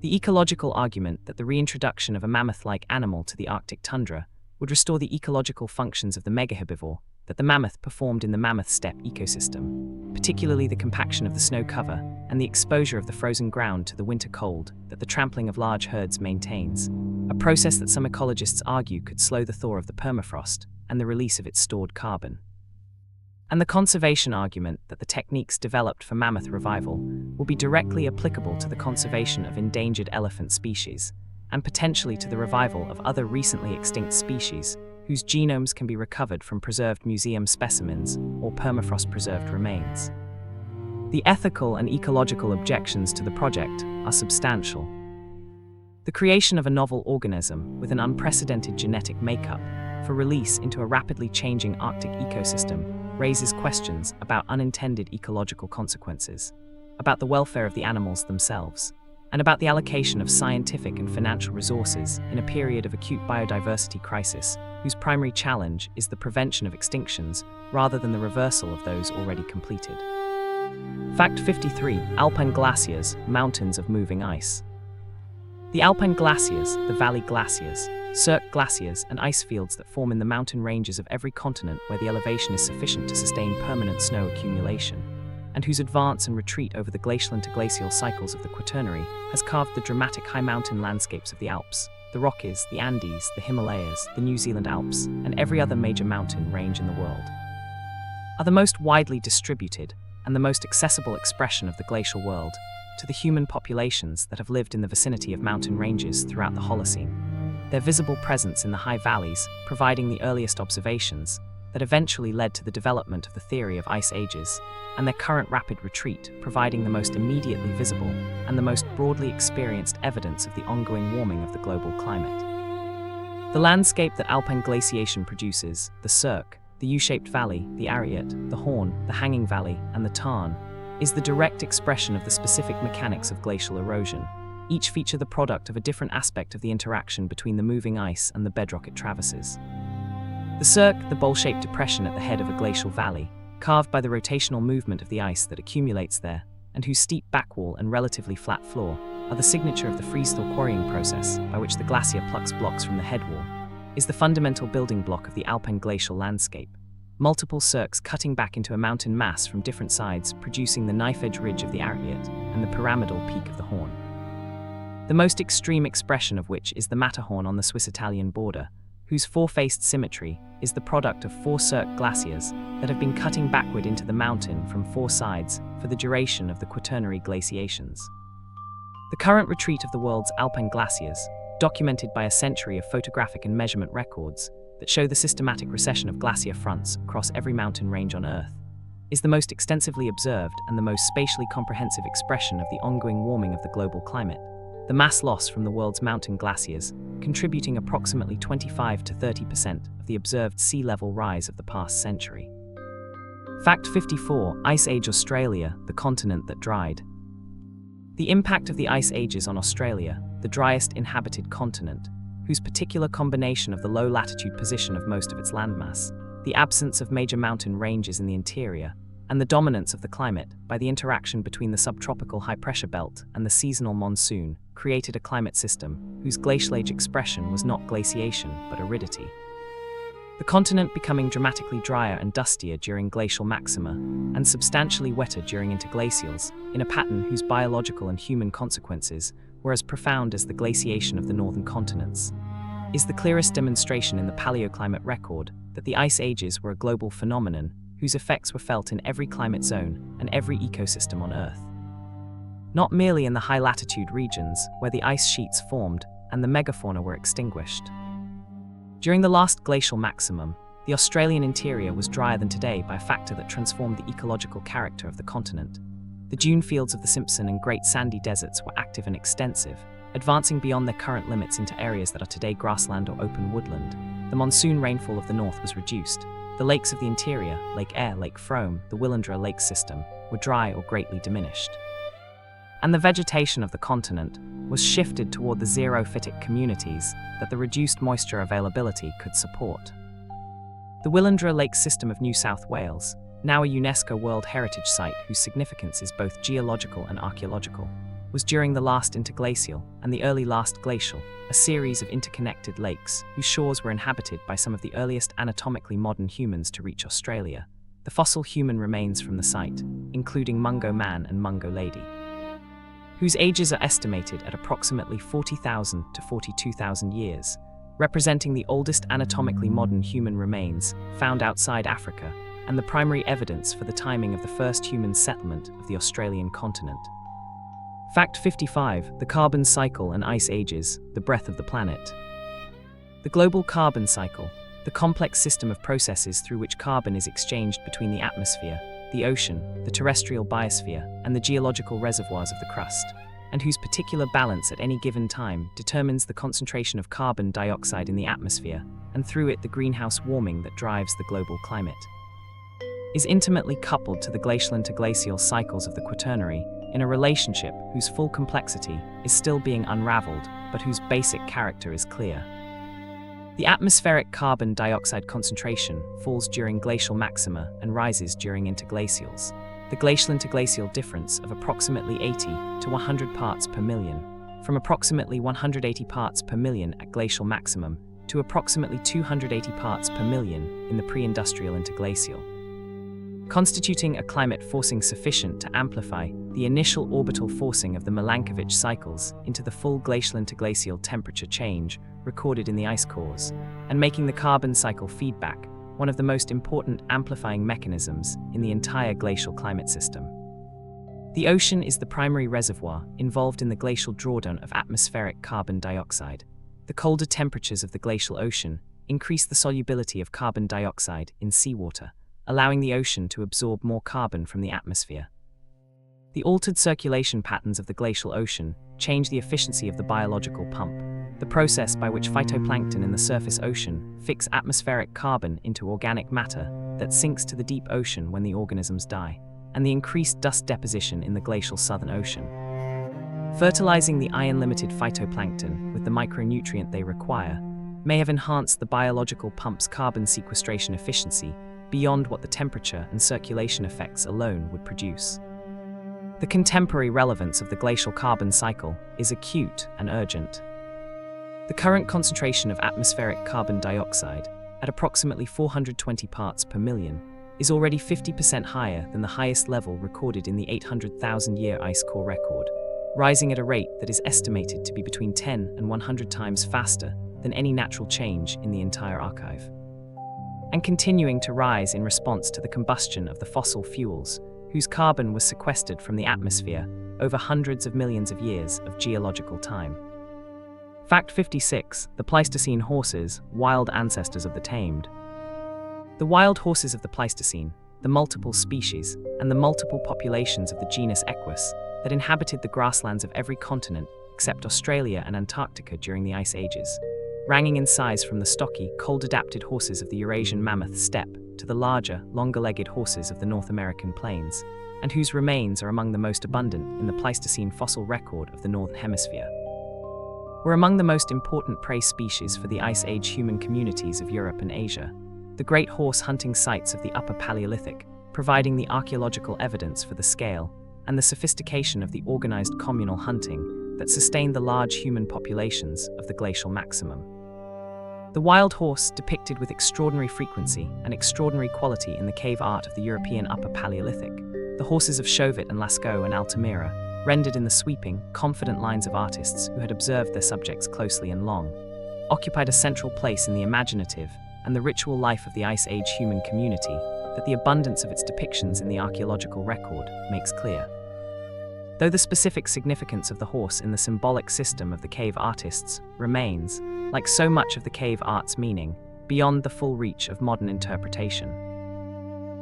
The ecological argument that the reintroduction of a mammoth-like animal to the Arctic tundra would restore the ecological functions of the megaherbivore that the mammoth performed in the mammoth steppe ecosystem, particularly the compaction of the snow cover and the exposure of the frozen ground to the winter cold that the trampling of large herds maintains, a process that some ecologists argue could slow the thaw of the permafrost and the release of its stored carbon. And the conservation argument that the techniques developed for mammoth revival will be directly applicable to the conservation of endangered elephant species, and potentially to the revival of other recently extinct species whose genomes can be recovered from preserved museum specimens or permafrost-preserved remains. The ethical and ecological objections to the project are substantial. The creation of a novel organism with an unprecedented genetic makeup for release into a rapidly changing Arctic ecosystem raises questions about unintended ecological consequences, about the welfare of the animals themselves, and about the allocation of scientific and financial resources in a period of acute biodiversity crisis, whose primary challenge is the prevention of extinctions rather than the reversal of those already completed. Fact 53. Alpine glaciers, mountains of moving ice. The Alpine glaciers, the valley glaciers, cirque glaciers, and ice fields that form in the mountain ranges of every continent where the elevation is sufficient to sustain permanent snow accumulation, and whose advance and retreat over the glacial and interglacial cycles of the Quaternary has carved the dramatic high mountain landscapes of the Alps, the Rockies, the Andes, the Himalayas, the New Zealand Alps, and every other major mountain range in the world, are the most widely distributed and the most accessible expression of the glacial world to the human populations that have lived in the vicinity of mountain ranges throughout the Holocene. Their visible presence in the high valleys providing the earliest observations that eventually led to the development of the theory of ice ages, and their current rapid retreat providing the most immediately visible and the most broadly experienced evidence of the ongoing warming of the global climate. The landscape that alpine glaciation produces, the cirque, the U-shaped valley, the Ariat, the Horn, the Hanging Valley, and the Tarn, is the direct expression of the specific mechanics of glacial erosion, each feature the product of a different aspect of the interaction between the moving ice and the bedrock it traverses. The cirque, the bowl-shaped depression at the head of a glacial valley, carved by the rotational movement of the ice that accumulates there, and whose steep backwall and relatively flat floor are the signature of the freeze-thaw quarrying process by which the glacier plucks blocks from the headwall, is the fundamental building block of the alpine glacial landscape. Multiple cirques cutting back into a mountain mass from different sides, producing the knife-edge ridge of the Ariat and the pyramidal peak of the Horn. The most extreme expression of which is the Matterhorn on the Swiss-Italian border, whose four-faced symmetry is the product of four cirque glaciers that have been cutting backward into the mountain from four sides for the duration of the Quaternary glaciations. The current retreat of the world's alpine glaciers, documented by a century of photographic and measurement records that show the systematic recession of glacier fronts across every mountain range on Earth, is the most extensively observed and the most spatially comprehensive expression of the ongoing warming of the global climate. The mass loss from the world's mountain glaciers, contributing approximately 25 to 30% of the observed sea level rise of the past century. Fact 54. Ice Age Australia, the continent that dried. The impact of the ice ages on Australia, the driest inhabited continent, whose particular combination of the low latitude position of most of its landmass, the absence of major mountain ranges in the interior, and the dominance of the climate by the interaction between the subtropical high-pressure belt and the seasonal monsoon, created a climate system whose glacial age expression was not glaciation but aridity. The continent becoming dramatically drier and dustier during glacial maxima, and substantially wetter during interglacials, in a pattern whose biological and human consequences were as profound as the glaciation of the northern continents, is the clearest demonstration in the paleoclimate record that the ice ages were a global phenomenon whose effects were felt in every climate zone and every ecosystem on Earth. Not merely in the high-latitude regions where the ice sheets formed and the megafauna were extinguished. During the last glacial maximum, the Australian interior was drier than today by a factor that transformed the ecological character of the continent. The dune fields of the Simpson and Great Sandy Deserts were active and extensive, advancing beyond their current limits into areas that are today grassland or open woodland. The monsoon rainfall of the north was reduced. The lakes of the interior, Lake Eyre, Lake Frome, the Willandra Lake system, were dry or greatly diminished. And the vegetation of the continent was shifted toward the xerophytic communities that the reduced moisture availability could support. The Willandra Lake system of New South Wales, now a UNESCO World Heritage Site whose significance is both geological and archaeological, was during the last interglacial and the early last glacial, a series of interconnected lakes whose shores were inhabited by some of the earliest anatomically modern humans to reach Australia. The fossil human remains from the site, including Mungo Man and Mungo Lady, whose ages are estimated at approximately 40,000 to 42,000 years, representing the oldest anatomically modern human remains found outside Africa and the primary evidence for the timing of the first human settlement of the Australian continent. Fact 55. The carbon cycle and ice ages, the breath of the planet. The global carbon cycle, the complex system of processes through which carbon is exchanged between the atmosphere, the ocean, the terrestrial biosphere, and the geological reservoirs of the crust, and whose particular balance at any given time determines the concentration of carbon dioxide in the atmosphere, and through it the greenhouse warming that drives the global climate, is intimately coupled to the glacial interglacial cycles of the Quaternary, in a relationship whose full complexity is still being unraveled, but whose basic character is clear. The atmospheric carbon dioxide concentration falls during glacial maxima and rises during interglacials. The glacial-interglacial difference of approximately 80 to 100 parts per million, from approximately 180 parts per million at glacial maximum to approximately 280 parts per million in the pre-industrial interglacial, constituting a climate forcing sufficient to amplify the initial orbital forcing of the Milankovitch cycles into the full glacial interglacial temperature change recorded in the ice cores, and making the carbon cycle feedback one of the most important amplifying mechanisms in the entire glacial climate system. The ocean is the primary reservoir involved in the glacial drawdown of atmospheric carbon dioxide. The colder temperatures of the glacial ocean increase the solubility of carbon dioxide in seawater, allowing the ocean to absorb more carbon from the atmosphere. The altered circulation patterns of the glacial ocean change the efficiency of the biological pump, the process by which phytoplankton in the surface ocean fix atmospheric carbon into organic matter that sinks to the deep ocean when the organisms die, and the increased dust deposition in the glacial southern ocean. Fertilizing the iron-limited phytoplankton with the micronutrient they require may have enhanced the biological pump's carbon sequestration efficiency beyond what the temperature and circulation effects alone would produce. The contemporary relevance of the glacial carbon cycle is acute and urgent. The current concentration of atmospheric carbon dioxide, at approximately 420 parts per million, is already 50% higher than the highest level recorded in the 800,000-year ice core record, rising at a rate that is estimated to be between 10 and 100 times faster than any natural change in the entire archive, and continuing to rise in response to the combustion of the fossil fuels, whose carbon was sequestered from the atmosphere over hundreds of millions of years of geological time. Fact 56. The Pleistocene horses, wild ancestors of the tamed. The wild horses of the Pleistocene, the multiple species, and the multiple populations of the genus Equus that inhabited the grasslands of every continent except Australia and Antarctica during the ice ages, ranging in size from the stocky, cold-adapted horses of the Eurasian mammoth steppe to the larger, longer-legged horses of the North American plains, and whose remains are among the most abundant in the Pleistocene fossil record of the Northern Hemisphere, were among the most important prey species for the Ice Age human communities of Europe and Asia, the great horse hunting sites of the Upper Paleolithic, providing the archaeological evidence for the scale and the sophistication of the organized communal hunting that sustained the large human populations of the glacial maximum. The wild horse, depicted with extraordinary frequency and extraordinary quality in the cave art of the European Upper Paleolithic, the horses of Chauvet and Lascaux and Altamira, rendered in the sweeping, confident lines of artists who had observed their subjects closely and long, occupied a central place in the imaginative and the ritual life of the Ice Age human community that the abundance of its depictions in the archaeological record makes clear. Though the specific significance of the horse in the symbolic system of the cave artists remains, like so much of the cave art's meaning, beyond the full reach of modern interpretation.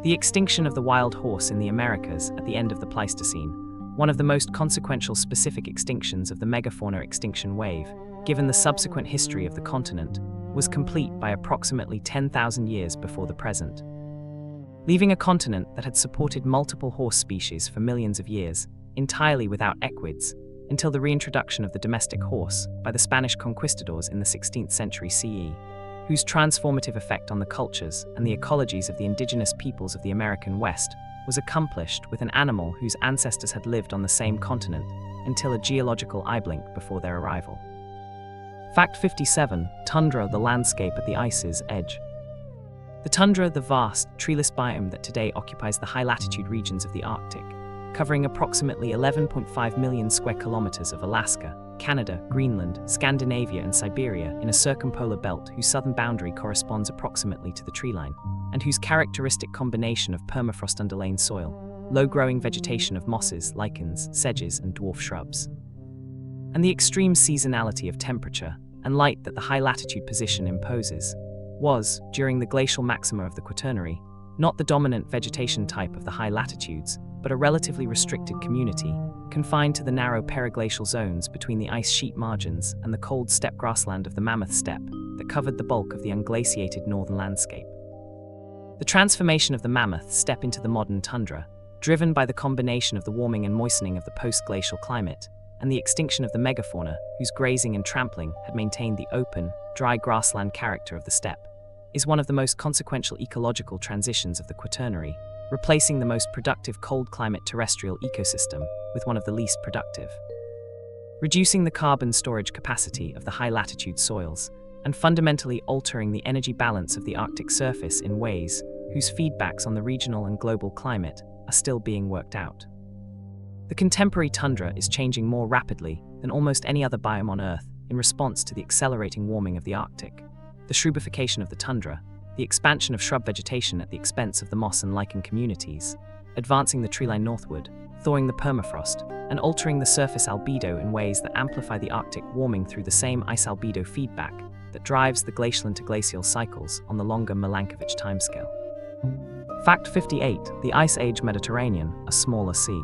The extinction of the wild horse in the Americas at the end of the Pleistocene, one of the most consequential specific extinctions of the megafauna extinction wave, given the subsequent history of the continent, was complete by approximately 10,000 years before the present, leaving a continent that had supported multiple horse species for millions of years, entirely without equids, until the reintroduction of the domestic horse by the Spanish conquistadors in the 16th century CE, whose transformative effect on the cultures and the ecologies of the indigenous peoples of the American West was accomplished with an animal whose ancestors had lived on the same continent until a geological eye blink before their arrival. Fact 57. Tundra, the landscape at the ice's edge. The tundra, the vast, treeless biome that today occupies the high-latitude regions of the Arctic, covering approximately 11.5 million square kilometers of Alaska, Canada, Greenland, Scandinavia, and Siberia in a circumpolar belt whose southern boundary corresponds approximately to the treeline, and whose characteristic combination of permafrost underlain soil, low-growing vegetation of mosses, lichens, sedges, and dwarf shrubs, and the extreme seasonality of temperature and light that the high-latitude position imposes, was, during the glacial maxima of the Quaternary, not the dominant vegetation type of the high latitudes, but a relatively restricted community, confined to the narrow periglacial zones between the ice sheet margins and the cold steppe grassland of the Mammoth steppe that covered the bulk of the unglaciated northern landscape. The transformation of the Mammoth steppe into the modern tundra, driven by the combination of the warming and moistening of the post-glacial climate and the extinction of the megafauna whose grazing and trampling had maintained the open, dry grassland character of the steppe, is one of the most consequential ecological transitions of the Quaternary, replacing the most productive cold-climate terrestrial ecosystem with one of the least productive, reducing the carbon storage capacity of the high-latitude soils, and fundamentally altering the energy balance of the Arctic surface in ways whose feedbacks on the regional and global climate are still being worked out. The contemporary tundra is changing more rapidly than almost any other biome on Earth in response to the accelerating warming of the Arctic, the shrubbification of the tundra, the expansion of shrub vegetation at the expense of the moss and lichen communities, advancing the treeline northward, thawing the permafrost, and altering the surface albedo in ways that amplify the Arctic warming through the same ice albedo feedback that drives the glacial into glacial cycles on the longer Milankovitch timescale. Fact 58. The Ice Age Mediterranean, a smaller sea.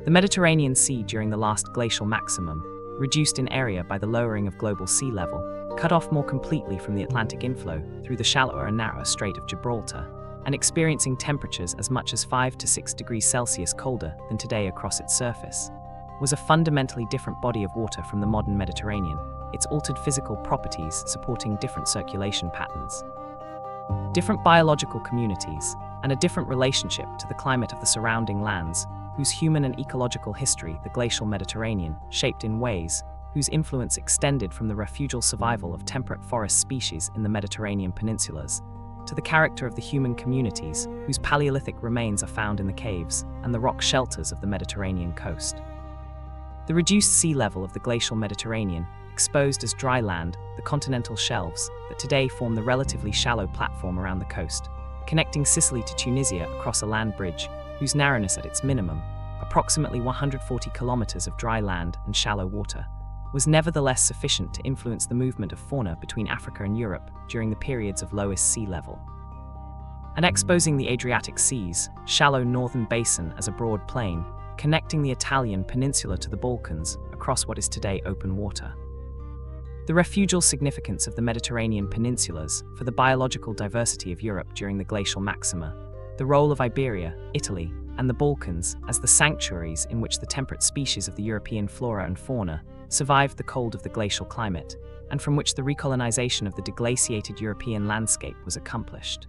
The Mediterranean Sea during the last glacial maximum, reduced in area by the lowering of global sea level, cut off more completely from the Atlantic inflow through the shallower and narrower Strait of Gibraltar, and experiencing temperatures as much as 5 to 6 degrees Celsius colder than today across its surface, was a fundamentally different body of water from the modern Mediterranean, its altered physical properties supporting different circulation patterns, different biological communities, and a different relationship to the climate of the surrounding lands, whose human and ecological history the glacial Mediterranean shaped in ways whose influence extended from the refugial survival of temperate forest species in the Mediterranean peninsulas to the character of the human communities whose Paleolithic remains are found in the caves and the rock shelters of the Mediterranean coast. The reduced sea level of the glacial Mediterranean exposed as dry land the continental shelves that today form the relatively shallow platform around the coast, connecting Sicily to Tunisia across a land bridge whose narrowness at its minimum, approximately 140 kilometers of dry land and shallow water, was nevertheless sufficient to influence the movement of fauna between Africa and Europe during the periods of lowest sea level. And exposing the Adriatic Sea's shallow northern basin as a broad plain, connecting the Italian peninsula to the Balkans across what is today open water. The refugial significance of the Mediterranean peninsulas for the biological diversity of Europe during the glacial maxima, the role of Iberia, Italy, and the Balkans as the sanctuaries in which the temperate species of the European flora and fauna survived the cold of the glacial climate, and from which the recolonization of the deglaciated European landscape was accomplished,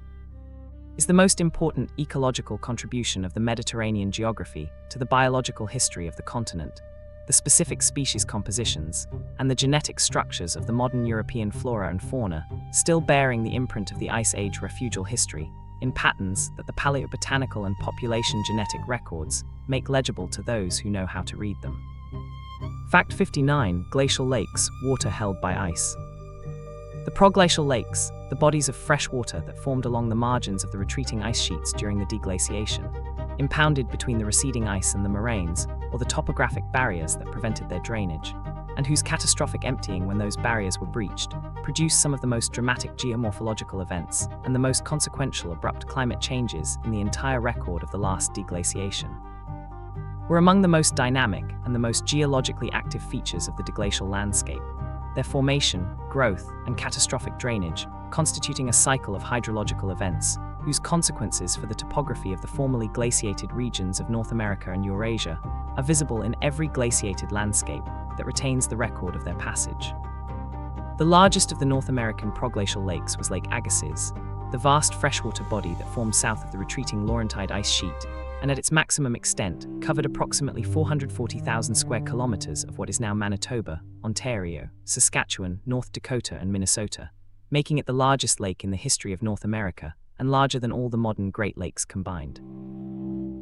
is the most important ecological contribution of the Mediterranean geography to the biological history of the continent, the specific species compositions, and the genetic structures of the modern European flora and fauna, still bearing the imprint of the Ice Age refugial history, in patterns that the paleobotanical and population genetic records make legible to those who know how to read them. Fact 59. Glacial lakes, water held by ice. The proglacial lakes, the bodies of fresh water that formed along the margins of the retreating ice sheets during the deglaciation, impounded between the receding ice and the moraines, or the topographic barriers that prevented their drainage, and whose catastrophic emptying when those barriers were breached, produced some of the most dramatic geomorphological events and the most consequential abrupt climate changes in the entire record of the last deglaciation, were among the most dynamic and the most geologically active features of the deglacial landscape, their formation, growth, and catastrophic drainage constituting a cycle of hydrological events whose consequences for the topography of the formerly glaciated regions of North America and Eurasia are visible in every glaciated landscape that retains the record of their passage. The largest of the North American proglacial lakes was Lake Agassiz, the vast freshwater body that formed south of the retreating Laurentide ice sheet, and at its maximum extent covered approximately 440,000 square kilometers of what is now Manitoba, Ontario, Saskatchewan, North Dakota, and Minnesota, making it the largest lake in the history of North America and larger than all the modern Great Lakes combined.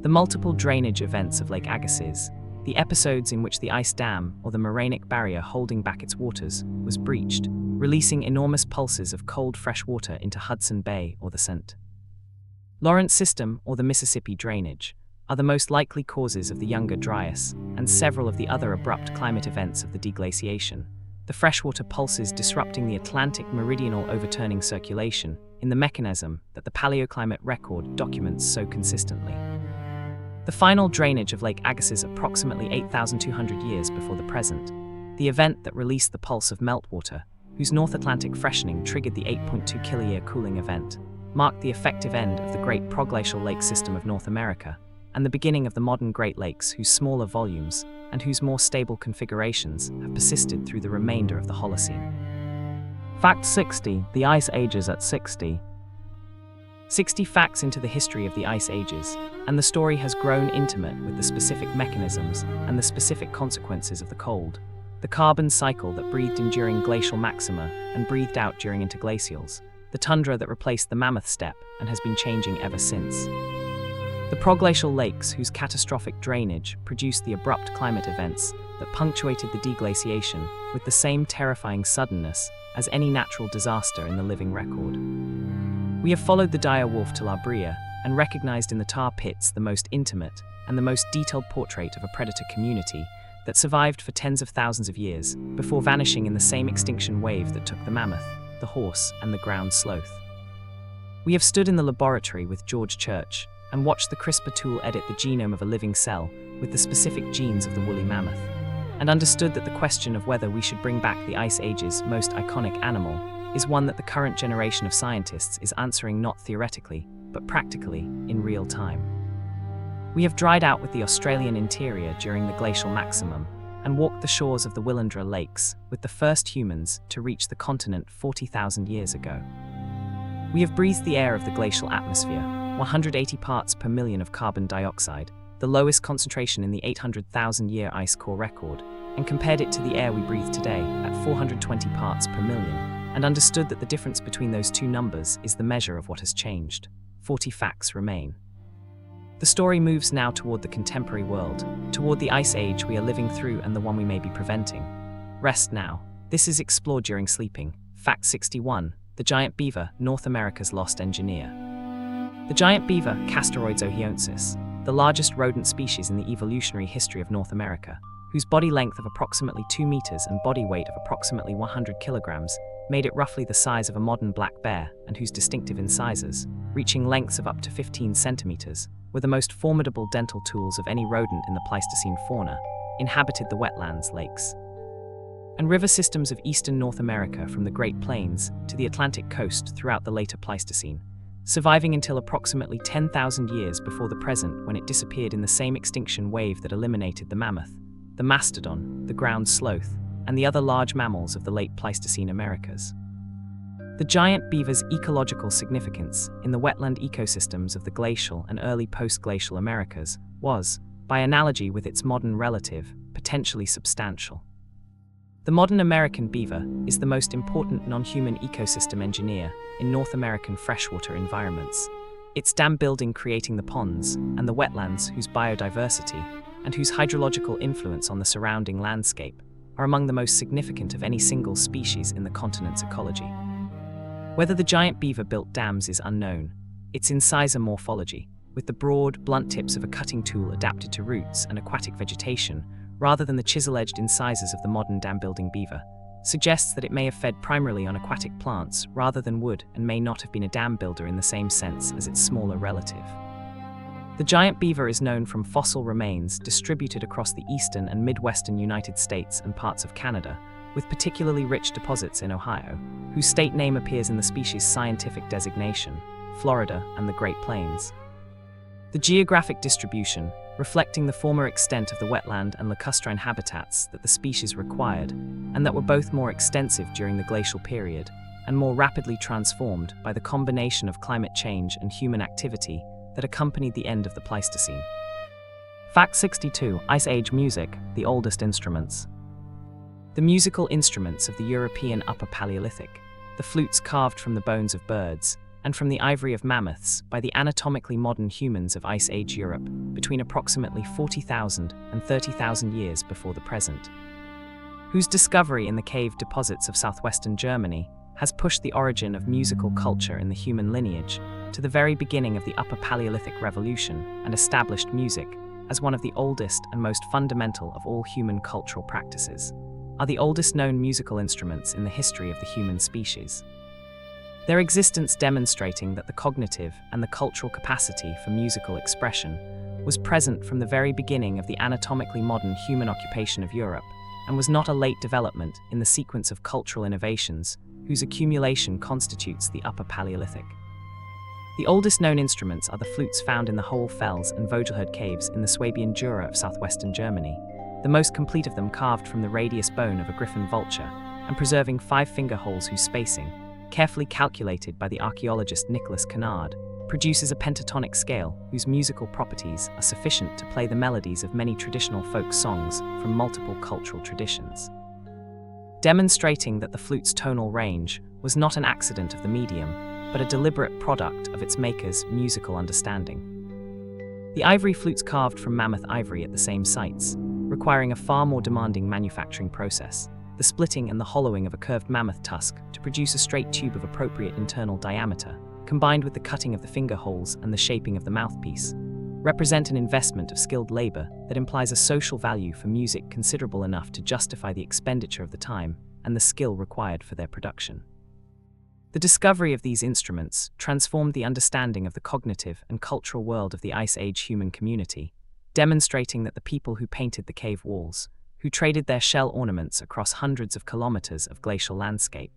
The multiple drainage events of Lake Agassiz, the episodes in which the ice dam or the morainic barrier holding back its waters was breached, releasing enormous pulses of cold fresh water into Hudson Bay or the St. Lawrence system or the Mississippi drainage, are the most likely causes of the Younger Dryas and several of the other abrupt climate events of the deglaciation, the freshwater pulses disrupting the Atlantic meridional overturning circulation in the mechanism that the paleoclimate record documents so consistently. The final drainage of Lake Agassiz approximately 8,200 years before the present, the event that released the pulse of meltwater, whose North Atlantic freshening triggered the 8.2 kiloyear cooling event, marked the effective end of the great proglacial lake system of North America, and the beginning of the modern Great Lakes, whose smaller volumes and whose more stable configurations have persisted through the remainder of the Holocene. Fact 60. The Ice Ages at 60. 60 facts into the history of the Ice Ages, and the story has grown intimate with the specific mechanisms and the specific consequences of the cold, the carbon cycle that breathed in during glacial maxima and breathed out during interglacials, the tundra that replaced the mammoth steppe and has been changing ever since. The proglacial lakes, whose catastrophic drainage produced the abrupt climate events that punctuated the deglaciation with the same terrifying suddenness as any natural disaster in the living record. We have followed the dire wolf to La Brea and recognized in the tar pits the most intimate and the most detailed portrait of a predator community that survived for tens of thousands of years before vanishing in the same extinction wave that took the mammoth, the horse, and the ground sloth. We have stood in the laboratory with George Church and watched the CRISPR tool edit the genome of a living cell with the specific genes of the woolly mammoth, and understood that the question of whether we should bring back the Ice Age's most iconic animal is one that the current generation of scientists is answering not theoretically, but practically, in real time. We have dried out with the Australian interior during the glacial maximum and walked the shores of the Willandra Lakes with the first humans to reach the continent 40,000 years ago. We have breathed the air of the glacial atmosphere, 180 parts per million of carbon dioxide, the lowest concentration in the 800,000-year ice core record, and compared it to the air we breathe today at 420 parts per million, and understood that the difference between those two numbers is the measure of what has changed. 40 facts remain. The story moves now toward the contemporary world, toward the Ice Age we are living through and the one we may be preventing. Rest now. This is explored during sleeping. Fact 61. The giant beaver, North America's lost engineer. The giant beaver, Castoroides ohioensis, the largest rodent species in the evolutionary history of North America, whose body length of approximately 2 meters and body weight of approximately 100 kilograms, made it roughly the size of a modern black bear, and whose distinctive incisors, reaching lengths of up to 15 centimeters, were the most formidable dental tools of any rodent in the Pleistocene fauna, inhabited the wetlands, lakes, and river systems of eastern North America from the Great Plains to the Atlantic coast throughout the later Pleistocene, surviving until approximately 10,000 years before the present, when it disappeared in the same extinction wave that eliminated the mammoth, the mastodon, the ground sloth, and the other large mammals of the late Pleistocene Americas. The giant beaver's ecological significance in the wetland ecosystems of the glacial and early post-glacial Americas was, by analogy with its modern relative, potentially substantial. The modern American beaver is the most important non-human ecosystem engineer in North American freshwater environments, its dam building creating the ponds and the wetlands whose biodiversity and whose hydrological influence on the surrounding landscape are among the most significant of any single species in the continent's ecology. Whether the giant beaver built dams is unknown. Its incisor morphology, with the broad, blunt tips of a cutting tool adapted to roots and aquatic vegetation, rather than the chisel-edged incisors of the modern dam-building beaver, suggests that it may have fed primarily on aquatic plants rather than wood and may not have been a dam builder in the same sense as its smaller relative. The giant beaver is known from fossil remains distributed across the eastern and midwestern United States and parts of Canada, with particularly rich deposits in Ohio, whose state name appears in the species' scientific designation, Florida and the Great Plains. The geographic distribution, reflecting the former extent of the wetland and lacustrine habitats that the species required, and that were both more extensive during the glacial period, and more rapidly transformed by the combination of climate change and human activity that accompanied the end of the Pleistocene. Fact 62. Ice Age music, the oldest instruments. The musical instruments of the European Upper Paleolithic, the flutes carved from the bones of birds, and from the ivory of mammoths by the anatomically modern humans of Ice Age Europe between approximately 40,000 and 30,000 years before the present, whose discovery in the cave deposits of southwestern Germany has pushed the origin of musical culture in the human lineage to the very beginning of the Upper Paleolithic Revolution and established music as one of the oldest and most fundamental of all human cultural practices, are the oldest known musical instruments in the history of the human species. Their existence demonstrating that the cognitive and the cultural capacity for musical expression was present from the very beginning of the anatomically modern human occupation of Europe, and was not a late development in the sequence of cultural innovations whose accumulation constitutes the Upper Paleolithic. The oldest known instruments are the flutes found in the Hohle Fels and Vogelherd caves in the Swabian Jura of southwestern Germany, the most complete of them carved from the radius bone of a griffon vulture, and preserving 5 finger holes whose spacing, carefully calculated by the archaeologist Nicholas Kennard, produces a pentatonic scale whose musical properties are sufficient to play the melodies of many traditional folk songs from multiple cultural traditions. Demonstrating that the flute's tonal range was not an accident of the medium, but a deliberate product of its maker's musical understanding. The ivory flutes carved from mammoth ivory at the same sites, requiring a far more demanding manufacturing process, the splitting and the hollowing of a curved mammoth tusk to produce a straight tube of appropriate internal diameter, combined with the cutting of the finger holes and the shaping of the mouthpiece, represent an investment of skilled labor that implies a social value for music considerable enough to justify the expenditure of the time and the skill required for their production. The discovery of these instruments transformed the understanding of the cognitive and cultural world of the Ice Age human community, demonstrating that the people who painted the cave walls, who traded their shell ornaments across hundreds of kilometers of glacial landscape,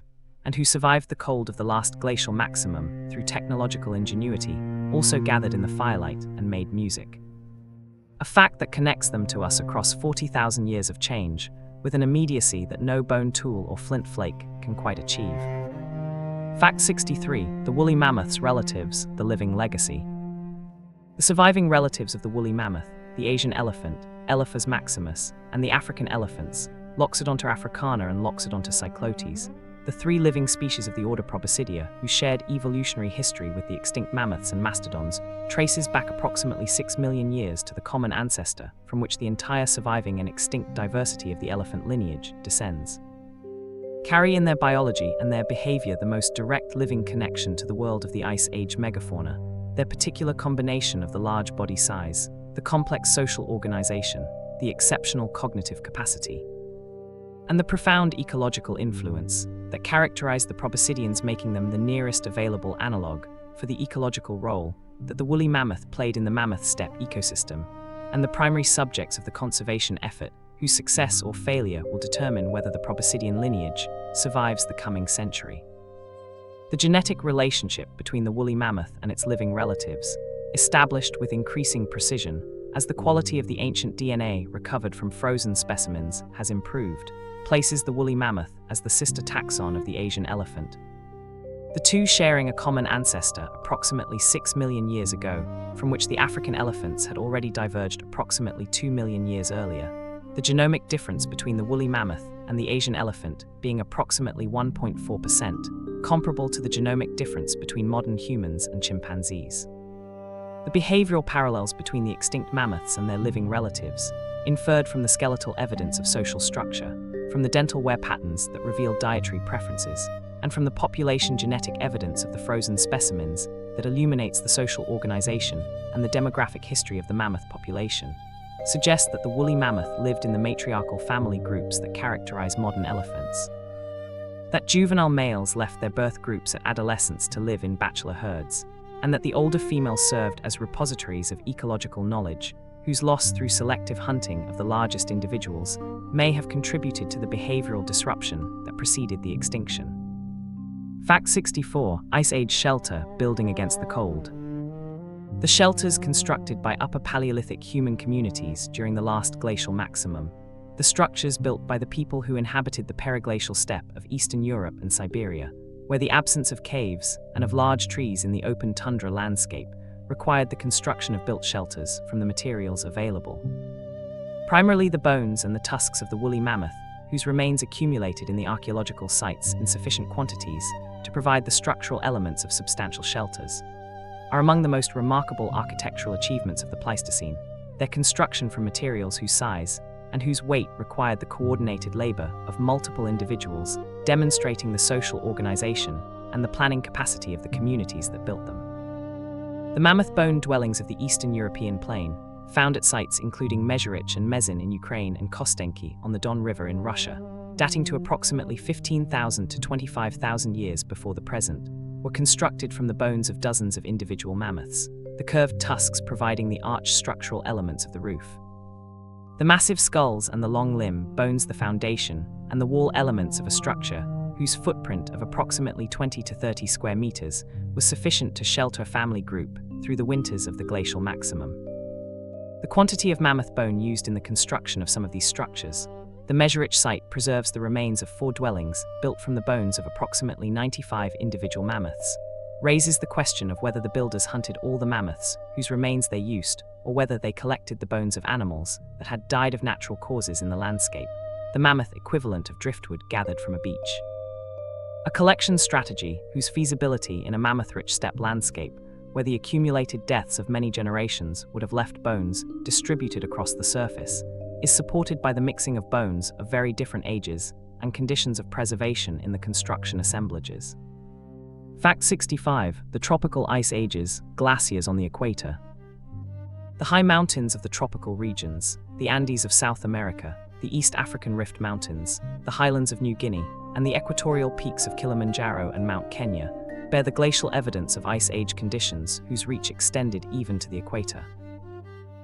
and who survived the cold of the last glacial maximum through technological ingenuity, also gathered in the firelight and made music. A fact that connects them to us across 40,000 years of change, with an immediacy that no bone tool or flint flake can quite achieve. Fact 63. The woolly mammoth's relatives, the living legacy. The surviving relatives of the woolly mammoth, the Asian elephant, Elephas maximus, and the African elephants, Loxodonta africana and Loxodonta cyclotes, the 3 living species of the order Proboscidea, whose shared evolutionary history with the extinct mammoths and mastodons traces back approximately 6 million years to the common ancestor from which the entire surviving and extinct diversity of the elephant lineage descends, carry in their biology and their behavior the most direct living connection to the world of the Ice Age megafauna, their particular combination of the large body size, the complex social organization, the exceptional cognitive capacity, and the profound ecological influence that characterize the proboscideans, making them the nearest available analog for the ecological role that the woolly mammoth played in the mammoth steppe ecosystem, and the primary subjects of the conservation effort whose success or failure will determine whether the proboscidean lineage survives the coming century. The genetic relationship between the woolly mammoth and its living relatives, established with increasing precision as the quality of the ancient DNA recovered from frozen specimens has improved, places the woolly mammoth as the sister taxon of the Asian elephant. The two sharing a common ancestor approximately 6 million years ago, from which the African elephants had already diverged approximately 2 million years earlier, the genomic difference between the woolly mammoth and the Asian elephant being approximately 1.4%, comparable to the genomic difference between modern humans and chimpanzees. The behavioral parallels between the extinct mammoths and their living relatives, inferred from the skeletal evidence of social structure, from the dental wear patterns that reveal dietary preferences, and from the population genetic evidence of the frozen specimens that illuminates the social organization and the demographic history of the mammoth population, suggest that the woolly mammoth lived in the matriarchal family groups that characterize modern elephants. That juvenile males left their birth groups at adolescence to live in bachelor herds, and that the older females served as repositories of ecological knowledge, whose loss through selective hunting of the largest individuals may have contributed to the behavioral disruption that preceded the extinction. Fact 64. Ice Age shelter building against the cold. The shelters constructed by Upper Paleolithic human communities during the last glacial maximum, the structures built by the people who inhabited the periglacial steppe of Eastern Europe and Siberia, where the absence of caves and of large trees in the open tundra landscape required the construction of built shelters from the materials available. Primarily the bones and the tusks of the woolly mammoth, whose remains accumulated in the archaeological sites in sufficient quantities to provide the structural elements of substantial shelters, are among the most remarkable architectural achievements of the Pleistocene, their construction from materials whose size and whose weight required the coordinated labor of multiple individuals, demonstrating the social organization and the planning capacity of the communities that built them. The mammoth bone dwellings of the Eastern European plain, found at sites including Mezhyrich and Mezin in Ukraine and Kostenki on the Don River in Russia, dating to approximately 15,000 to 25,000 years before the present, were constructed from the bones of dozens of individual mammoths, the curved tusks providing the arch structural elements of the roof. The massive skulls and the long limb bones the foundation and the wall elements of a structure whose footprint of approximately 20 to 30 square meters was sufficient to shelter a family group through the winters of the glacial maximum. The quantity of mammoth bone used in the construction of some of these structures, the measure-rich site preserves the remains of 4 dwellings built from the bones of approximately 95 individual mammoths, raises the question of whether the builders hunted all the mammoths whose remains they used, or whether they collected the bones of animals that had died of natural causes in the landscape, the mammoth equivalent of driftwood gathered from a beach. A collection strategy whose feasibility in a mammoth-rich steppe landscape, where the accumulated deaths of many generations would have left bones distributed across the surface, is supported by the mixing of bones of very different ages and conditions of preservation in the construction assemblages. Fact 65. The tropical ice ages, glaciers on the equator. The high mountains of the tropical regions, the Andes of South America, the East African Rift Mountains, the highlands of New Guinea, and the equatorial peaks of Kilimanjaro and Mount Kenya, bear the glacial evidence of ice age conditions whose reach extended even to the equator.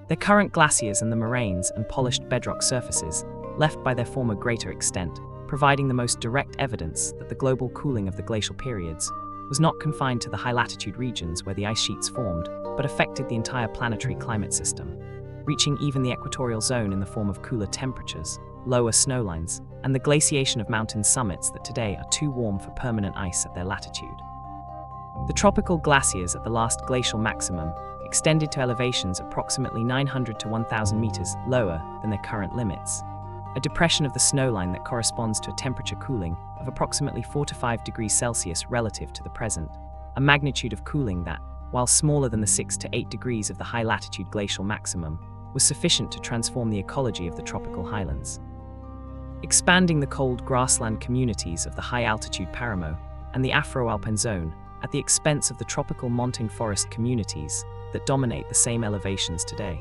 Their current glaciers and the moraines and polished bedrock surfaces, left by their former greater extent, providing the most direct evidence that the global cooling of the glacial periods was not confined to the high-latitude regions where the ice sheets formed, but affected the entire planetary climate system, reaching even the equatorial zone in the form of cooler temperatures, lower snowlines, and the glaciation of mountain summits that today are too warm for permanent ice at their latitude. The tropical glaciers at the last glacial maximum extended to elevations approximately 900 to 1,000 meters lower than their current limits, a depression of the snowline that corresponds to a temperature cooling of approximately 4 to 5 degrees Celsius relative to the present, a magnitude of cooling that, while smaller than the 6 to 8 degrees of the high-latitude glacial maximum, was sufficient to transform the ecology of the tropical highlands. Expanding the cold grassland communities of the high-altitude Paramo and the Afro-Alpine zone at the expense of the tropical montane forest communities that dominate the same elevations today.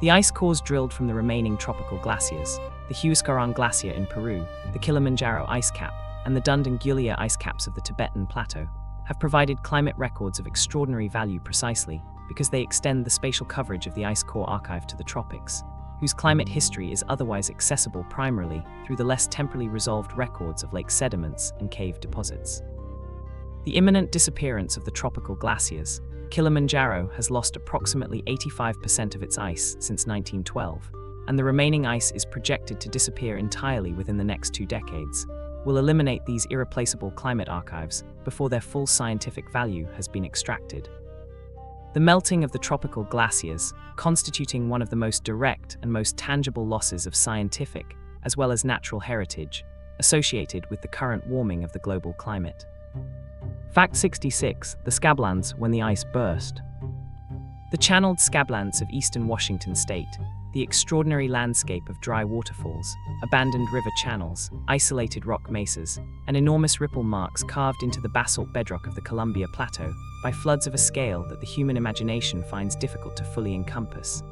The ice cores drilled from the remaining tropical glaciers, the Huascarán Glacier in Peru, the Kilimanjaro ice cap, and the Dundon-Gullia ice caps of the Tibetan Plateau, have provided climate records of extraordinary value precisely because they extend the spatial coverage of the ice core archive to the tropics, whose climate history is otherwise accessible primarily through the less temporally resolved records of lake sediments and cave deposits. The imminent disappearance of the tropical glaciers, Kilimanjaro has lost approximately 85% of its ice since 1912, and the remaining ice is projected to disappear entirely within the next 2 decades, will eliminate these irreplaceable climate archives before their full scientific value has been extracted. The melting of the tropical glaciers, constituting one of the most direct and most tangible losses of scientific as well as natural heritage associated with the current warming of the global climate. Fact 66. The scablands when the ice burst. The channeled scablands of eastern Washington state, the extraordinary landscape of dry waterfalls, abandoned river channels, isolated rock mesas, and enormous ripple marks carved into the basalt bedrock of the Columbia Plateau by floods of a scale that the human imagination finds difficult to fully encompass,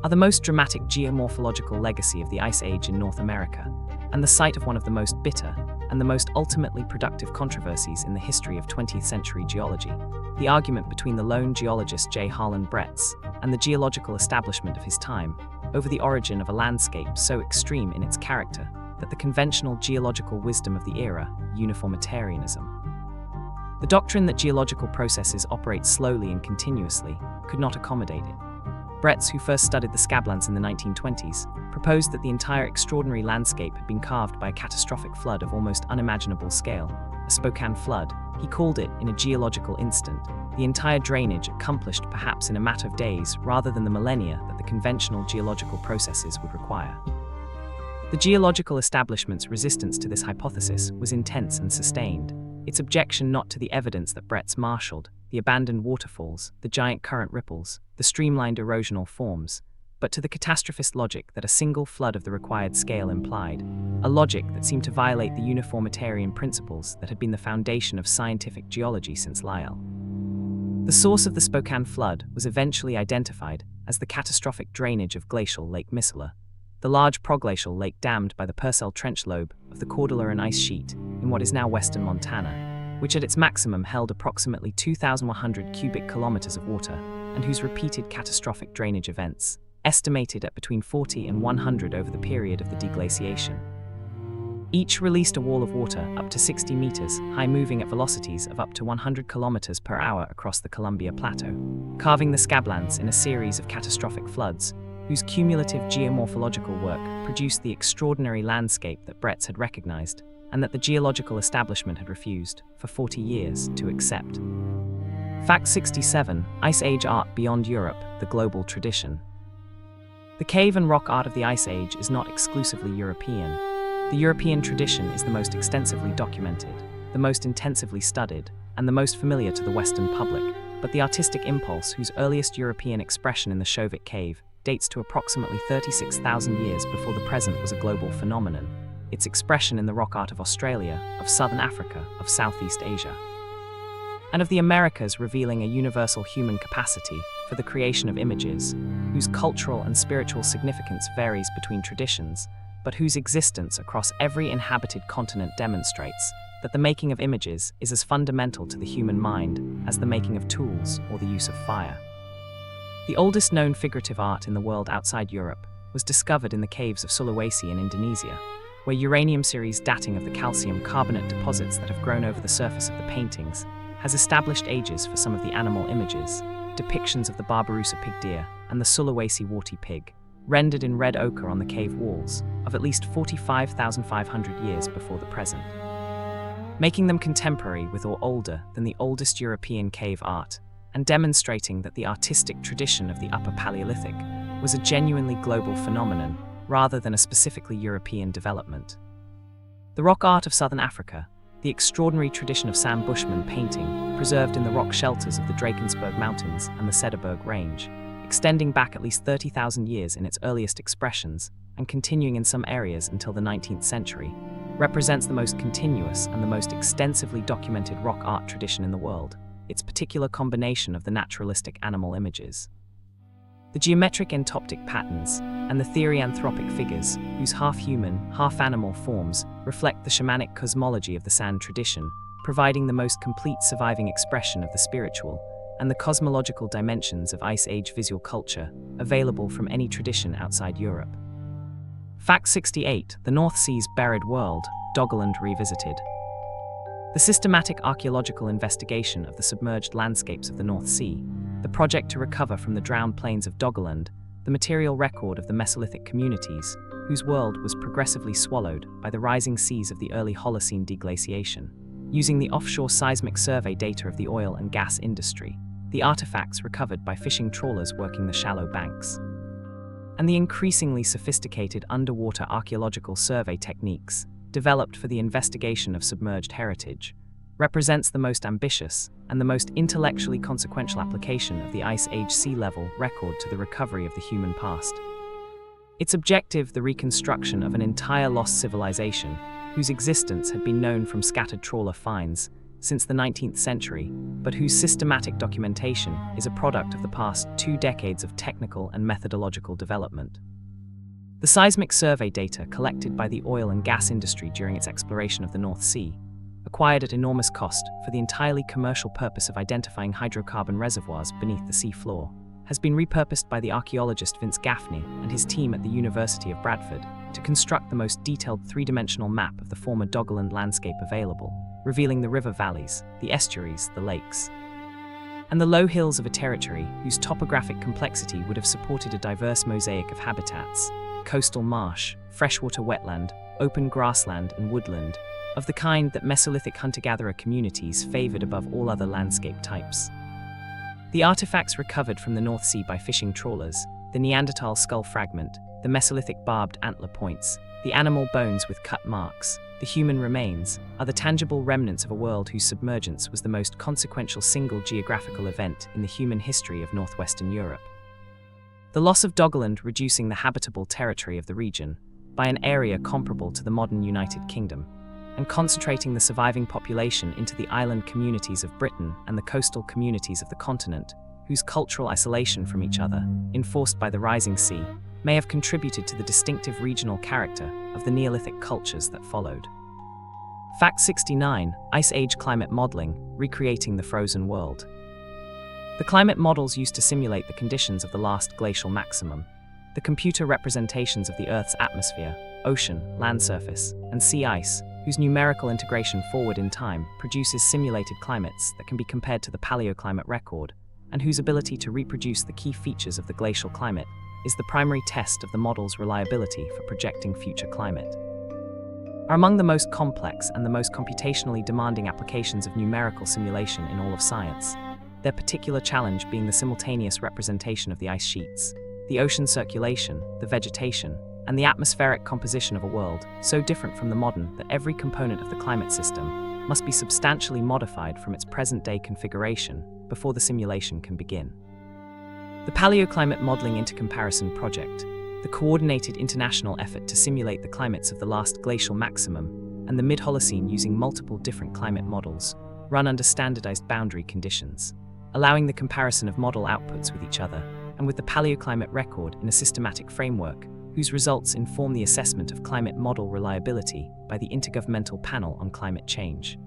are the most dramatic geomorphological legacy of the Ice Age in North America, and the site of one of the most bitter and the most ultimately productive controversies in the history of 20th century geology, the argument between the lone geologist J. Harlan Bretz and the geological establishment of his time over the origin of a landscape so extreme in its character that the conventional geological wisdom of the era, uniformitarianism, the doctrine that geological processes operate slowly and continuously, could not accommodate it. Bretz, who first studied the scablands in the 1920s, proposed that the entire extraordinary landscape had been carved by a catastrophic flood of almost unimaginable scale, a Spokane flood. He called it, in a geological instant, the entire drainage accomplished perhaps in a matter of days rather than the millennia that the conventional geological processes would require. The geological establishment's resistance to this hypothesis was intense and sustained, its objection not to the evidence that Bretz marshaled, the abandoned waterfalls, the giant current ripples, the streamlined erosional forms, but to the catastrophist logic that a single flood of the required scale implied, a logic that seemed to violate the uniformitarian principles that had been the foundation of scientific geology since Lyell. The source of the Spokane flood was eventually identified as the catastrophic drainage of glacial Lake Missoula, the large proglacial lake dammed by the Purcell Trench lobe of the Cordilleran ice sheet in what is now western Montana, which at its maximum held approximately 2,100 cubic kilometers of water, and whose repeated catastrophic drainage events, estimated at between 40 and 100 over the period of the deglaciation, Each released a wall of water up to 60 meters high, moving at velocities of up to 100 kilometers per hour across the Columbia Plateau, carving the scablands in a series of catastrophic floods, whose cumulative geomorphological work produced the extraordinary landscape that Bretz had recognized and that the geological establishment had refused, for 40 years, to accept. Fact 67. Ice Age Art Beyond Europe, the Global Tradition. The cave and rock art of the Ice Age is not exclusively European. The European tradition is the most extensively documented, the most intensively studied, and the most familiar to the Western public, but the artistic impulse whose earliest European expression in the Shovik Cave dates to approximately 36,000 years before the present was a global phenomenon, its expression in the rock art of Australia, of Southern Africa, of Southeast Asia, and of the Americas, revealing a universal human capacity for the creation of images, whose cultural and spiritual significance varies between traditions, but whose existence across every inhabited continent demonstrates that the making of images is as fundamental to the human mind as the making of tools or the use of fire. The oldest known figurative art in the world outside Europe was discovered in the caves of Sulawesi in Indonesia, where uranium series dating of the calcium carbonate deposits that have grown over the surface of the paintings has established ages for some of the animal images, depictions of the Barbaroussa pig deer and the Sulawesi warty pig, rendered in red ochre on the cave walls, of at least 45,500 years before the present, making them contemporary with or older than the oldest European cave art, and demonstrating that the artistic tradition of the Upper Paleolithic was a genuinely global phenomenon rather than a specifically European development. The rock art of Southern Africa, the extraordinary tradition of Sam Bushman painting, preserved in the rock shelters of the Drakensberg Mountains and the Cederberg Range, extending back at least 30,000 years in its earliest expressions and continuing in some areas until the 19th century, represents the most continuous and the most extensively documented rock art tradition in the world, its particular combination of the naturalistic animal images, the geometric entoptic patterns, and the therianthropic figures, whose half-human, half-animal forms reflect the shamanic cosmology of the San tradition, providing the most complete surviving expression of the spiritual and the cosmological dimensions of Ice Age visual culture available from any tradition outside Europe. Fact 68. The North Sea's Buried World, Doggerland Revisited. The systematic archaeological investigation of the submerged landscapes of the North Sea, the project to recover from the drowned plains of Doggerland the material record of the Mesolithic communities, whose world was progressively swallowed by the rising seas of the early Holocene deglaciation, using the offshore seismic survey data of the oil and gas industry, the artifacts recovered by fishing trawlers working the shallow banks, and the increasingly sophisticated underwater archaeological survey techniques developed for the investigation of submerged heritage, represents the most ambitious and the most intellectually consequential application of the Ice Age sea level record to the recovery of the human past. Its objective, the reconstruction of an entire lost civilization, whose existence had been known from scattered trawler finds since the 19th century, but whose systematic documentation is a product of the past 2 decades of technical and methodological development. The seismic survey data collected by the oil and gas industry during its exploration of the North Sea, acquired at enormous cost for the entirely commercial purpose of identifying hydrocarbon reservoirs beneath the sea floor, has been repurposed by the archaeologist Vince Gaffney and his team at the University of Bradford to construct the most detailed 3-dimensional map of the former Doggerland landscape available, revealing the river valleys, the estuaries, the lakes, and the low hills of a territory whose topographic complexity would have supported a diverse mosaic of habitats: coastal marsh, freshwater wetland, open grassland and woodland, of the kind that Mesolithic hunter-gatherer communities favored above all other landscape types. The artifacts recovered from the North Sea by fishing trawlers, the Neanderthal skull fragment, the Mesolithic barbed antler points, the animal bones with cut marks, the human remains, are the tangible remnants of a world whose submergence was the most consequential single geographical event in the human history of northwestern Europe. The loss of Doggerland reducing the habitable territory of the region by an area comparable to the modern United Kingdom, and concentrating the surviving population into the island communities of Britain and the coastal communities of the continent, whose cultural isolation from each other, enforced by the rising sea, may have contributed to the distinctive regional character of the Neolithic cultures that followed. Fact 69. Ice Age Climate Modeling, Recreating the Frozen World. The climate models used to simulate the conditions of the last glacial maximum, the computer representations of the Earth's atmosphere, ocean, land surface, and sea ice, whose numerical integration forward in time produces simulated climates that can be compared to the paleoclimate record, and whose ability to reproduce the key features of the glacial climate is the primary test of the model's reliability for projecting future climate. Are among the most complex and the most computationally demanding applications of numerical simulation in all of science, their particular challenge being the simultaneous representation of the ice sheets, the ocean circulation, the vegetation, and the atmospheric composition of a world so different from the modern that every component of the climate system must be substantially modified from its present-day configuration before the simulation can begin. The Paleoclimate Modeling Intercomparison Project, the coordinated international effort to simulate the climates of the last glacial maximum and the mid-Holocene using multiple different climate models, run under standardized boundary conditions, allowing the comparison of model outputs with each other and with the paleoclimate record in a systematic framework whose results inform the assessment of climate model reliability by the Intergovernmental Panel on Climate Change,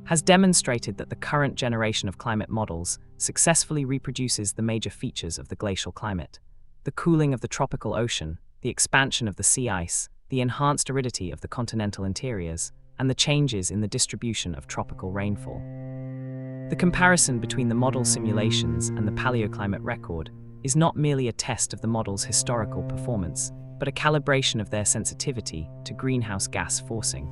has demonstrated that the current generation of climate models successfully reproduces the major features of the glacial climate: the cooling of the tropical ocean, the expansion of the sea ice, the enhanced aridity of the continental interiors, and the changes in the distribution of tropical rainfall. The comparison between the model simulations and the paleoclimate record is not merely a test of the model's historical performance, but a calibration of their sensitivity to greenhouse gas forcing.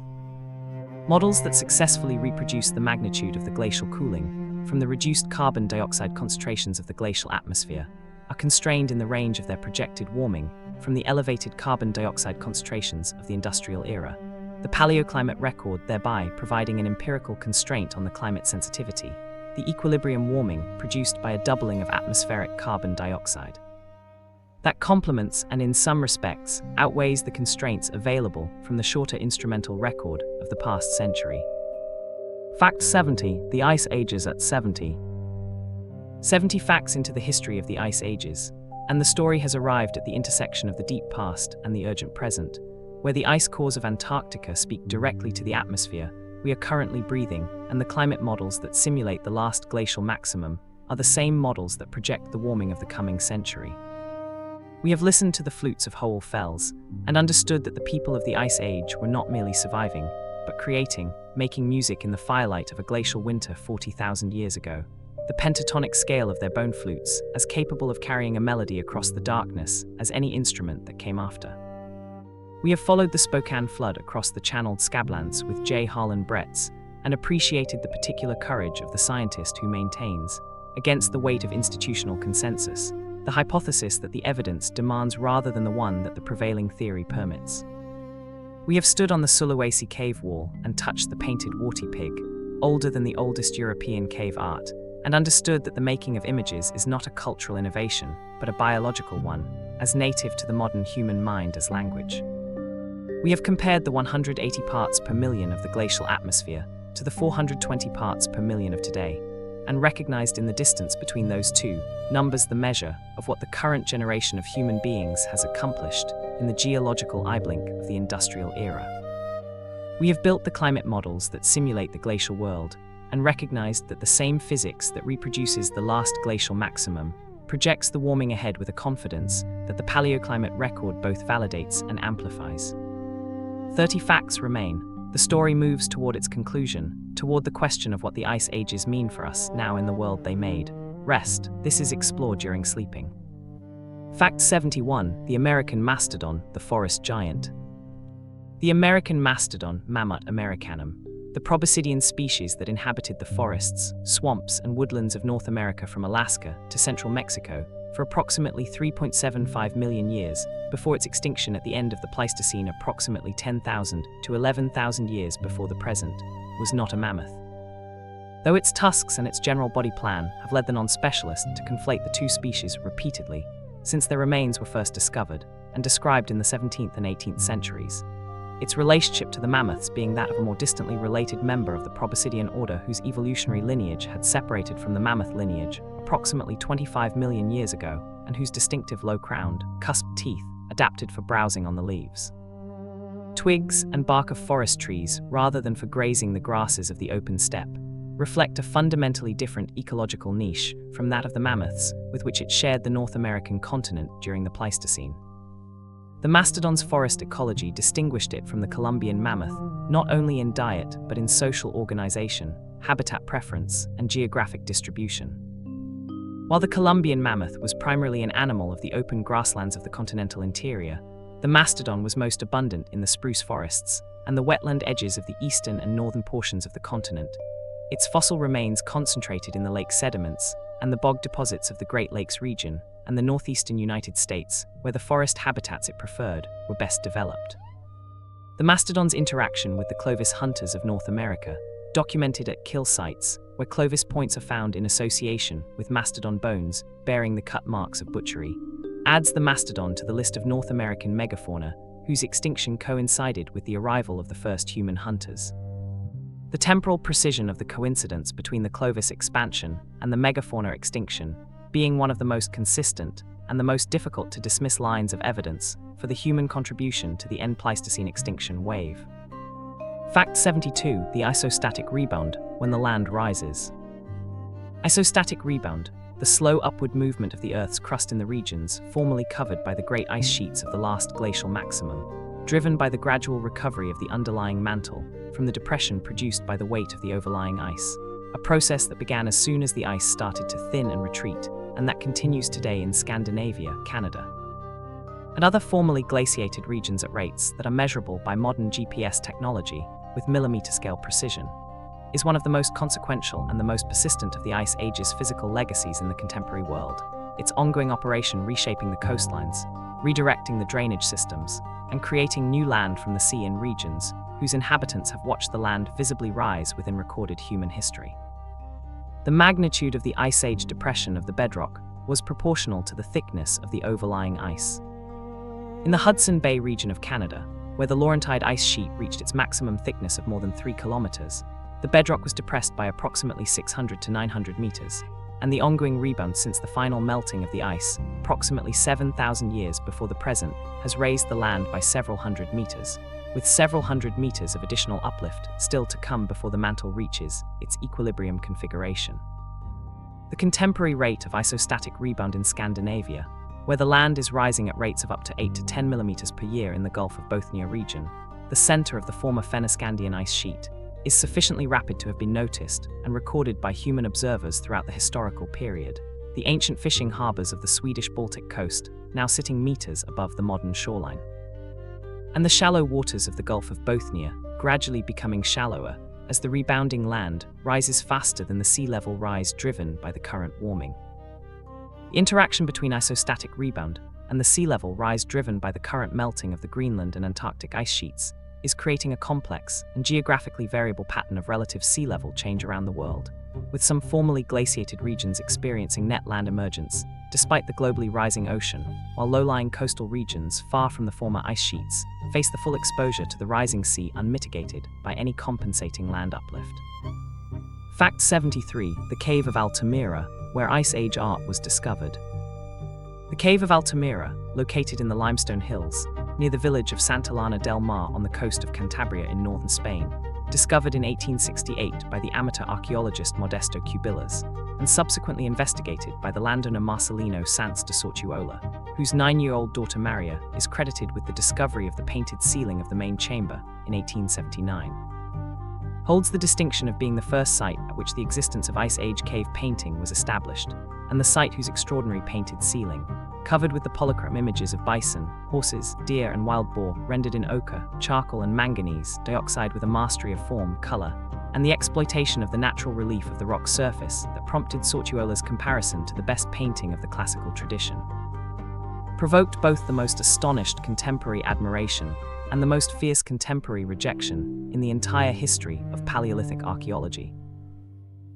Models that successfully reproduce the magnitude of the glacial cooling from the reduced carbon dioxide concentrations of the glacial atmosphere are constrained in the range of their projected warming from the elevated carbon dioxide concentrations of the industrial era, the paleoclimate record thereby providing an empirical constraint on the climate sensitivity, the equilibrium warming produced by a doubling of atmospheric carbon dioxide. That complements and in some respects outweighs the constraints available from the shorter instrumental record of the past century. Fact 70. The Ice Ages at 70. 70 facts into the history of the ice ages, and the story has arrived at the intersection of the deep past and the urgent present, where the ice cores of Antarctica speak directly to the atmosphere we are currently breathing, and the climate models that simulate the last glacial maximum are the same models that project the warming of the coming century. We have listened to the flutes of whole fells and understood that the people of the Ice Age were not merely surviving, but creating, making music in the firelight of a glacial winter 40,000 years ago. The pentatonic scale of their bone flutes as capable of carrying a melody across the darkness as any instrument that came after. We have followed the Spokane flood across the channeled scablands with J. Harlan Bretz and appreciated the particular courage of the scientist who maintains, against the weight of institutional consensus, the hypothesis that the evidence demands rather than the one that the prevailing theory permits. We have stood on the Sulawesi cave wall and touched the painted warty pig, older than the oldest European cave art, and understood that the making of images is not a cultural innovation, but a biological one, as native to the modern human mind as language. We have compared the 180 parts per million of the glacial atmosphere to the 420 parts per million of today, and recognized in the distance between those two numbers the measure of what the current generation of human beings has accomplished in the geological eye blink of the industrial era. We have built the climate models that simulate the glacial world and recognized that the same physics that reproduces the last glacial maximum projects the warming ahead with a confidence that the paleoclimate record both validates and amplifies. 30 facts remain. The story moves toward its conclusion, toward the question of what the ice ages mean for us now in the world they made. Rest, this is explored during sleeping. Fact 71. The American mastodon, the forest giant. The American mastodon, Mammoth americanum, the proboscidean species that inhabited the forests, swamps, and woodlands of North America from Alaska to central Mexico for approximately 3.75 million years before its extinction at the end of the Pleistocene approximately 10,000 to 11,000 years before the present, was not a mammoth. Though its tusks and its general body plan have led the non-specialist to conflate the two species repeatedly, since their remains were first discovered and described in the 17th and 18th centuries. Its relationship to the mammoths being that of a more distantly related member of the proboscidean order whose evolutionary lineage had separated from the mammoth lineage approximately 25 million years ago, and whose distinctive low-crowned, cusped teeth adapted for browsing on the leaves, twigs, and bark of forest trees rather than for grazing the grasses of the open steppe, reflect a fundamentally different ecological niche from that of the mammoths with which it shared the North American continent during the Pleistocene. The mastodon's forest ecology distinguished it from the Columbian mammoth, not only in diet but in social organization, habitat preference, and geographic distribution. While the Columbian mammoth was primarily an animal of the open grasslands of the continental interior, the mastodon was most abundant in the spruce forests and the wetland edges of the eastern and northern portions of the continent. Its fossil remains concentrated in the lake sediments and the bog deposits of the Great Lakes region and the northeastern United States, where the forest habitats it preferred were best developed. The mastodon's interaction with the Clovis hunters of North America, documented at kill sites, where Clovis points are found in association with mastodon bones bearing the cut marks of butchery, adds the mastodon to the list of North American megafauna whose extinction coincided with the arrival of the first human hunters. The temporal precision of the coincidence between the Clovis expansion and the megafauna extinction being one of the most consistent and the most difficult to dismiss lines of evidence for the human contribution to the end Pleistocene extinction wave. Fact 72. The isostatic rebound when the land rises. Isostatic rebound, the slow upward movement of the Earth's crust in the regions formerly covered by the great ice sheets of the last glacial maximum, driven by the gradual recovery of the underlying mantle from the depression produced by the weight of the overlying ice, a process that began as soon as the ice started to thin and retreat, and that continues today in Scandinavia, Canada, and other formerly glaciated regions at rates that are measurable by modern GPS technology with millimeter-scale precision, is one of the most consequential and the most persistent of the Ice Age's physical legacies in the contemporary world, its ongoing operation reshaping the coastlines, redirecting the drainage systems, and creating new land from the sea in regions whose inhabitants have watched the land visibly rise within recorded human history. The magnitude of the Ice Age depression of the bedrock was proportional to the thickness of the overlying ice. In the Hudson Bay region of Canada, where the Laurentide ice sheet reached its maximum thickness of more than 3 kilometers, the bedrock was depressed by approximately 600 to 900 meters, and the ongoing rebound since the final melting of the ice, approximately 7,000 years before the present, has raised the land by several hundred meters, with several hundred meters of additional uplift still to come before the mantle reaches its equilibrium configuration. The contemporary rate of isostatic rebound in Scandinavia, where the land is rising at rates of up to 8 to 10 millimeters per year in the Gulf of Bothnia region, the center of the former Fennoscandian ice sheet, is sufficiently rapid to have been noticed and recorded by human observers throughout the historical period. The ancient fishing harbors of the Swedish Baltic coast now sitting meters above the modern shoreline, and the shallow waters of the Gulf of Bothnia gradually becoming shallower as the rebounding land rises faster than the sea level rise driven by the current warming. The interaction between isostatic rebound and the sea level rise driven by the current melting of the Greenland and Antarctic ice sheets is creating a complex and geographically variable pattern of relative sea level change around the world, with some formerly glaciated regions experiencing net land emergence despite the globally rising ocean, while low-lying coastal regions far from the former ice sheets face the full exposure to the rising sea unmitigated by any compensating land uplift. Fact 73. The Cave of Altamira, where Ice Age art was discovered. The Cave of Altamira, located in the Limestone Hills, near the village of Santillana del Mar on the coast of Cantabria in northern Spain, discovered in 1868 by the amateur archaeologist Modesto Cubillas, and subsequently investigated by the landowner Marcelino Sanz de Sortuola, whose 9-year-old daughter Maria is credited with the discovery of the painted ceiling of the main chamber in 1879. Holds the distinction of being the first site at which the existence of Ice Age cave painting was established, and the site whose extraordinary painted ceiling, covered with the polychrome images of bison, horses, deer, and wild boar rendered in ochre, charcoal, and manganese dioxide with a mastery of form, color, and the exploitation of the natural relief of the rock surface that prompted Sortuola's comparison to the best painting of the classical tradition, provoked both the most astonished contemporary admiration and the most fierce contemporary rejection in the entire history of Paleolithic archaeology.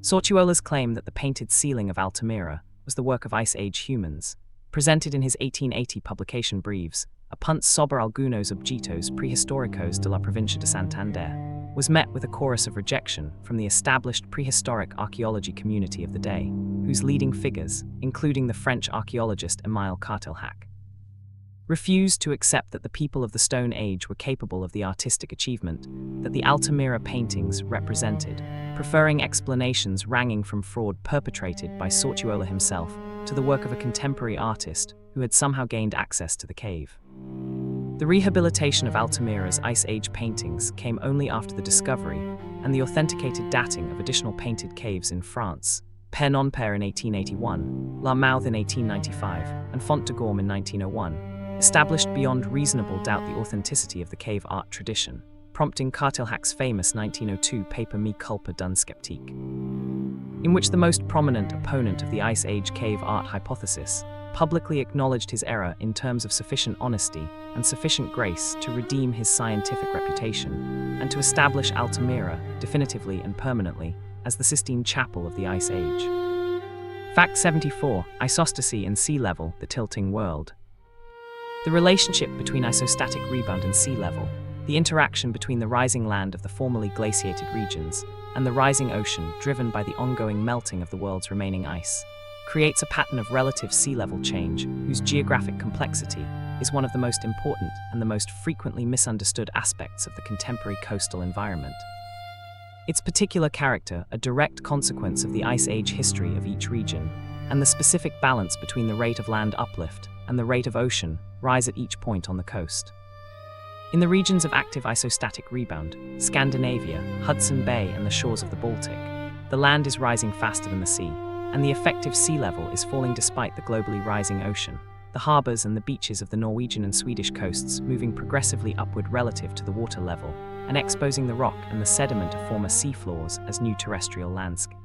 Sortuola's claim that the painted ceiling of Altamira was the work of Ice Age humans, presented in his 1880 publication Breves, a punt sobre algunos objetos prehistóricos de la provincia de Santander, was met with a chorus of rejection from the established prehistoric archaeology community of the day, whose leading figures, including the French archaeologist Émile Cartelhac, refused to accept that the people of the Stone Age were capable of the artistic achievement that the Altamira paintings represented, preferring explanations ranging from fraud perpetrated by Sortuola himself to the work of a contemporary artist who had somehow gained access to the cave. The rehabilitation of Altamira's Ice Age paintings came only after the discovery and the authenticated dating of additional painted caves in France, Père-non-Père in 1881, La Mouth in 1895, and Font de Gorme in 1901, established beyond reasonable doubt the authenticity of the cave art tradition, prompting Cartelhac's famous 1902 paper Mea culpa d'un sceptique, in which the most prominent opponent of the Ice Age cave art hypothesis publicly acknowledged his error in terms of sufficient honesty and sufficient grace to redeem his scientific reputation, and to establish Altamira definitively and permanently as the Sistine Chapel of the Ice Age. Fact 74. Isostasy and sea level, the tilting world. The relationship between isostatic rebound and sea level, the interaction between the rising land of the formerly glaciated regions and the rising ocean driven by the ongoing melting of the world's remaining ice, creates a pattern of relative sea level change whose geographic complexity is one of the most important and the most frequently misunderstood aspects of the contemporary coastal environment. Its particular character a direct consequence of the Ice Age history of each region, and the specific balance between the rate of land uplift and the rate of ocean rise at each point on the coast. In the regions of active isostatic rebound, Scandinavia, Hudson Bay and the shores of the Baltic, the land is rising faster than the sea, and the effective sea level is falling despite the globally rising ocean, the harbours and the beaches of the Norwegian and Swedish coasts moving progressively upward relative to the water level, and exposing the rock and the sediment of former sea floors as new terrestrial landscape.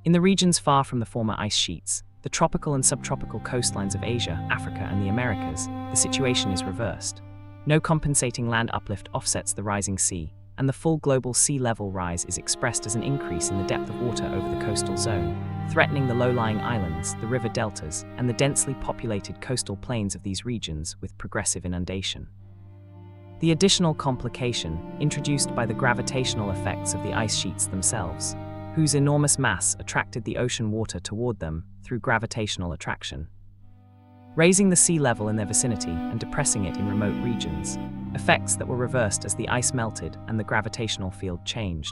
In the regions far from the former ice sheets, the tropical and subtropical coastlines of Asia, Africa and the Americas, the situation is reversed. No compensating land uplift offsets the rising sea, and the full global sea level rise is expressed as an increase in the depth of water over the coastal zone, threatening the low-lying islands, the river deltas, and the densely populated coastal plains of these regions with progressive inundation. The additional complication introduced by the gravitational effects of the ice sheets themselves, whose enormous mass attracted the ocean water toward them through gravitational attraction, raising the sea level in their vicinity and depressing it in remote regions, effects that were reversed as the ice melted and the gravitational field changed,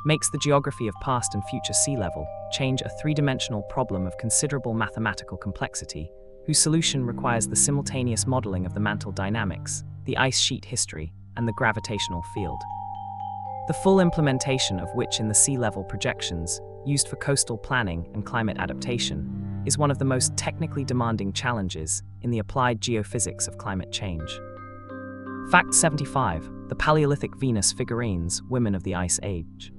makes the geography of past and future sea level change a three-dimensional problem of considerable mathematical complexity, whose solution requires the simultaneous modeling of the mantle dynamics, the ice sheet history, and the gravitational field. The full implementation of which in the sea level projections, used for coastal planning and climate adaptation, is one of the most technically demanding challenges in the applied geophysics of climate change. Fact 75. The Paleolithic Venus figurines, women of the Ice Age.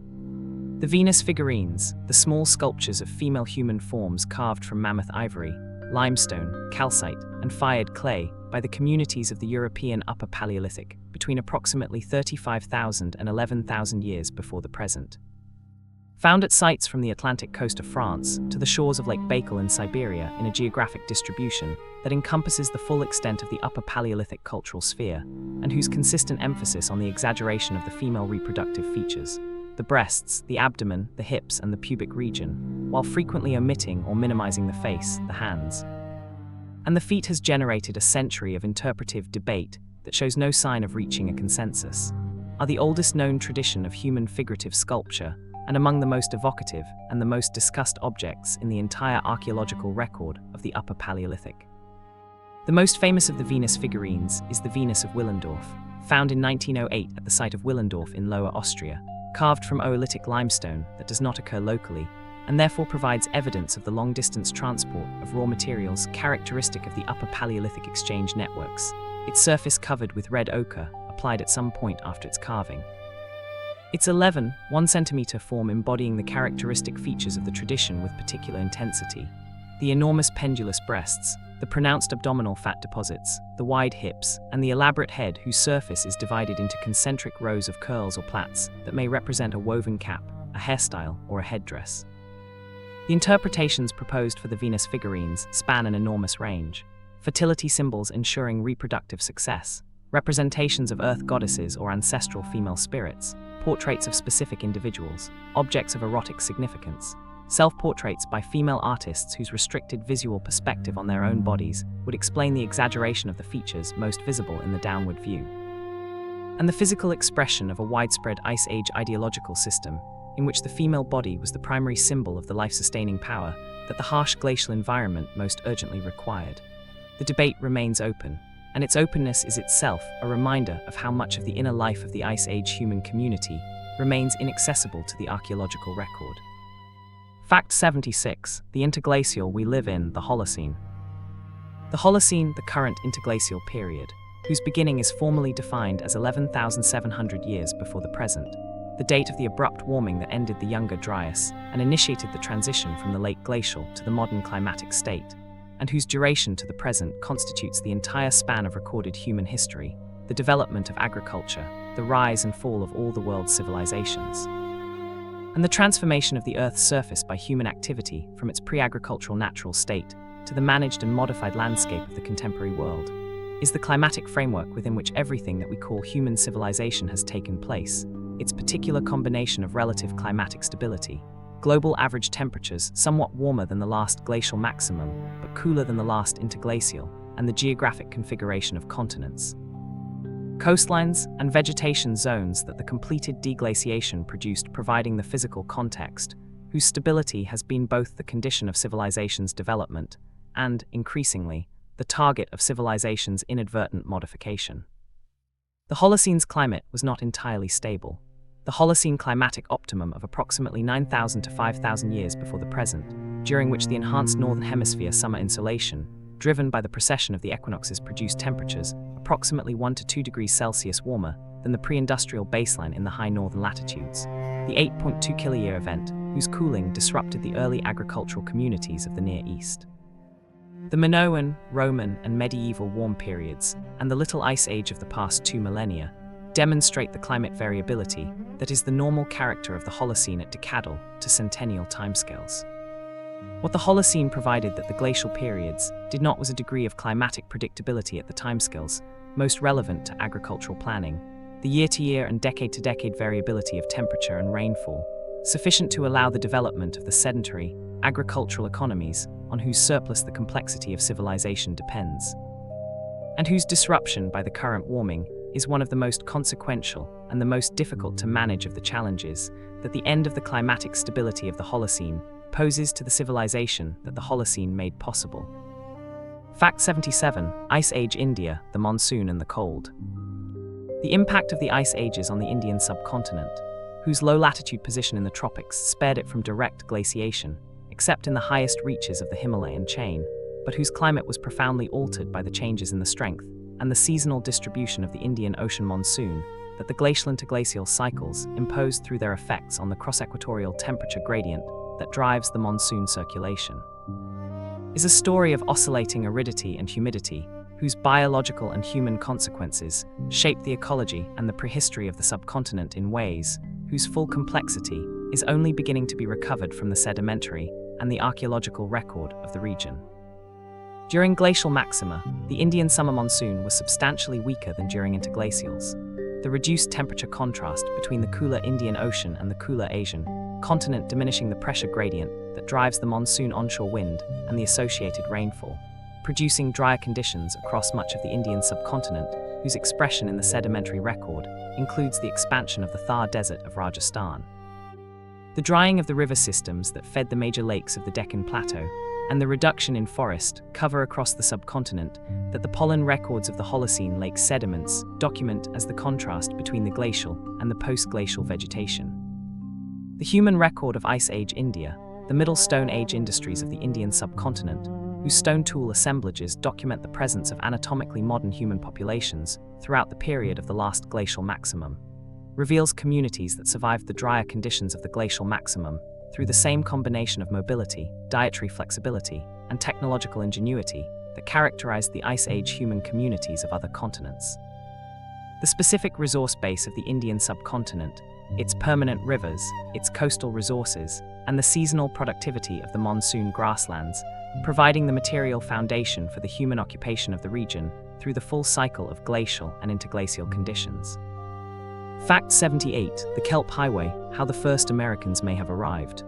The Venus figurines, the small sculptures of female human forms carved from mammoth ivory, limestone, calcite, and fired clay by the communities of the European Upper Paleolithic between approximately 35,000 and 11,000 years before the present. Found at sites from the Atlantic coast of France to the shores of Lake Baikal in Siberia in a geographic distribution that encompasses the full extent of the Upper Paleolithic cultural sphere, and whose consistent emphasis on the exaggeration of the female reproductive features, the breasts, the abdomen, the hips, and the pubic region, while frequently omitting or minimizing the face, the hands. And the feat has generated a century of interpretive debate that shows no sign of reaching a consensus, are the oldest known tradition of human figurative sculpture, and among the most evocative and the most discussed objects in the entire archaeological record of the Upper Paleolithic. The most famous of the Venus figurines is the Venus of Willendorf, found in 1908 at the site of Willendorf in Lower Austria, carved from oolitic limestone that does not occur locally, and therefore provides evidence of the long-distance transport of raw materials characteristic of the Upper Paleolithic exchange networks, its surface covered with red ochre, applied at some point after its carving. Its 1 centimeter form embodying the characteristic features of the tradition with particular intensity, the enormous pendulous breasts, the pronounced abdominal fat deposits, the wide hips, and the elaborate head whose surface is divided into concentric rows of curls or plaits that may represent a woven cap, a hairstyle, or a headdress. The interpretations proposed for the Venus figurines span an enormous range: fertility symbols ensuring reproductive success, representations of earth goddesses or ancestral female spirits, portraits of specific individuals, objects of erotic significance, self-portraits by female artists whose restricted visual perspective on their own bodies would explain the exaggeration of the features most visible in the downward view, and the physical expression of a widespread Ice Age ideological system in which the female body was the primary symbol of the life-sustaining power that the harsh glacial environment most urgently required. The debate remains open, and its openness is itself a reminder of how much of the inner life of the Ice Age human community remains inaccessible to the archaeological record. Fact 76. The interglacial we live in, the Holocene. The Holocene, the current interglacial period, whose beginning is formally defined as 11,700 years before the present, the date of the abrupt warming that ended the Younger Dryas and initiated the transition from the late glacial to the modern climatic state, and whose duration to the present constitutes the entire span of recorded human history, the development of agriculture, the rise and fall of all the world's civilizations, and the transformation of the Earth's surface by human activity from its pre-agricultural natural state to the managed and modified landscape of the contemporary world, is the climatic framework within which everything that we call human civilization has taken place, its particular combination of relative climatic stability, global average temperatures somewhat warmer than the last glacial maximum, but cooler than the last interglacial, and the geographic configuration of continents, coastlines, and vegetation zones that the completed deglaciation produced, providing the physical context, whose stability has been both the condition of civilization's development and, increasingly, the target of civilization's inadvertent modification. The Holocene's climate was not entirely stable. The Holocene climatic optimum of approximately 9,000 to 5,000 years before the present, during which the enhanced northern hemisphere summer insolation, driven by the precession of the equinoxes, produced temperatures approximately 1 to 2 degrees Celsius warmer than the pre-industrial baseline in the high northern latitudes. The 8.2 kiloyear event, whose cooling disrupted the early agricultural communities of the Near East. The Minoan, Roman, and medieval warm periods, and the Little Ice Age of the past 2 millennia, demonstrate the climate variability that is the normal character of the Holocene at decadal to centennial timescales. What the Holocene provided that the glacial periods did not was a degree of climatic predictability at the timescales most relevant to agricultural planning, the year-to-year and decade-to-decade variability of temperature and rainfall, sufficient to allow the development of the sedentary, agricultural economies on whose surplus the complexity of civilization depends, and whose disruption by the current warming is one of the most consequential and the most difficult to manage of the challenges that the end of the climatic stability of the Holocene poses to the civilization that the Holocene made possible. Fact 77. Ice Age India, the monsoon and the cold. The impact of the Ice Ages on the Indian subcontinent, whose low-latitude position in the tropics spared it from direct glaciation, except in the highest reaches of the Himalayan chain, but whose climate was profoundly altered by the changes in the strength and the seasonal distribution of the Indian Ocean monsoon that the glacial interglacial cycles imposed through their effects on the cross-equatorial temperature gradient that drives the monsoon circulation, is a story of oscillating aridity and humidity, whose biological and human consequences shape the ecology and the prehistory of the subcontinent in ways whose full complexity is only beginning to be recovered from the sedimentary and the archaeological record of the region. During glacial maxima, the Indian summer monsoon was substantially weaker than during interglacials. The reduced temperature contrast between the cooler Indian Ocean and the cooler Asian continent diminishing the pressure gradient that drives the monsoon onshore wind and the associated rainfall, producing drier conditions across much of the Indian subcontinent, whose expression in the sedimentary record includes the expansion of the Thar Desert of Rajasthan, the drying of the river systems that fed the major lakes of the Deccan Plateau, and the reduction in forest cover across the subcontinent that the pollen records of the Holocene lake sediments document as the contrast between the glacial and the post-glacial vegetation. The human record of Ice Age India, the Middle Stone Age industries of the Indian subcontinent, whose stone tool assemblages document the presence of anatomically modern human populations throughout the period of the last glacial maximum, reveals communities that survived the drier conditions of the glacial maximum through the same combination of mobility, dietary flexibility, and technological ingenuity that characterized the Ice Age human communities of other continents. The specific resource base of the Indian subcontinent, its permanent rivers, its coastal resources, and the seasonal productivity of the monsoon grasslands, providing the material foundation for the human occupation of the region through the full cycle of glacial and interglacial conditions. Fact 78. The Kelp Highway, how the first Americans may have arrived.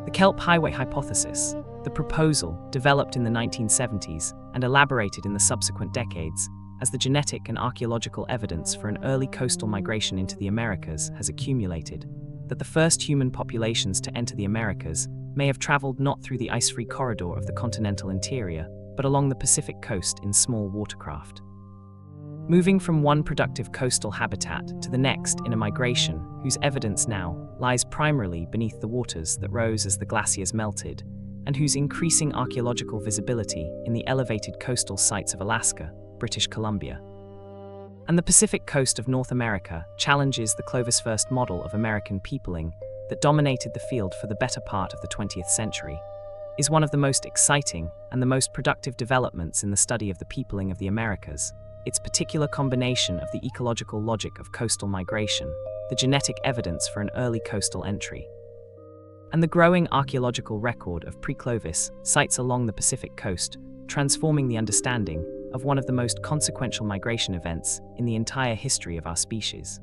The Kelp Highway hypothesis, the proposal developed in the 1970s and elaborated in the subsequent decades as the genetic and archaeological evidence for an early coastal migration into the Americas has accumulated, that the first human populations to enter the Americas may have traveled not through the ice-free corridor of the continental interior, but along the Pacific coast in small watercraft. Moving from one productive coastal habitat to the next in a migration whose evidence now lies primarily beneath the waters that rose as the glaciers melted, and whose increasing archaeological visibility in the elevated coastal sites of Alaska, British Columbia, and the Pacific coast of North America challenges the Clovis first model of American peopling that dominated the field for the better part of the 20th century, is one of the most exciting and the most productive developments in the study of the peopling of the Americas. Its particular combination of the ecological logic of coastal migration, the genetic evidence for an early coastal entry, and the growing archaeological record of pre-Clovis sites along the Pacific coast, transforming the understanding of one of the most consequential migration events in the entire history of our species.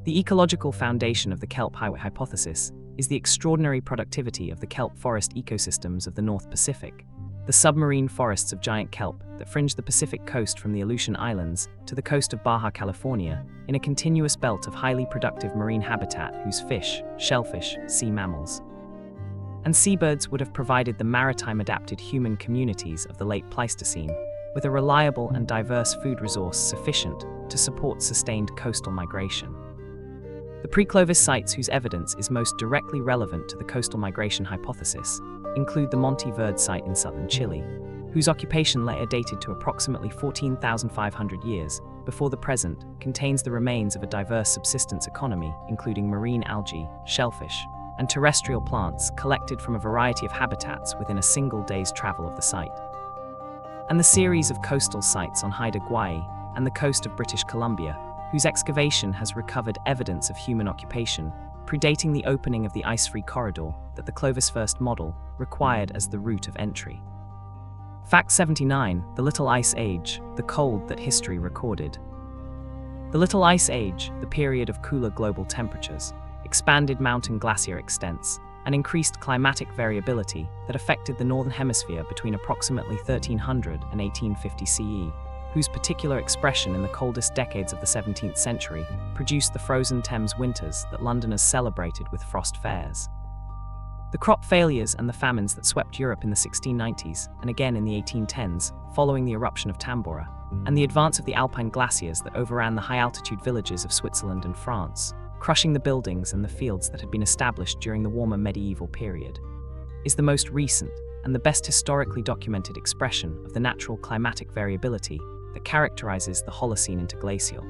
The ecological foundation of the kelp highway hypothesis is the extraordinary productivity of the kelp forest ecosystems of the North Pacific, the submarine forests of giant kelp that fringe the Pacific coast from the Aleutian Islands to the coast of Baja California in a continuous belt of highly productive marine habitat whose fish, shellfish, sea mammals, and seabirds would have provided the maritime adapted human communities of the late Pleistocene with a reliable and diverse food resource sufficient to support sustained coastal migration. The pre-Clovis sites whose evidence is most directly relevant to the coastal migration hypothesis include the Monte Verde site in southern Chile, whose occupation layer dated to approximately 14,500 years before the present contains the remains of a diverse subsistence economy including marine algae, shellfish, and terrestrial plants collected from a variety of habitats within a single day's travel of the site. And the series of coastal sites on Haida Gwaii and the coast of British Columbia, whose excavation has recovered evidence of human occupation, predating the opening of the ice-free corridor that the Clovis first model required as the route of entry. Fact 79, the Little Ice Age, the cold that history recorded. The Little Ice Age, the period of cooler global temperatures, expanded mountain glacier extents, and increased climatic variability that affected the Northern Hemisphere between approximately 1300 and 1850 CE, whose particular expression in the coldest decades of the 17th century produced the frozen Thames winters that Londoners celebrated with frost fairs. The crop failures and the famines that swept Europe in the 1690s and again in the 1810s following the eruption of Tambora, and the advance of the Alpine glaciers that overran the high-altitude villages of Switzerland and France, crushing the buildings and the fields that had been established during the warmer medieval period, is the most recent and the best historically documented expression of the natural climatic variability that characterizes the Holocene interglacial.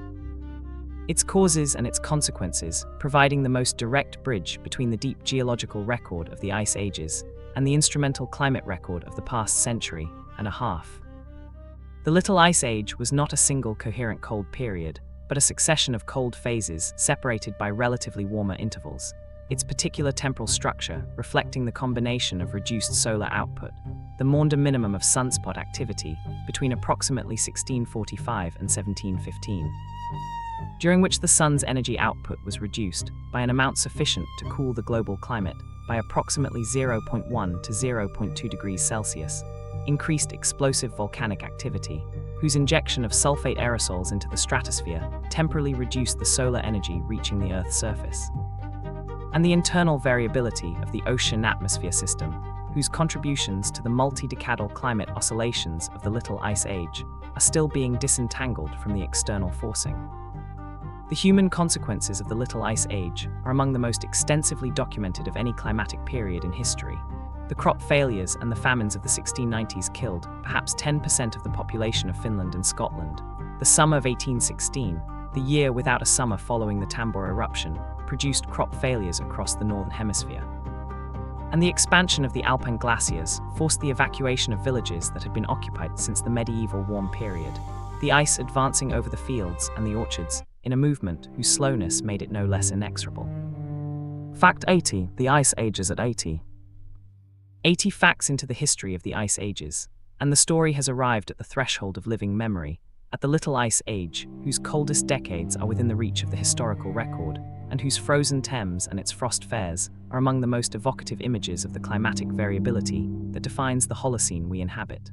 Its causes and its consequences providing the most direct bridge between the deep geological record of the ice ages and the instrumental climate record of the past century and a half. The Little Ice Age was not a single coherent cold period, but a succession of cold phases separated by relatively warmer intervals, its particular temporal structure reflecting the combination of reduced solar output, the Maunder minimum of sunspot activity between approximately 1645 and 1715, during which the sun's energy output was reduced by an amount sufficient to cool the global climate by approximately 0.1 to 0.2 degrees Celsius, increased explosive volcanic activity, whose injection of sulfate aerosols into the stratosphere temporarily reduced the solar energy reaching the Earth's surface, and the internal variability of the ocean atmosphere system, whose contributions to the multi-decadal climate oscillations of the Little Ice Age are still being disentangled from the external forcing. The human consequences of the Little Ice Age are among the most extensively documented of any climatic period in history. The crop failures and the famines of the 1690s killed perhaps 10% of the population of Finland and Scotland. The summer of 1816, the year without a summer following the Tambora eruption, produced crop failures across the Northern Hemisphere. And the expansion of the Alpine glaciers forced the evacuation of villages that had been occupied since the medieval warm period, the ice advancing over the fields and the orchards in a movement whose slowness made it no less inexorable. Fact 80, the Ice Ages at 80. 80 facts into the history of the Ice Ages, and the story has arrived at the threshold of living memory, at the Little Ice Age, whose coldest decades are within the reach of the historical record, and whose frozen Thames and its frost fairs are among the most evocative images of the climatic variability that defines the Holocene we inhabit.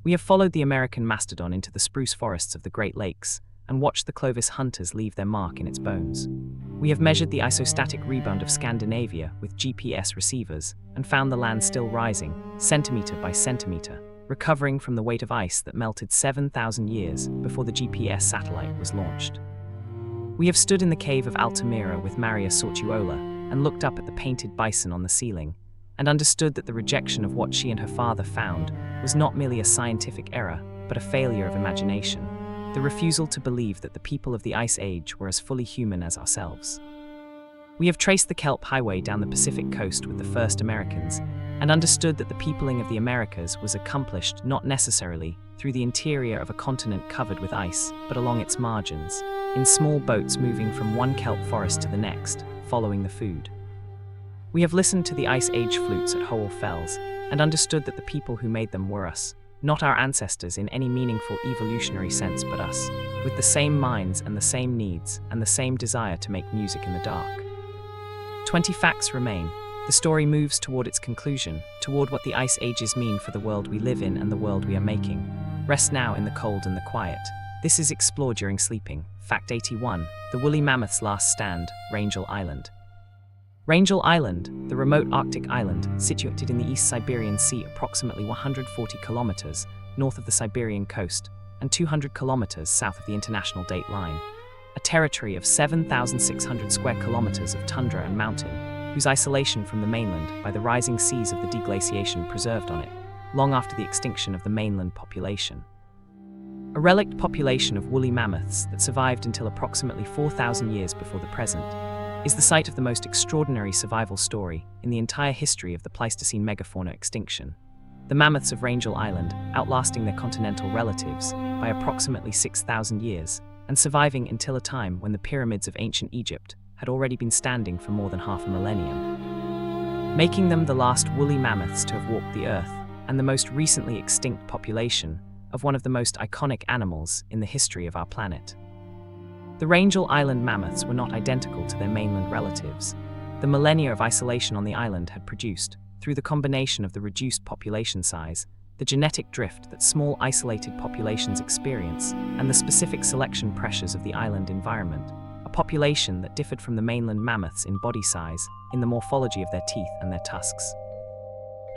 We have followed the American mastodon into the spruce forests of the Great Lakes and watched the Clovis hunters leave their mark in its bones. We have measured the isostatic rebound of Scandinavia with GPS receivers and found the land still rising, centimeter by centimeter, recovering from the weight of ice that melted 7,000 years before the GPS satellite was launched. We have stood in the cave of Altamira with Maria Sortuola and looked up at the painted bison on the ceiling, and understood that the rejection of what she and her father found was not merely a scientific error, but a failure of imagination, the refusal to believe that the people of the Ice Age were as fully human as ourselves. We have traced the Kelp Highway down the Pacific coast with the first Americans, and understood that the peopling of the Americas was accomplished not necessarily through the interior of a continent covered with ice, but along its margins, in small boats moving from one kelp forest to the next, following the food. We have listened to the Ice Age flutes at Howell Fells, and understood that the people who made them were us, not our ancestors in any meaningful evolutionary sense, but us, with the same minds and the same needs and the same desire to make music in the dark. 20 facts remain. The story moves toward its conclusion, toward what the Ice Ages mean for the world we live in and the world we are making. Rest now in the cold and the quiet. This is Explore During Sleeping. Fact 81. The woolly mammoth's last stand, Wrangel Island. Wrangel Island, the remote Arctic island, situated in the East Siberian Sea approximately 140 kilometers north of the Siberian coast and 200 kilometers south of the international date line. A territory of 7,600 square kilometers of tundra and mountain, whose isolation from the mainland by the rising seas of the deglaciation preserved on it, long after the extinction of the mainland population. A relict population of woolly mammoths that survived until approximately 4,000 years before the present, is the site of the most extraordinary survival story in the entire history of the Pleistocene megafauna extinction. The mammoths of Wrangel Island, outlasting their continental relatives by approximately 6,000 years, and surviving until a time when the pyramids of ancient Egypt had already been standing for more than half a millennium, making them the last woolly mammoths to have walked the earth, and the most recently extinct population of one of the most iconic animals in the history of our planet. The Wrangel Island mammoths were not identical to their mainland relatives. The millennia of isolation on the island had produced, through the combination of the reduced population size, the genetic drift that small isolated populations experience, and the specific selection pressures of the island environment, a population that differed from the mainland mammoths in body size, in the morphology of their teeth and their tusks,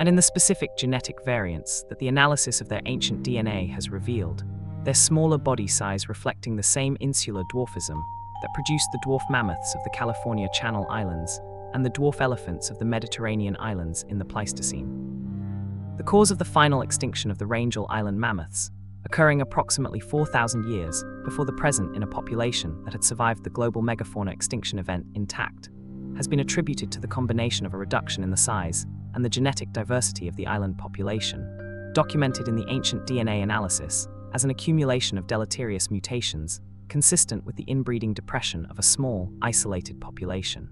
and in the specific genetic variants that the analysis of their ancient DNA has revealed, their smaller body size reflecting the same insular dwarfism that produced the dwarf mammoths of the California Channel Islands and the dwarf elephants of the Mediterranean islands in the Pleistocene. The cause of the final extinction of the Wrangel Island mammoths, occurring approximately 4,000 years before the present in a population that had survived the global megafauna extinction event intact, has been attributed to the combination of a reduction in the size and the genetic diversity of the island population, documented in the ancient DNA analysis as an accumulation of deleterious mutations consistent with the inbreeding depression of a small, isolated population.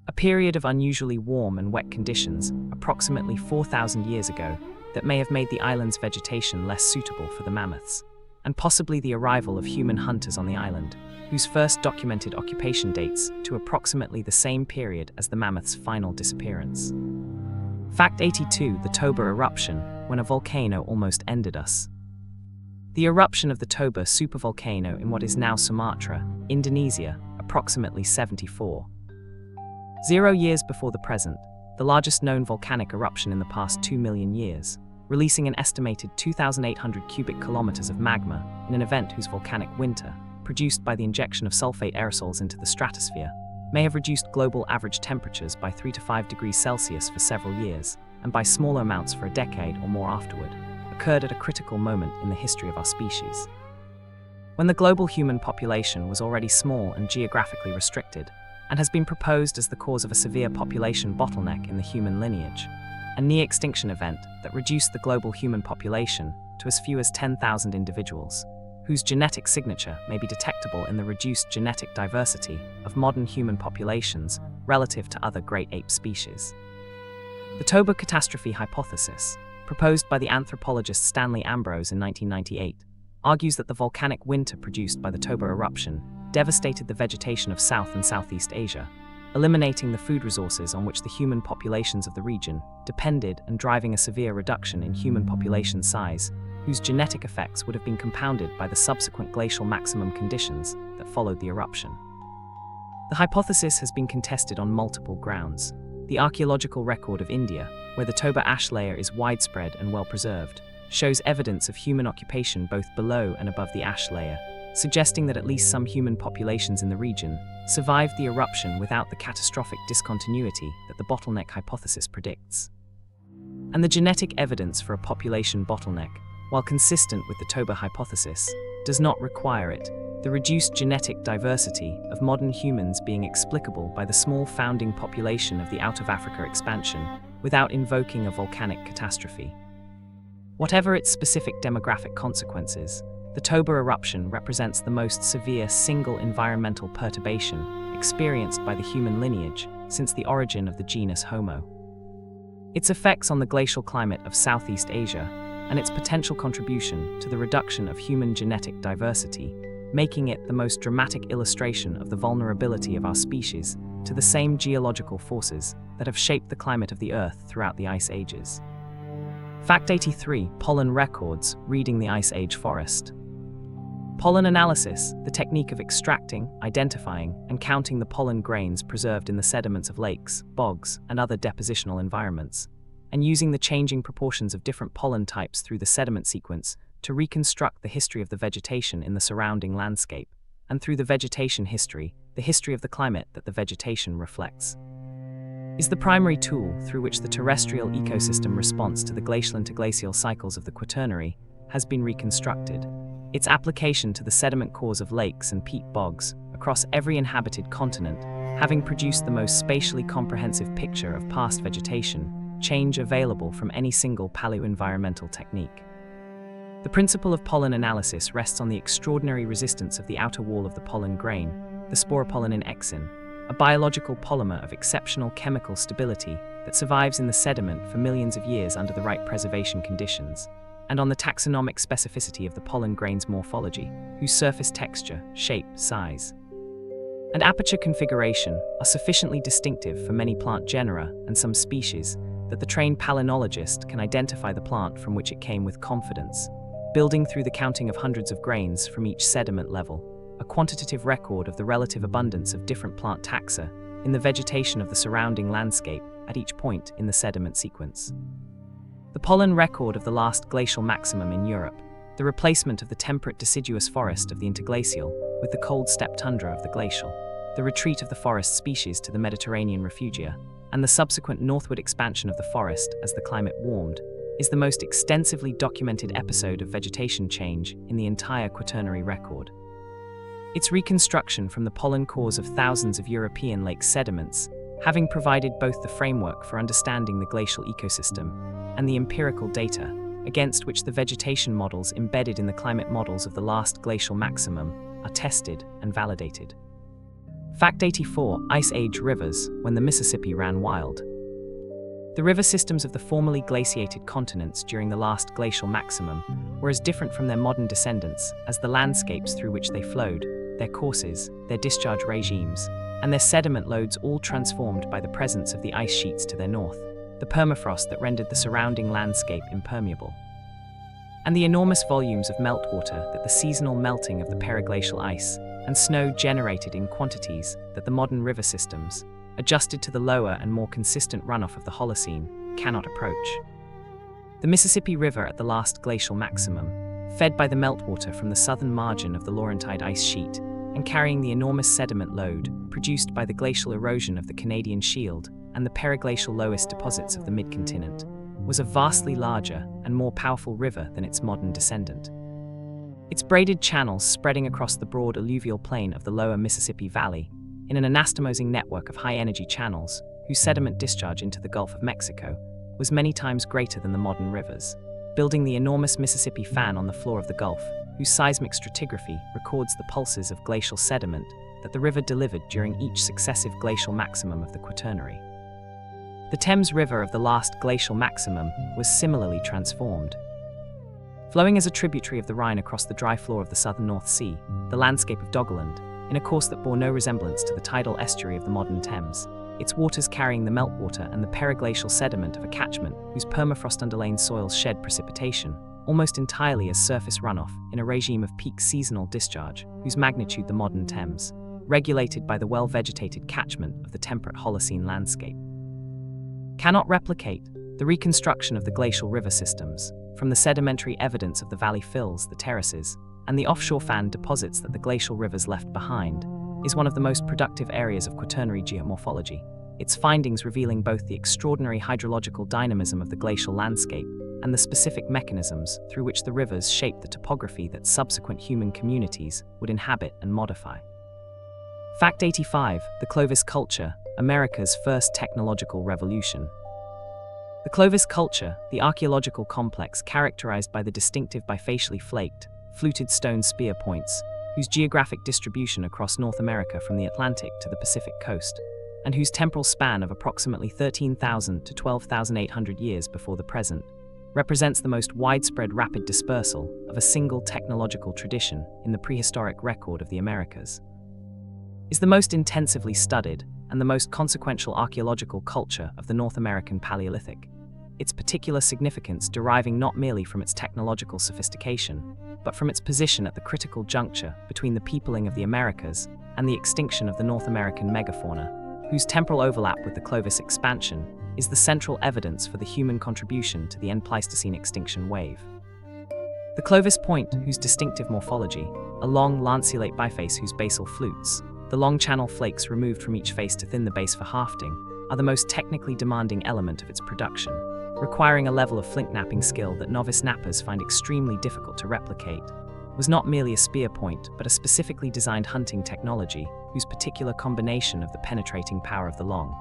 A period of unusually warm and wet conditions, approximately 4,000 years ago, that may have made the island's vegetation less suitable for the mammoths, and possibly the arrival of human hunters on the island, whose first documented occupation dates to approximately the same period as the mammoth's final disappearance. Fact 82. The Toba eruption, when a volcano almost ended us. The eruption of the Toba supervolcano in what is now Sumatra, Indonesia, approximately 74.0 years before the present, the largest known volcanic eruption in the past 2 million years, releasing an estimated 2,800 cubic kilometers of magma in an event whose volcanic winter, produced by the injection of sulfate aerosols into the stratosphere, may have reduced global average temperatures by 3 to 5 degrees Celsius for several years, and by smaller amounts for a decade or more afterward, occurred at a critical moment in the history of our species. When the global human population was already small and geographically restricted, and has been proposed as the cause of a severe population bottleneck in the human lineage, a near-extinction event that reduced the global human population to as few as 10,000 individuals, whose genetic signature may be detectable in the reduced genetic diversity of modern human populations relative to other great ape species. The Toba catastrophe hypothesis, proposed by the anthropologist Stanley Ambrose in 1998, argues that the volcanic winter produced by the Toba eruption devastated the vegetation of South and Southeast Asia, eliminating the food resources on which the human populations of the region depended and driving a severe reduction in human population size, whose genetic effects would have been compounded by the subsequent glacial maximum conditions that followed the eruption. The hypothesis has been contested on multiple grounds. the archaeological record of India, where the Toba ash layer is widespread and well preserved, shows evidence of human occupation both below and above the ash layer, suggesting that at least some human populations in the region survived the eruption without the catastrophic discontinuity that the bottleneck hypothesis predicts. And the genetic evidence for a population bottleneck, while consistent with the Toba hypothesis, does not require it, the reduced genetic diversity of modern humans being explicable by the small founding population of the out of Africa expansion without invoking a volcanic catastrophe. Whatever its specific demographic consequences, the Toba eruption represents the most severe single environmental perturbation experienced by the human lineage since the origin of the genus Homo. Its effects on the glacial climate of Southeast Asia and its potential contribution to the reduction of human genetic diversity, making it the most dramatic illustration of the vulnerability of our species to the same geological forces that have shaped the climate of the Earth throughout the ice ages. Fact 83. Pollen records, reading the Ice Age forest. Pollen analysis, the technique of extracting, identifying, and counting the pollen grains preserved in the sediments of lakes, bogs, and other depositional environments, and using the changing proportions of different pollen types through the sediment sequence to reconstruct the history of the vegetation in the surrounding landscape, and through the vegetation history, the history of the climate that the vegetation reflects, is the primary tool through which the terrestrial ecosystem response to the glacial interglacial cycles of the Quaternary has been reconstructed. Its application to the sediment cores of lakes and peat bogs across every inhabited continent, having produced the most spatially comprehensive picture of past vegetation change available from any single paleoenvironmental technique. The principle of pollen analysis rests on the extraordinary resistance of the outer wall of the pollen grain, the sporopollenin exin, a biological polymer of exceptional chemical stability that survives in the sediment for millions of years under the right preservation conditions, and on the taxonomic specificity of the pollen grain's morphology, whose surface texture, shape, size, and aperture configuration are sufficiently distinctive for many plant genera and some species that the trained palynologist can identify the plant from which it came with confidence, building through the counting of hundreds of grains from each sediment level, a quantitative record of the relative abundance of different plant taxa in the vegetation of the surrounding landscape at each point in the sediment sequence. The pollen record of the last glacial maximum in Europe, the replacement of the temperate deciduous forest of the interglacial with the cold steppe tundra of the glacial, the retreat of the forest species to the Mediterranean refugia, and the subsequent northward expansion of the forest as the climate warmed, is the most extensively documented episode of vegetation change in the entire Quaternary record. Its reconstruction from the pollen cores of thousands of European lake sediments, having provided both the framework for understanding the glacial ecosystem and the empirical data against which the vegetation models embedded in the climate models of the last glacial maximum are tested and validated. Fact 84. Ice Age rivers, when the Mississippi ran wild. The river systems of the formerly glaciated continents during the last glacial maximum were as different from their modern descendants as the landscapes through which they flowed, their courses, their discharge regimes, and their sediment loads all transformed by the presence of the ice sheets to their north, the permafrost that rendered the surrounding landscape impermeable, and the enormous volumes of meltwater that the seasonal melting of the periglacial ice and snow generated in quantities that the modern river systems, adjusted to the lower and more consistent runoff of the Holocene, cannot approach. The Mississippi River at the last glacial maximum, fed by the meltwater from the southern margin of the Laurentide ice sheet and carrying the enormous sediment load produced by the glacial erosion of the Canadian Shield and the periglacial loess deposits of the mid-continent, was a vastly larger and more powerful river than its modern descendant. Its braided channels spreading across the broad alluvial plain of the lower Mississippi Valley in an anastomosing network of high-energy channels whose sediment discharge into the Gulf of Mexico was many times greater than the modern rivers, building the enormous Mississippi fan on the floor of the Gulf, whose seismic stratigraphy records the pulses of glacial sediment that the river delivered during each successive glacial maximum of the Quaternary. The Thames River of the last glacial maximum was similarly transformed. Flowing as a tributary of the Rhine across the dry floor of the southern North Sea, the landscape of Doggerland, in a course that bore no resemblance to the tidal estuary of the modern Thames, its waters carrying the meltwater and the periglacial sediment of a catchment whose permafrost-underlain soils shed precipitation, almost entirely as surface runoff in a regime of peak seasonal discharge, whose magnitude the modern Thames, regulated by the well-vegetated catchment of the temperate Holocene landscape. cannot replicate the reconstruction of the glacial river systems, from the sedimentary evidence of the valley fills, the terraces, and the offshore fan deposits that the glacial rivers left behind, is one of the most productive areas of Quaternary geomorphology, its findings revealing both the extraordinary hydrological dynamism of the glacial landscape and the specific mechanisms through which the rivers shaped the topography that subsequent human communities would inhabit and modify. Fact 85. The Clovis Culture, America's first technological revolution. The Clovis culture, the archaeological complex characterized by the distinctive bifacially flaked, fluted stone spear points, whose geographic distribution across North America from the Atlantic to the Pacific coast, and whose temporal span of approximately 13,000 to 12,800 years before the present, represents the most widespread rapid dispersal of a single technological tradition in the prehistoric record of the Americas, is the most intensively studied and the most consequential archaeological culture of the North American Paleolithic, its particular significance deriving not merely from its technological sophistication, but from its position at the critical juncture between the peopling of the Americas and the extinction of the North American megafauna, whose temporal overlap with the Clovis expansion is the central evidence for the human contribution to the end Pleistocene extinction wave. The Clovis point, whose distinctive morphology, a long lanceolate biface whose basal flutes, the long channel flakes removed from each face to thin the base for hafting, are the most technically demanding element of its production, requiring a level of flint napping skill that novice nappers find extremely difficult to replicate, was not merely a spear point but a specifically designed hunting technology whose particular combination of the penetrating power of the long,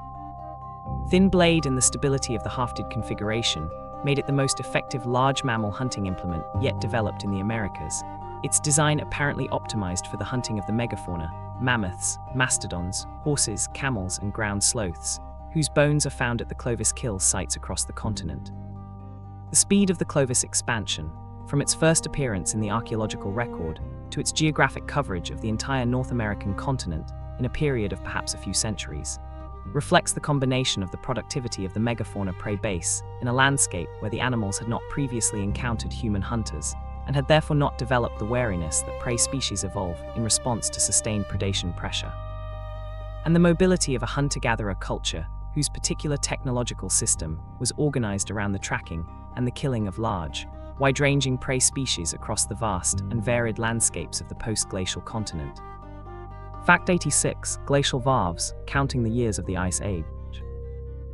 thin blade and the stability of the hafted configuration made it the most effective large mammal hunting implement yet developed in the Americas, its design apparently optimized for the hunting of the megafauna, mammoths, mastodons, horses, camels, and ground sloths, whose bones are found at the Clovis kill sites across the continent. The speed of the Clovis expansion, from its first appearance in the archaeological record to its geographic coverage of the entire North American continent in a period of perhaps a few centuries, reflects the combination of the productivity of the megafauna prey base in a landscape where the animals had not previously encountered human hunters and had therefore not developed the wariness that prey species evolve in response to sustained predation pressure, and the mobility of a hunter-gatherer culture whose particular technological system was organized around the tracking and the killing of large, wide-ranging prey species across the vast and varied landscapes of the post-glacial continent. Fact 86. Glacial varves, counting the years of the Ice Age.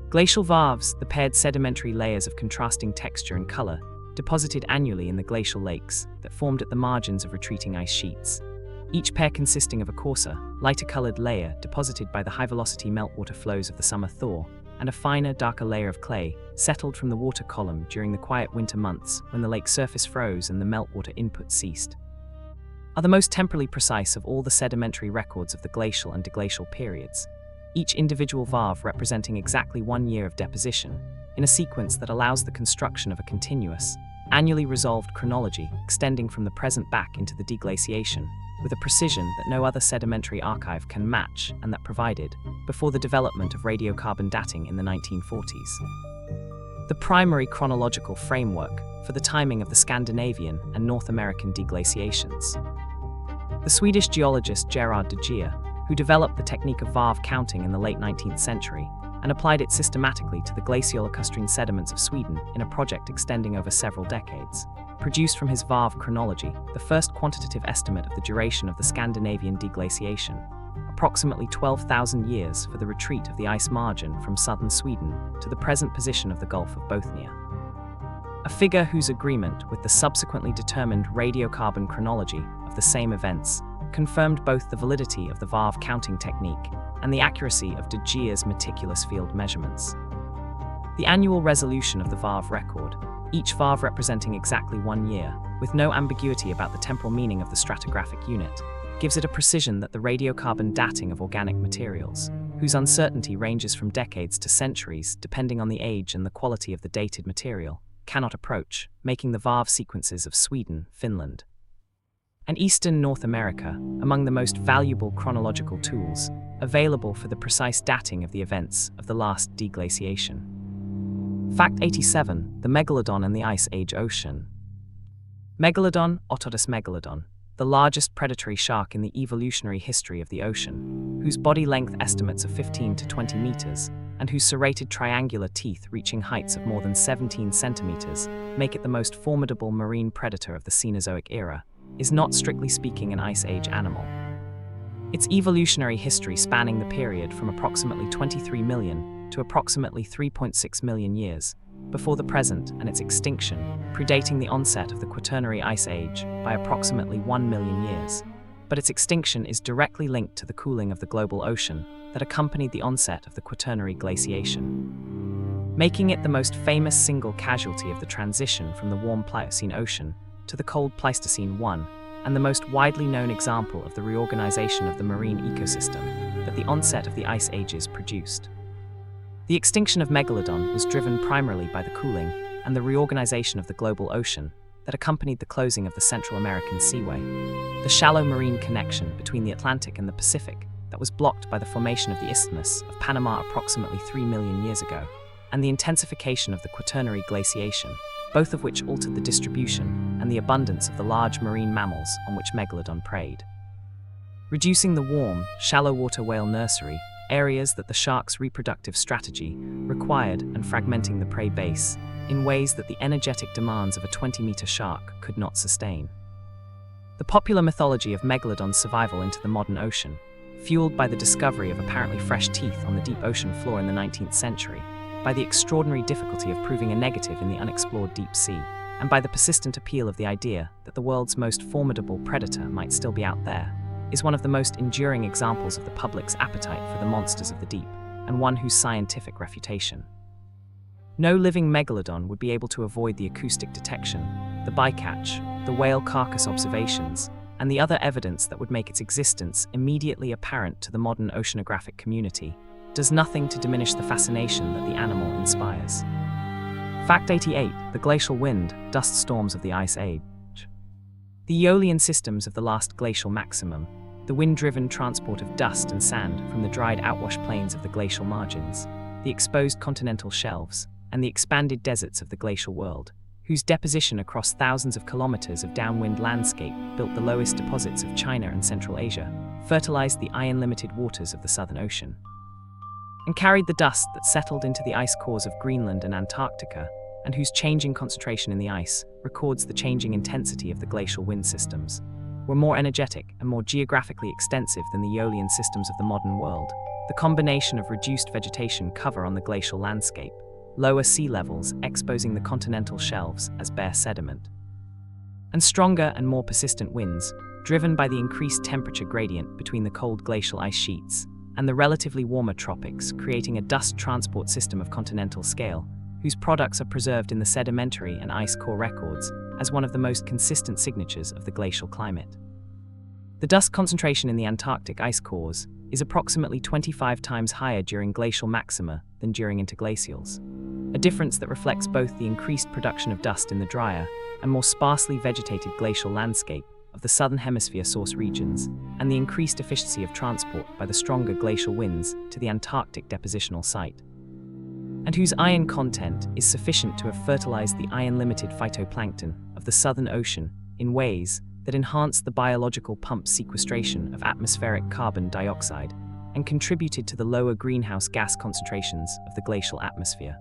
Glacial varves, the paired sedimentary layers of contrasting texture and color, deposited annually in the glacial lakes that formed at the margins of retreating ice sheets, each pair consisting of a coarser, lighter-colored layer deposited by the high-velocity meltwater flows of the summer thaw, and a finer, darker layer of clay settled from the water column during the quiet winter months when the lake's surface froze and the meltwater input ceased, are the most temporally precise of all the sedimentary records of the glacial and deglacial periods, each individual varve representing exactly 1 year of deposition, in a sequence that allows the construction of a continuous, annually resolved chronology extending from the present back into the deglaciation, with a precision that no other sedimentary archive can match and that provided before the development of radiocarbon dating in the 1940s. The primary chronological framework for the timing of the Scandinavian and North American deglaciations. The Swedish geologist Gerard de Geer, who developed the technique of varve counting in the late 19th century and applied it systematically to the glacial-lacustrine sediments of Sweden in a project extending over several decades, produced from his varve chronology the first quantitative estimate of the duration of the Scandinavian deglaciation, approximately 12,000 years for the retreat of the ice margin from southern Sweden to the present position of the Gulf of Bothnia. A figure whose agreement with the subsequently determined radiocarbon chronology of the same events confirmed both the validity of the varve counting technique and the accuracy of de Geer's meticulous field measurements. The annual resolution of the varve record, each varve representing exactly 1 year, with no ambiguity about the temporal meaning of the stratigraphic unit, gives it a precision that the radiocarbon dating of organic materials, whose uncertainty ranges from decades to centuries depending on the age and the quality of the dated material, cannot approach, making the varve sequences of Sweden, Finland, and Eastern North America among the most valuable chronological tools available for the precise dating of the events of the last deglaciation. Fact 87. The Megalodon and the Ice Age Ocean. Megalodon, Otodus megalodon, the largest predatory shark in the evolutionary history of the ocean, whose body length estimates of 15 to 20 meters and whose serrated triangular teeth reaching heights of more than 17 centimeters make it the most formidable marine predator of the Cenozoic era, is not strictly speaking an Ice Age animal. Its evolutionary history spanning the period from approximately 23 million to approximately 3.6 million years before the present, and its extinction, predating the onset of the Quaternary Ice Age by approximately 1 million years. But its extinction is directly linked to the cooling of the global ocean that accompanied the onset of the Quaternary glaciation, making it the most famous single casualty of the transition from the warm Pliocene Ocean to the cold Pleistocene I, and the most widely known example of the reorganization of the marine ecosystem that the onset of the Ice Ages produced. The extinction of Megalodon was driven primarily by the cooling and the reorganization of the global ocean that accompanied the closing of the Central American Seaway, the shallow marine connection between the Atlantic and the Pacific that was blocked by the formation of the Isthmus of Panama approximately 3 million years ago, and the intensification of the Quaternary glaciation, both of which altered the distribution and the abundance of the large marine mammals on which Megalodon preyed. Reducing the warm, shallow water whale nursery, areas that the shark's reproductive strategy required, and fragmenting the prey base in ways that the energetic demands of a 20-meter shark could not sustain. The popular mythology of Megalodon's survival into the modern ocean, fueled by the discovery of apparently fresh teeth on the deep ocean floor in the 19th century, by the extraordinary difficulty of proving a negative in the unexplored deep sea, and by the persistent appeal of the idea that the world's most formidable predator might still be out there, is one of the most enduring examples of the public's appetite for the monsters of the deep, and one whose scientific refutation. No living megalodon would be able to avoid the acoustic detection, the bycatch, the whale carcass observations, and the other evidence that would make its existence immediately apparent to the modern oceanographic community, does nothing to diminish the fascination that the animal inspires. Fact 88. The glacial wind, dust storms of the Ice Age. The Aeolian systems of the last glacial maximum, the wind-driven transport of dust and sand from the dried outwash plains of the glacial margins, the exposed continental shelves, and the expanded deserts of the glacial world, whose deposition across thousands of kilometers of downwind landscape built the lowest deposits of China and Central Asia, fertilized the iron-limited waters of the Southern Ocean, and carried the dust that settled into the ice cores of Greenland and Antarctica, and whose changing concentration in the ice records the changing intensity of the glacial wind systems, were more energetic and more geographically extensive than the Aeolian systems of the modern world. The combination of reduced vegetation cover on the glacial landscape, lower sea levels exposing the continental shelves as bare sediment, and stronger and more persistent winds, driven by the increased temperature gradient between the cold glacial ice sheets and the relatively warmer tropics, creating a dust transport system of continental scale, whose products are preserved in the sedimentary and ice core records as one of the most consistent signatures of the glacial climate. The dust concentration in the Antarctic ice cores is approximately 25 times higher during glacial maxima than during interglacials, a difference that reflects both the increased production of dust in the drier and more sparsely vegetated glacial landscape of the southern hemisphere source regions, and the increased efficiency of transport by the stronger glacial winds to the Antarctic depositional site, and whose iron content is sufficient to have fertilized the iron-limited phytoplankton of the Southern Ocean in ways that enhance the biological pump sequestration of atmospheric carbon dioxide and contributed to the lower greenhouse gas concentrations of the glacial atmosphere.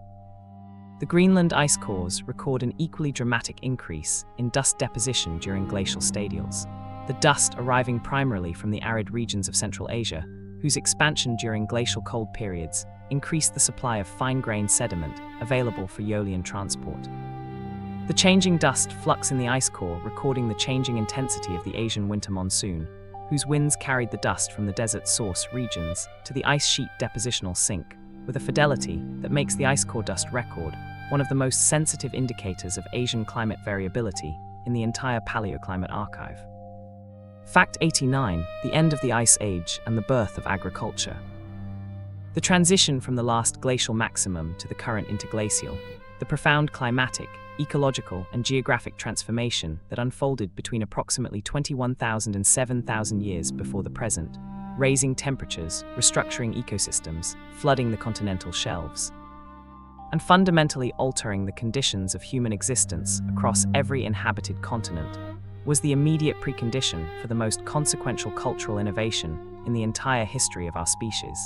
The Greenland ice cores record an equally dramatic increase in dust deposition during glacial stadials, the dust arriving primarily from the arid regions of Central Asia, whose expansion during glacial cold periods increased the supply of fine-grained sediment available for Aeolian transport. The changing dust flux in the ice core recording the changing intensity of the Asian winter monsoon, whose winds carried the dust from the desert source regions to the ice sheet depositional sink, with a fidelity that makes the ice core dust record one of the most sensitive indicators of Asian climate variability in the entire paleoclimate archive. Fact 89. The end of the Ice Age and the birth of agriculture. The transition from the last glacial maximum to the current interglacial, the profound climatic, ecological, and geographic transformation that unfolded between approximately 21,000 and 7,000 years before the present, raising temperatures, restructuring ecosystems, flooding the continental shelves, and fundamentally altering the conditions of human existence across every inhabited continent, was the immediate precondition for the most consequential cultural innovation in the entire history of our species.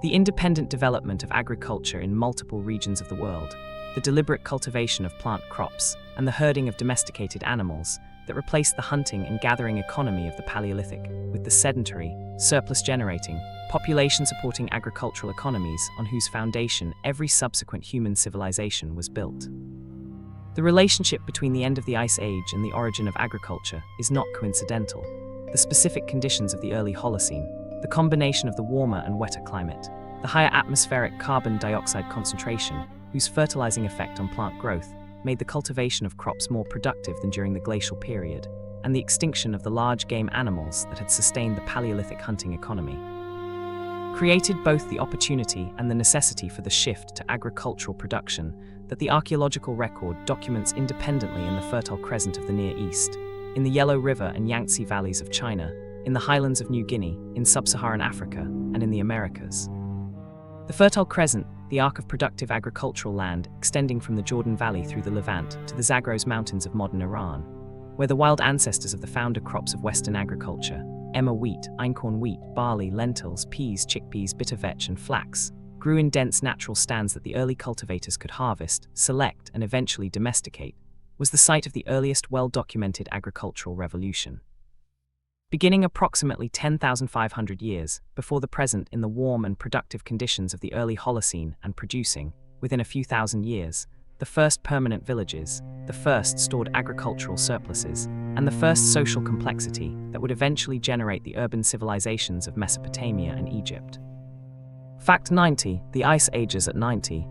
The independent development of agriculture in multiple regions of the world, the deliberate cultivation of plant crops, and the herding of domesticated animals that replaced the hunting and gathering economy of the Paleolithic with the sedentary, surplus-generating, population-supporting agricultural economies on whose foundation every subsequent human civilization was built. The relationship between the end of the Ice Age and the origin of agriculture is not coincidental. The specific conditions of the early Holocene, the combination of the warmer and wetter climate, the higher atmospheric carbon dioxide concentration, whose fertilizing effect on plant growth made the cultivation of crops more productive than during the glacial period, and the extinction of the large game animals that had sustained the Paleolithic hunting economy, created both the opportunity and the necessity for the shift to agricultural production that the archaeological record documents independently in the Fertile Crescent of the Near East, in the Yellow River and Yangtze valleys of China, in the highlands of New Guinea, in sub-Saharan Africa, and in the Americas. The Fertile Crescent, the arc of productive agricultural land extending from the Jordan Valley through the Levant to the Zagros Mountains of modern Iran, where the wild ancestors of the founder crops of Western agriculture, emmer wheat, einkorn wheat, barley, lentils, peas, chickpeas, bitter vetch, and flax, grew in dense natural stands that the early cultivators could harvest, select, and eventually domesticate, was the site of the earliest well-documented agricultural revolution. Beginning approximately 10,500 years before the present in the warm and productive conditions of the early Holocene and producing, within a few thousand years, the first permanent villages, the first stored agricultural surpluses, and the first social complexity that would eventually generate the urban civilizations of Mesopotamia and Egypt. Fact 90, the Ice Ages at 90.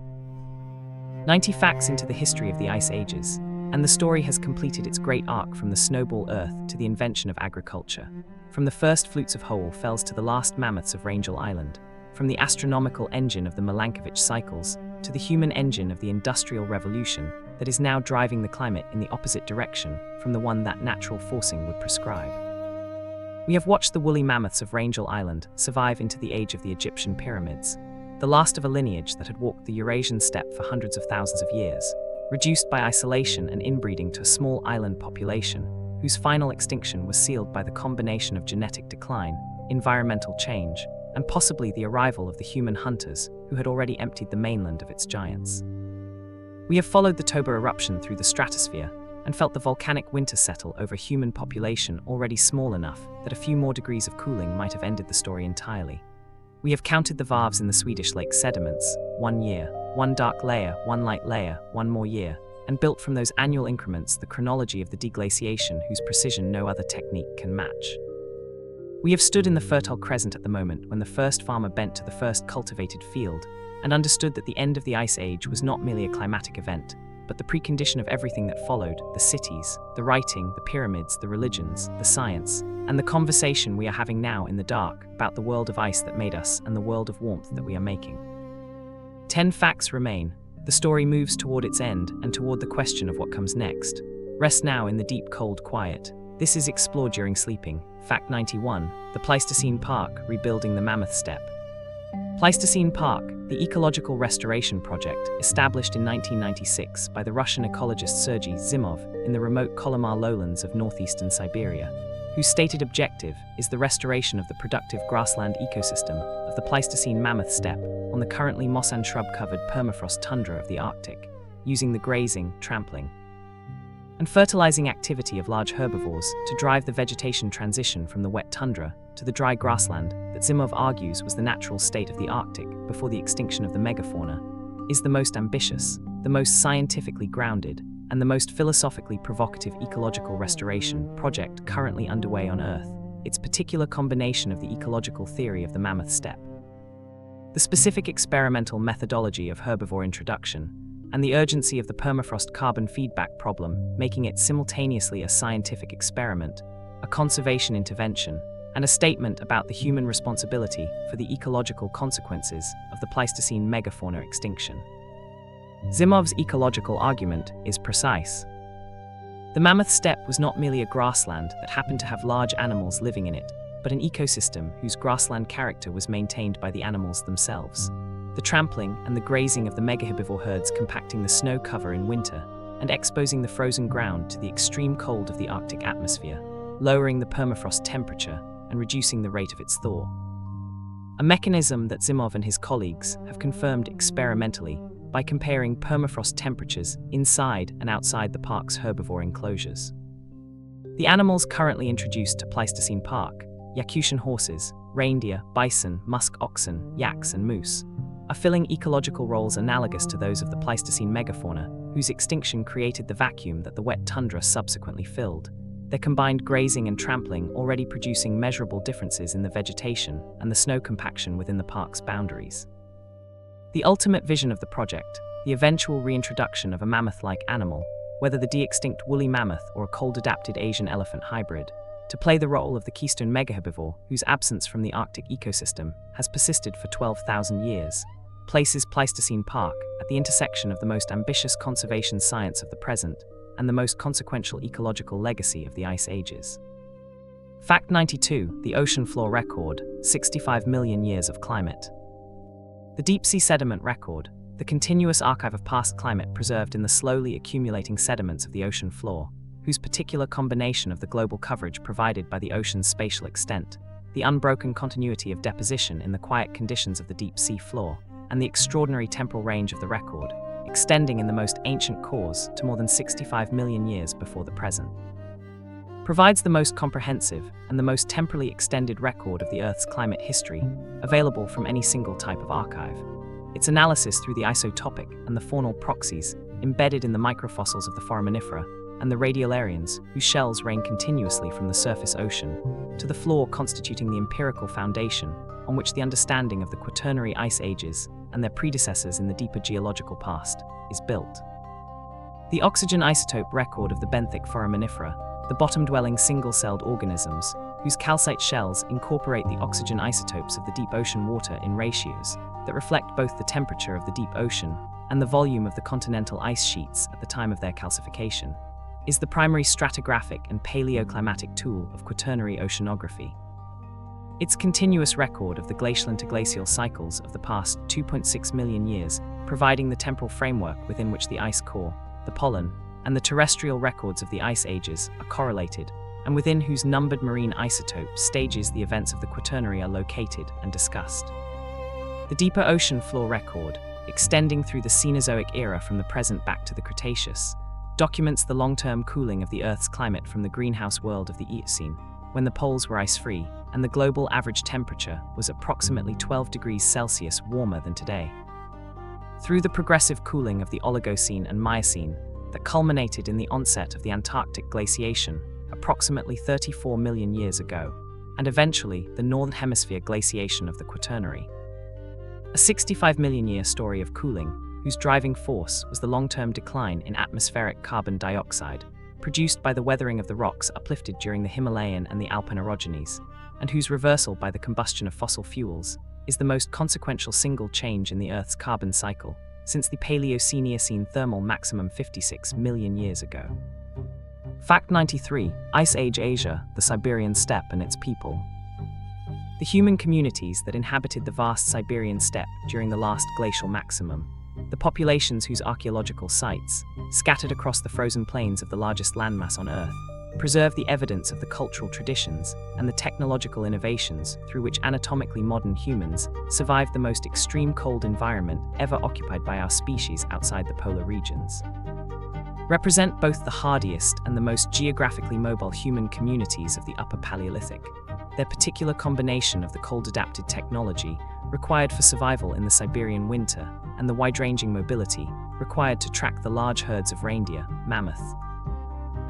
90 facts into the history of the Ice Ages, and the story has completed its great arc from the snowball Earth to the invention of agriculture, from the first flutes of Howell Fells to the last mammoths of Wrangel Island, from the astronomical engine of the Milankovitch cycles to the human engine of the Industrial Revolution that is now driving the climate in the opposite direction from the one that natural forcing would prescribe. We have watched the woolly mammoths of Wrangel Island survive into the age of the Egyptian pyramids, the last of a lineage that had walked the Eurasian steppe for hundreds of thousands of years, reduced by isolation and inbreeding to a small island population, whose final extinction was sealed by the combination of genetic decline, environmental change, and possibly the arrival of the human hunters who had already emptied the mainland of its giants. We have followed the Toba eruption through the stratosphere and felt the volcanic winter settle over a human population already small enough that a few more degrees of cooling might have ended the story entirely. We have counted the varves in the Swedish lake sediments, 1 year, 1 dark layer, 1 light layer, 1 more year, and built from those annual increments the chronology of the deglaciation whose precision no other technique can match. We have stood in the Fertile Crescent at the moment when the first farmer bent to the first cultivated field and understood that the end of the Ice Age was not merely a climatic event, but the precondition of everything that followed: the cities, the writing, the pyramids, the religions, the science, and the conversation we are having now in the dark about the world of ice that made us and the world of warmth that we are making. 10 facts remain. The story moves toward its end and toward the question of what comes next. Rest now in the deep, cold quiet. This is explored during sleeping. Fact 91, the Pleistocene Park, rebuilding the Mammoth Steppe. Pleistocene Park, the ecological restoration project established in 1996 by the Russian ecologist Sergei Zimov in the remote Kolyma lowlands of northeastern Siberia, whose stated objective is the restoration of the productive grassland ecosystem of the Pleistocene Mammoth Steppe on the currently moss and shrub-covered permafrost tundra of the Arctic, using the grazing, trampling, and fertilizing activity of large herbivores to drive the vegetation transition from the wet tundra to the dry grassland that Zimov argues was the natural state of the Arctic before the extinction of the megafauna, is the most ambitious, the most scientifically grounded, and the most philosophically provocative ecological restoration project currently underway on Earth, its particular combination of the ecological theory of the Mammoth Steppe, the specific experimental methodology of herbivore introduction, and the urgency of the permafrost carbon feedback problem, making it simultaneously a scientific experiment, a conservation intervention, and a statement about the human responsibility for the ecological consequences of the Pleistocene megafauna extinction. Zimov's ecological argument is precise. The Mammoth Steppe was not merely a grassland that happened to have large animals living in it, but an ecosystem whose grassland character was maintained by the animals themselves. The trampling and the grazing of the megaherbivore herds compacting the snow cover in winter and exposing the frozen ground to the extreme cold of the Arctic atmosphere, lowering the permafrost temperature and reducing the rate of its thaw. a mechanism that Zimov and his colleagues have confirmed experimentally by comparing permafrost temperatures inside and outside the park's herbivore enclosures. The animals currently introduced to Pleistocene Park, Yakutian horses, reindeer, bison, musk oxen, yaks, and moose, are filling ecological roles analogous to those of the Pleistocene megafauna, whose extinction created the vacuum that the wet tundra subsequently filled, their combined grazing and trampling already producing measurable differences in the vegetation and the snow compaction within the park's boundaries. The ultimate vision of the project, the eventual reintroduction of a mammoth-like animal, whether the de-extinct woolly mammoth or a cold-adapted Asian elephant hybrid, to play the role of the keystone megaherbivore whose absence from the Arctic ecosystem has persisted for 12,000 years, places Pleistocene Park at the intersection of the most ambitious conservation science of the present and the most consequential ecological legacy of the Ice Ages. Fact 92, the ocean floor record, 65 million years of climate. The deep-sea sediment record, the continuous archive of past climate preserved in the slowly accumulating sediments of the ocean floor, whose particular combination of the global coverage provided by the ocean's spatial extent, the unbroken continuity of deposition in the quiet conditions of the deep-sea floor, and the extraordinary temporal range of the record, extending in the most ancient cores to more than 65 million years before the present, provides the most comprehensive and the most temporally extended record of the Earth's climate history, available from any single type of archive. Its analysis through the isotopic and the faunal proxies embedded in the microfossils of the foraminifera and the radiolarians, whose shells rain continuously from the surface ocean, to the floor constituting the empirical foundation on which the understanding of the Quaternary Ice Ages and their predecessors in the deeper geological past is built. The oxygen isotope record of the benthic foraminifera, the bottom-dwelling single-celled organisms, whose calcite shells incorporate the oxygen isotopes of the deep ocean water in ratios that reflect both the temperature of the deep ocean and the volume of the continental ice sheets at the time of their calcification, is the primary stratigraphic and paleoclimatic tool of Quaternary oceanography. Its continuous record of the glacial interglacial cycles of the past 2.6 million years, providing the temporal framework within which the ice core, the pollen, and the terrestrial records of the ice ages are correlated, and within whose numbered marine isotope stages the events of the Quaternary are located and discussed. The deeper ocean floor record, extending through the Cenozoic era from the present back to the Cretaceous, documents the long-term cooling of the Earth's climate from the greenhouse world of the Eocene, when the poles were ice-free, and the global average temperature was approximately 12 degrees Celsius warmer than today. Through the progressive cooling of the Oligocene and Miocene that culminated in the onset of the Antarctic glaciation approximately 34 million years ago, and eventually the Northern Hemisphere glaciation of the Quaternary. A 65 million year story of cooling, whose driving force was the long-term decline in atmospheric carbon dioxide, produced by the weathering of the rocks uplifted during the Himalayan and the Alpine orogenies, and whose reversal by the combustion of fossil fuels is the most consequential single change in the Earth's carbon cycle since the Paleocene-Eocene thermal maximum 56 million years ago. Fact 93, Ice Age Asia, the Siberian steppe and its people. The human communities that inhabited the vast Siberian steppe during the last glacial maximum, the populations whose archaeological sites, scattered across the frozen plains of the largest landmass on Earth, preserve the evidence of the cultural traditions and the technological innovations through which anatomically modern humans survived the most extreme cold environment ever occupied by our species outside the polar regions, represent both the hardiest and the most geographically mobile human communities of the Upper Paleolithic. Their particular combination of the cold-adapted technology required for survival in the Siberian winter and the wide-ranging mobility required to track the large herds of reindeer, mammoth,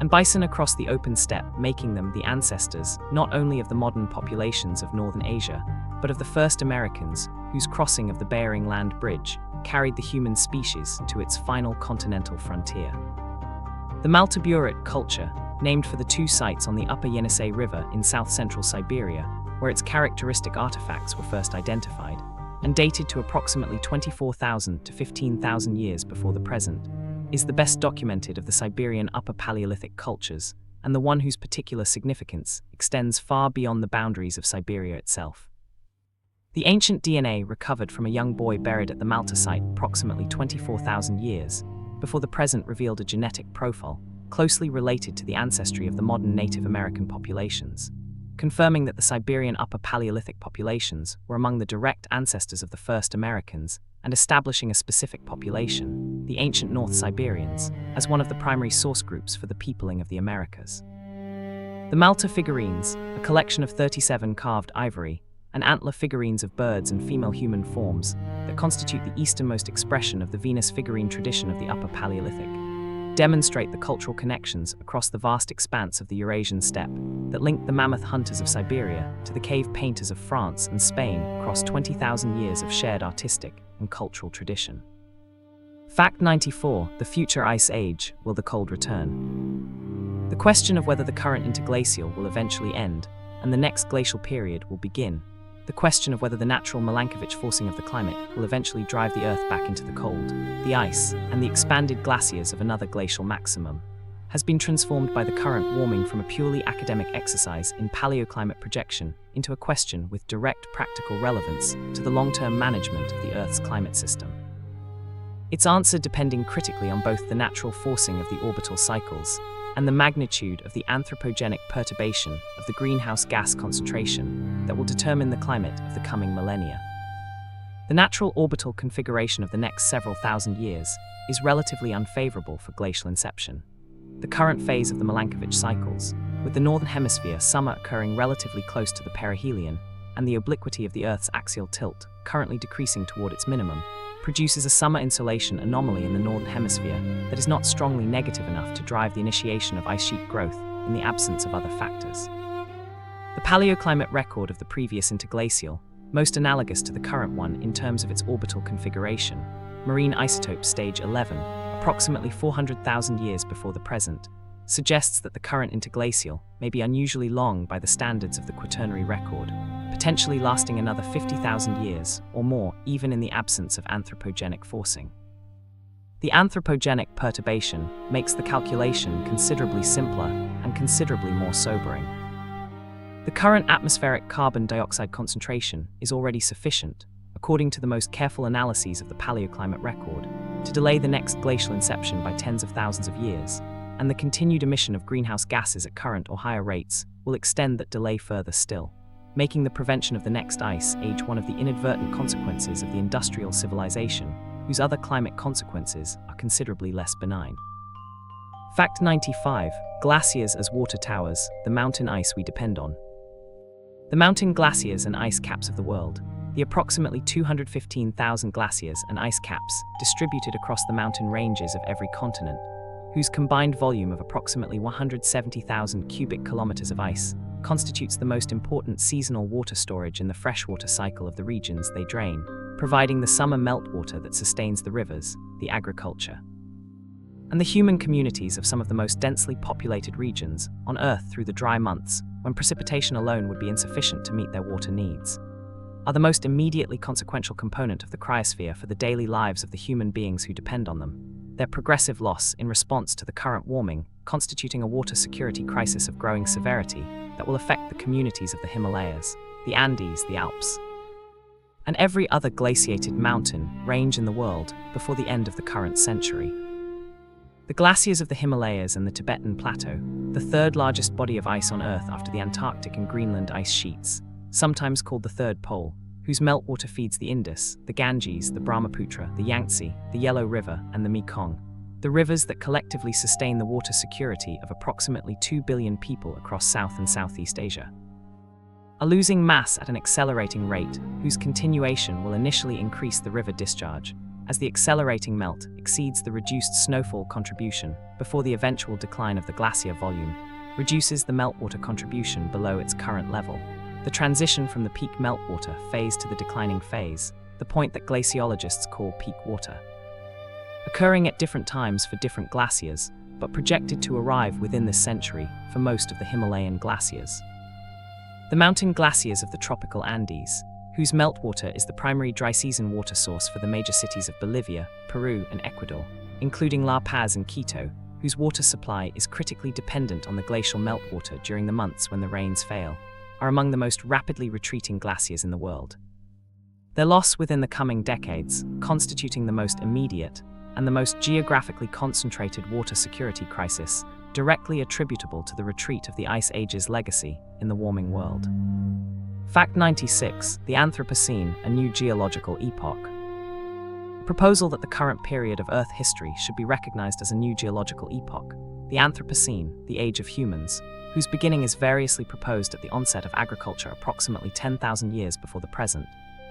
and bison across the open steppe, making them the ancestors not only of the modern populations of northern Asia, but of the first Americans whose crossing of the Bering Land Bridge carried the human species to its final continental frontier. The Maltaburit culture, named for the two sites on the upper Yenisei River in south-central Siberia, where its characteristic artifacts were first identified, and dated to approximately 24,000 to 15,000 years before the present, is the best documented of the Siberian Upper Paleolithic cultures, and the one whose particular significance extends far beyond the boundaries of Siberia itself. The ancient DNA recovered from a young boy buried at the Malta site approximately 24,000 years before the present revealed a genetic profile closely related to the ancestry of the modern Native American populations. confirming that the Siberian Upper Paleolithic populations were among the direct ancestors of the first Americans and establishing a specific population, the ancient North Siberians, as one of the primary source groups for the peopling of the Americas. The Malta figurines, a collection of 37 carved ivory and antler figurines of birds and female human forms that constitute the easternmost expression of the Venus figurine tradition of the Upper Paleolithic, demonstrate the cultural connections across the vast expanse of the Eurasian steppe that linked the mammoth hunters of Siberia to the cave painters of France and Spain across 20,000 years of shared artistic and cultural tradition. Fact 94. The future ice age. Will the cold return? The question of whether the current interglacial will eventually end and the next glacial period will begin, the question of whether the natural Milankovitch forcing of the climate will eventually drive the Earth back into the cold, the ice, and the expanded glaciers of another glacial maximum, has been transformed by the current warming from a purely academic exercise in paleoclimate projection into a question with direct practical relevance to the long-term management of the Earth's climate system. Its answer depending critically on both the natural forcing of the orbital cycles and the magnitude of the anthropogenic perturbation of the greenhouse gas concentration that will determine the climate of the coming millennia. The natural orbital configuration of the next several thousand years is relatively unfavorable for glacial inception. The current phase of the Milankovitch cycles, with the northern hemisphere summer occurring relatively close to the perihelion and the obliquity of the Earth's axial tilt currently decreasing toward its minimum, produces a summer insolation anomaly in the northern hemisphere that is not strongly negative enough to drive the initiation of ice sheet growth in the absence of other factors. The paleoclimate record of the previous interglacial, most analogous to the current one in terms of its orbital configuration, marine isotope stage 11, approximately 400,000 years before the present, suggests that the current interglacial may be unusually long by the standards of the Quaternary record, potentially lasting another 50,000 years or more even in the absence of anthropogenic forcing. The anthropogenic perturbation makes the calculation considerably simpler and considerably more sobering. The current atmospheric carbon dioxide concentration is already sufficient, according to the most careful analyses of the paleoclimate record, to delay the next glacial inception by tens of thousands of years, and the continued emission of greenhouse gases at current or higher rates will extend that delay further still, making the prevention of the next ice age one of the inadvertent consequences of the industrial civilization, whose other climate consequences are considerably less benign. Fact 95. Glaciers as water towers, the mountain ice we depend on. The mountain glaciers and ice caps of the world, the approximately 215,000 glaciers and ice caps distributed across the mountain ranges of every continent, whose combined volume of approximately 170,000 cubic kilometers of ice constitutes the most important seasonal water storage in the freshwater cycle of the regions they drain, providing the summer meltwater that sustains the rivers, the agriculture, and the human communities of some of the most densely populated regions on Earth through the dry months, when precipitation alone would be insufficient to meet their water needs, are the most immediately consequential component of the cryosphere for the daily lives of the human beings who depend on them, their progressive loss in response to the current warming constituting a water security crisis of growing severity that will affect the communities of the Himalayas, the Andes, the Alps, and every other glaciated mountain range in the world before the end of the current century. The glaciers of the Himalayas and the Tibetan Plateau, the third largest body of ice on Earth after the Antarctic and Greenland ice sheets, sometimes called the Third Pole, whose meltwater feeds the Indus, the Ganges, the Brahmaputra, the Yangtze, the Yellow River, and the Mekong, the rivers that collectively sustain the water security of approximately 2 billion people across South and Southeast Asia, are losing mass at an accelerating rate whose continuation will initially increase the river discharge, as the accelerating melt exceeds the reduced snowfall contribution before the eventual decline of the glacier volume reduces the meltwater contribution below its current level. The transition from the peak meltwater phase to the declining phase, the point that glaciologists call peak water, occurring at different times for different glaciers, but projected to arrive within this century for most of the Himalayan glaciers. The mountain glaciers of the tropical Andes, whose meltwater is the primary dry season water source for the major cities of Bolivia, Peru, and Ecuador, including La Paz and Quito, whose water supply is critically dependent on the glacial meltwater during the months when the rains fail, are among the most rapidly retreating glaciers in the world. Their loss within the coming decades, constituting the most immediate and the most geographically concentrated water security crisis, directly attributable to the retreat of the Ice Age's legacy in the warming world. Fact 96. The Anthropocene, a new geological epoch. The proposal that the current period of Earth history should be recognized as a new geological epoch, the Anthropocene, the age of humans, whose beginning is variously proposed at the onset of agriculture approximately 10,000 years before the present,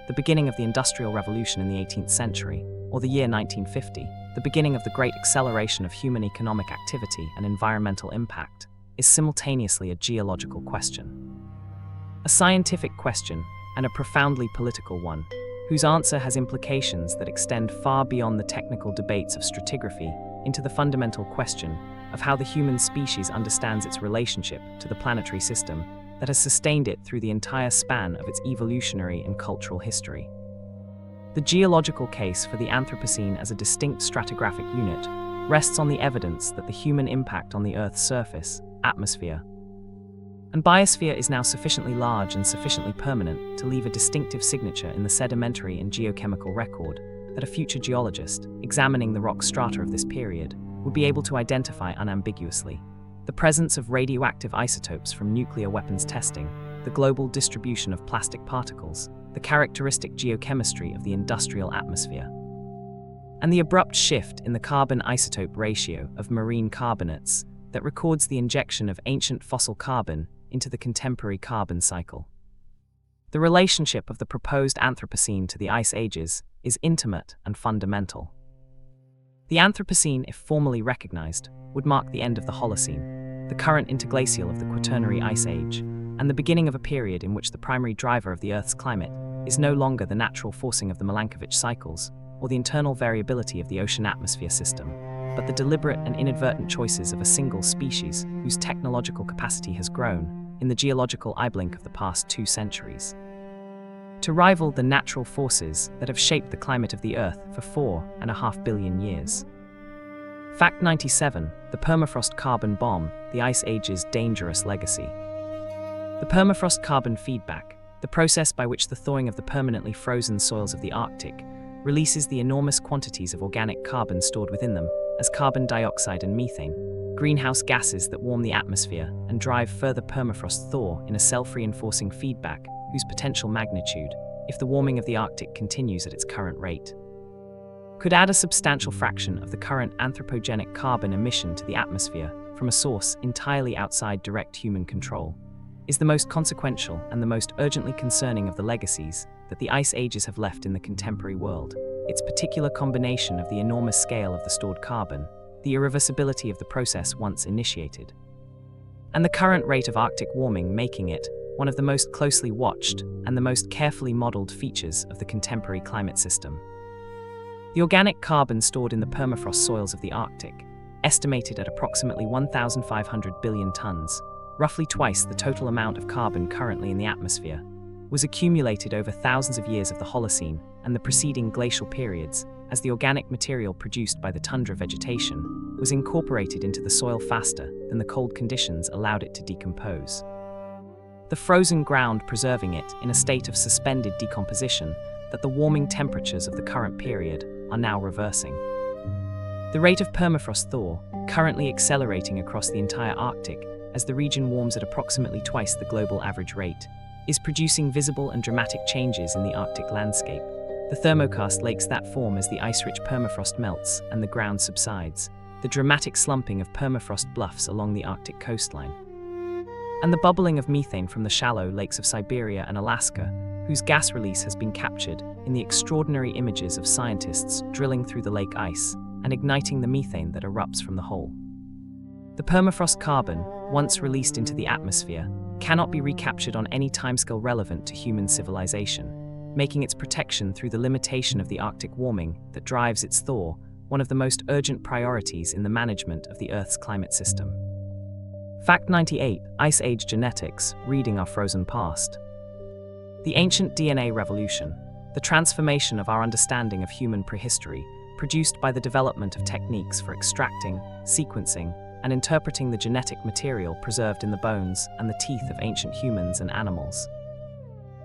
the beginning of the Industrial Revolution in the 18th century, or the year 1950, the beginning of the great acceleration of human economic activity and environmental impact, is simultaneously a geological question. A scientific question, and a profoundly political one, whose answer has implications that extend far beyond the technical debates of stratigraphy into the fundamental question of how the human species understands its relationship to the planetary system that has sustained it through the entire span of its evolutionary and cultural history. The geological case for the Anthropocene as a distinct stratigraphic unit rests on the evidence that the human impact on the Earth's surface, atmosphere, and biosphere is now sufficiently large and sufficiently permanent to leave a distinctive signature in the sedimentary and geochemical record that a future geologist, examining the rock strata of this period, would be able to identify unambiguously. The presence of radioactive isotopes from nuclear weapons testing, the global distribution of plastic particles, the characteristic geochemistry of the industrial atmosphere, and the abrupt shift in the carbon isotope ratio of marine carbonates that records the injection of ancient fossil carbon into the contemporary carbon cycle. The relationship of the proposed Anthropocene to the Ice Ages is intimate and fundamental. The Anthropocene, if formally recognized, would mark the end of the Holocene, the current interglacial of the Quaternary Ice Age, and the beginning of a period in which the primary driver of the Earth's climate is no longer the natural forcing of the Milankovitch cycles or the internal variability of the ocean atmosphere system, but the deliberate and inadvertent choices of a single species whose technological capacity has grown in the geological eyeblink of the past 2 centuries to rival the natural forces that have shaped the climate of the Earth for 4.5 billion years. Fact 97. The permafrost carbon bomb, the Ice Age's dangerous legacy. The permafrost carbon feedback, the process by which the thawing of the permanently frozen soils of the Arctic releases the enormous quantities of organic carbon stored within them as carbon dioxide and methane, greenhouse gases that warm the atmosphere and drive further permafrost thaw in a self-reinforcing feedback whose potential magnitude, if the warming of the Arctic continues at its current rate, could add a substantial fraction of the current anthropogenic carbon emission to the atmosphere from a source entirely outside direct human control, is the most consequential and the most urgently concerning of the legacies that the Ice Ages have left in the contemporary world. Its particular combination of the enormous scale of the stored carbon, the irreversibility of the process once initiated, and the current rate of Arctic warming making it one of the most closely watched and the most carefully modeled features of the contemporary climate system. The organic carbon stored in the permafrost soils of the Arctic, estimated at approximately 1,500 billion tons, roughly twice the total amount of carbon currently in the atmosphere, was accumulated over thousands of years of the Holocene and the preceding glacial periods as the organic material produced by the tundra vegetation was incorporated into the soil faster than the cold conditions allowed it to decompose. The frozen ground preserving it in a state of suspended decomposition that the warming temperatures of the current period are now reversing. The rate of permafrost thaw, currently accelerating across the entire Arctic as the region warms at approximately twice the global average rate, is producing visible and dramatic changes in the Arctic landscape. The thermokarst lakes that form as the ice-rich permafrost melts and the ground subsides, the dramatic slumping of permafrost bluffs along the Arctic coastline, and the bubbling of methane from the shallow lakes of Siberia and Alaska, whose gas release has been captured in the extraordinary images of scientists drilling through the lake ice and igniting the methane that erupts from the hole. The permafrost carbon, once released into the atmosphere, cannot be recaptured on any timescale relevant to human civilization, making its protection through the limitation of the Arctic warming that drives its thaw one of the most urgent priorities in the management of the Earth's climate system. Fact 98. Ice Age genetics, reading our frozen past. The ancient DNA revolution, the transformation of our understanding of human prehistory, produced by the development of techniques for extracting, sequencing, and interpreting the genetic material preserved in the bones and the teeth of ancient humans and animals.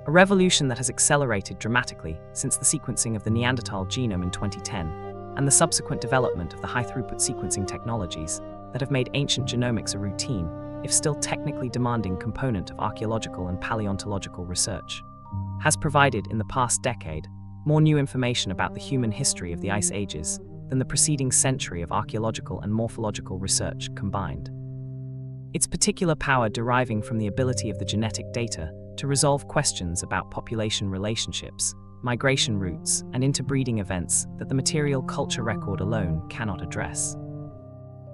A revolution that has accelerated dramatically since the sequencing of the Neanderthal genome in 2010, and the subsequent development of the high-throughput sequencing technologies that have made ancient genomics a routine, if still technically demanding component of archaeological and paleontological research, has provided in the past decade more new information about the human history of the ice ages than the preceding century of archaeological and morphological research combined. Its particular power deriving from the ability of the genetic data to resolve questions about population relationships, migration routes, and interbreeding events that the material culture record alone cannot address.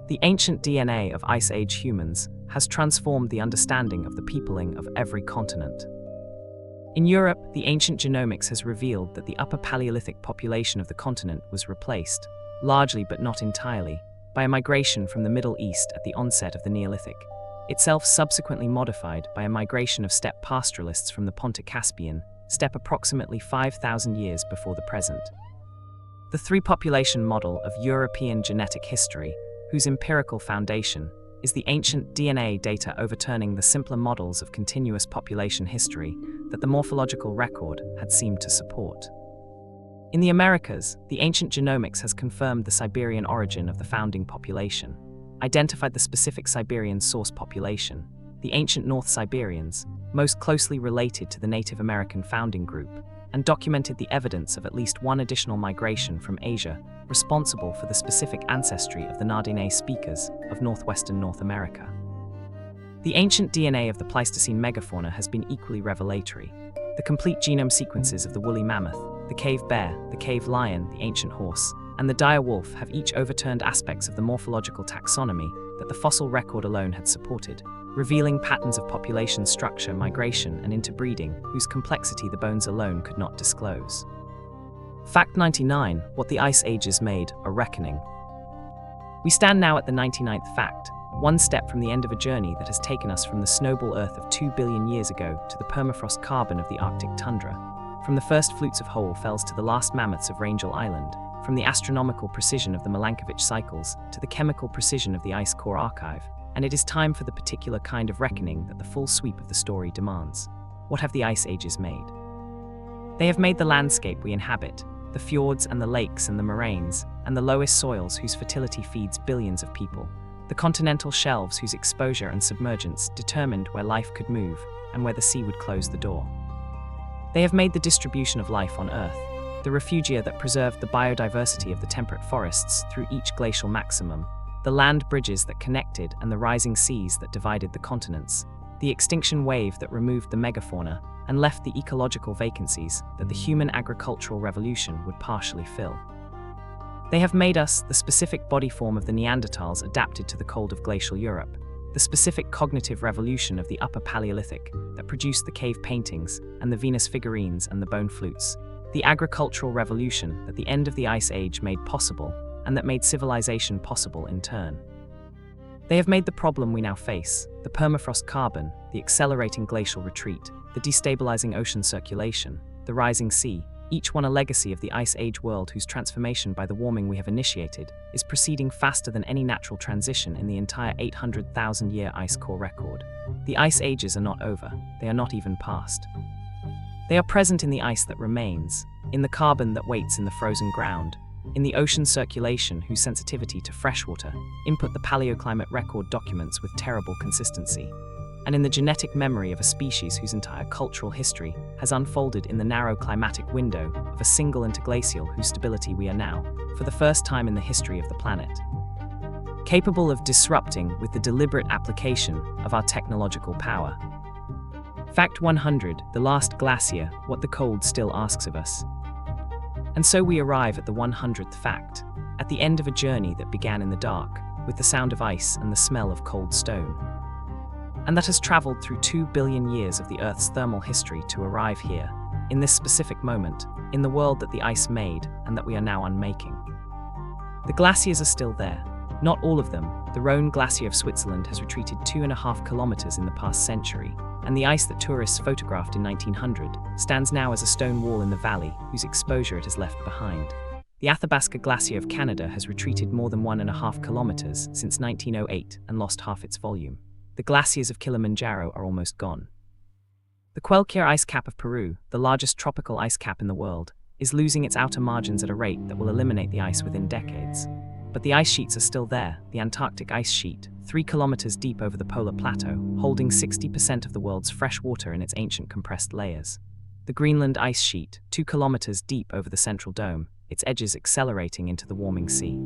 The ancient DNA of Ice Age humans has transformed the understanding of the peopling of every continent. In Europe, the ancient genomics has revealed that the Upper Paleolithic population of the continent was replaced, largely but not entirely, by a migration from the Middle East at the onset of the Neolithic, itself subsequently modified by a migration of steppe pastoralists from the Pontic-Caspian steppe approximately 5,000 years before the present. The three-population model of European genetic history, whose empirical foundation is the ancient DNA data overturning the simpler models of continuous population history that the morphological record had seemed to support. In the Americas, the ancient genomics has confirmed the Siberian origin of the founding population, identified the specific Siberian source population, the ancient North Siberians, most closely related to the Native American founding group, and documented the evidence of at least one additional migration from Asia responsible for the specific ancestry of the Nardine speakers of northwestern North America. The ancient DNA of the Pleistocene megafauna has been equally revelatory. The complete genome sequences of the woolly mammoth, the cave bear, the cave lion, the ancient horse, and the dire wolf have each overturned aspects of the morphological taxonomy that the fossil record alone had supported, revealing patterns of population structure, migration, and interbreeding whose complexity the bones alone could not disclose. Fact 99, what the Ice Ages made a reckoning. We stand now at the 99th fact, one step from the end of a journey that has taken us from the snowball Earth of 2 billion years ago to the permafrost carbon of the Arctic tundra, from the first flutes of Whole Fells to the last mammoths of Rangel Island, from the astronomical precision of the Milankovitch cycles to the chemical precision of the ice core archive, and it is time for the particular kind of reckoning that the full sweep of the story demands. What have the Ice Ages made? They have made the landscape we inhabit, the fjords and the lakes and the moraines, and the loess soils whose fertility feeds billions of people, the continental shelves whose exposure and submergence determined where life could move and where the sea would close the door. They have made the distribution of life on Earth, the refugia that preserved the biodiversity of the temperate forests through each glacial maximum, the land bridges that connected and the rising seas that divided the continents, the extinction wave that removed the megafauna and left the ecological vacancies that the human agricultural revolution would partially fill. They have made us the specific body form of the Neanderthals adapted to the cold of glacial Europe, the specific cognitive revolution of the Upper Paleolithic that produced the cave paintings and the Venus figurines and the bone flutes, the agricultural revolution that the end of the Ice Age made possible and that made civilization possible in turn. They have made the problem we now face, the permafrost carbon, the accelerating glacial retreat, the destabilizing ocean circulation, the rising sea, each one a legacy of the Ice Age world whose transformation by the warming we have initiated is proceeding faster than any natural transition in the entire 800,000-year ice core record. The Ice Ages are not over, they are not even past. They are present in the ice that remains, in the carbon that waits in the frozen ground, in the ocean circulation whose sensitivity to freshwater input the paleoclimate record documents with terrible consistency, and in the genetic memory of a species whose entire cultural history has unfolded in the narrow climatic window of a single interglacial whose stability we are now, for the first time in the history of the planet, capable of disrupting with the deliberate application of our technological power. Fact 100, the last glacier, what the cold still asks of us. And so we arrive at the 100th fact, at the end of a journey that began in the dark, with the sound of ice and the smell of cold stone, and that has traveled through 2 billion years of the Earth's thermal history to arrive here, in this specific moment, in the world that the ice made and that we are now unmaking. The glaciers are still there, not all of them. The Rhone Glacier of Switzerland has retreated 2.5 kilometers in the past century, and the ice that tourists photographed in 1900 stands now as a stone wall in the valley whose exposure it has left behind. The Athabasca Glacier of Canada has retreated more than 1.5 kilometers since 1908 and lost half its volume. The glaciers of Kilimanjaro are almost gone. The Cualquier ice cap of Peru, the largest tropical ice cap in the world, is losing its outer margins at a rate that will eliminate the ice within decades. But the ice sheets are still there, the Antarctic ice sheet, 3 kilometers deep over the polar plateau, holding 60% of the world's fresh water in its ancient compressed layers. The Greenland ice sheet, 2 kilometers deep over the central dome, its edges accelerating into the warming sea.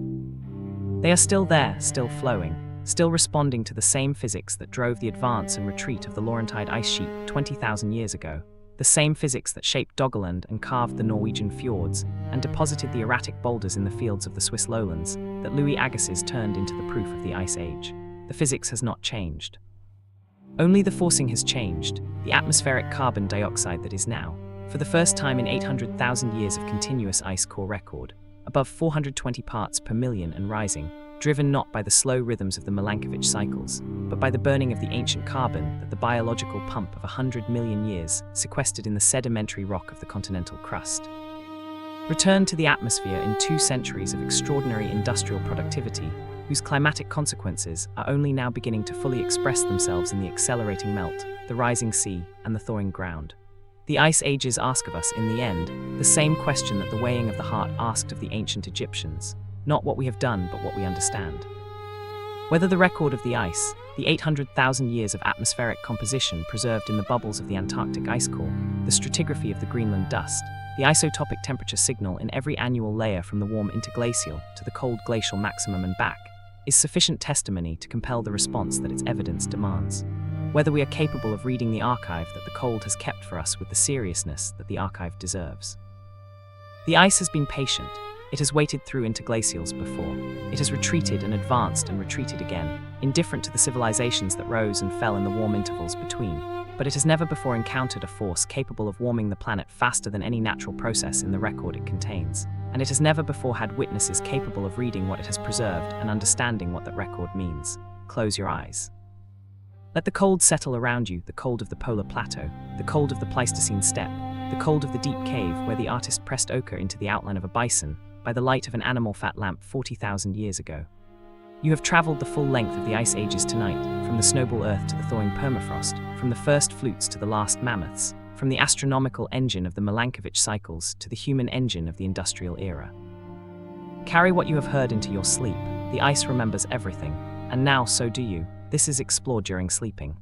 They are still there, still flowing, still responding to the same physics that drove the advance and retreat of the Laurentide ice sheet 20,000 years ago, the same physics that shaped Doggerland and carved the Norwegian fjords and deposited the erratic boulders in the fields of the Swiss lowlands that Louis Agassiz turned into the proof of the Ice Age. The physics has not changed. Only the forcing has changed, the atmospheric carbon dioxide that is now, for the first time in 800,000 years of continuous ice core record, above 420 parts per million and rising, driven not by the slow rhythms of the Milankovitch cycles, but by the burning of the ancient carbon that the biological pump of 100 million years sequestered in the sedimentary rock of the continental crust. Returned to the atmosphere in 2 centuries of extraordinary industrial productivity, whose climatic consequences are only now beginning to fully express themselves in the accelerating melt, the rising sea, and the thawing ground. The ice ages ask of us, in the end, the same question that the weighing of the heart asked of the ancient Egyptians, not what we have done, but what we understand. Whether the record of the ice, the 800,000 years of atmospheric composition preserved in the bubbles of the Antarctic ice core, the stratigraphy of the Greenland dust, the isotopic temperature signal in every annual layer from the warm interglacial to the cold glacial maximum and back, is sufficient testimony to compel the response that its evidence demands. Whether we are capable of reading the archive that the cold has kept for us with the seriousness that the archive deserves. The ice has been patient. It has waded through interglacials before. It has retreated and advanced and retreated again, indifferent to the civilizations that rose and fell in the warm intervals between. But it has never before encountered a force capable of warming the planet faster than any natural process in the record it contains. And it has never before had witnesses capable of reading what it has preserved and understanding what that record means. Close your eyes. Let the cold settle around you, the cold of the polar plateau, the cold of the Pleistocene steppe, the cold of the deep cave where the artist pressed ochre into the outline of a bison by the light of an animal fat lamp 40,000 years ago. You have traveled the full length of the ice ages tonight, from the snowball earth to the thawing permafrost, from the first flutes to the last mammoths, from the astronomical engine of the Milankovitch cycles to the human engine of the industrial era. Carry what you have heard into your sleep. The ice remembers everything, and now so do you. This is explored during sleeping.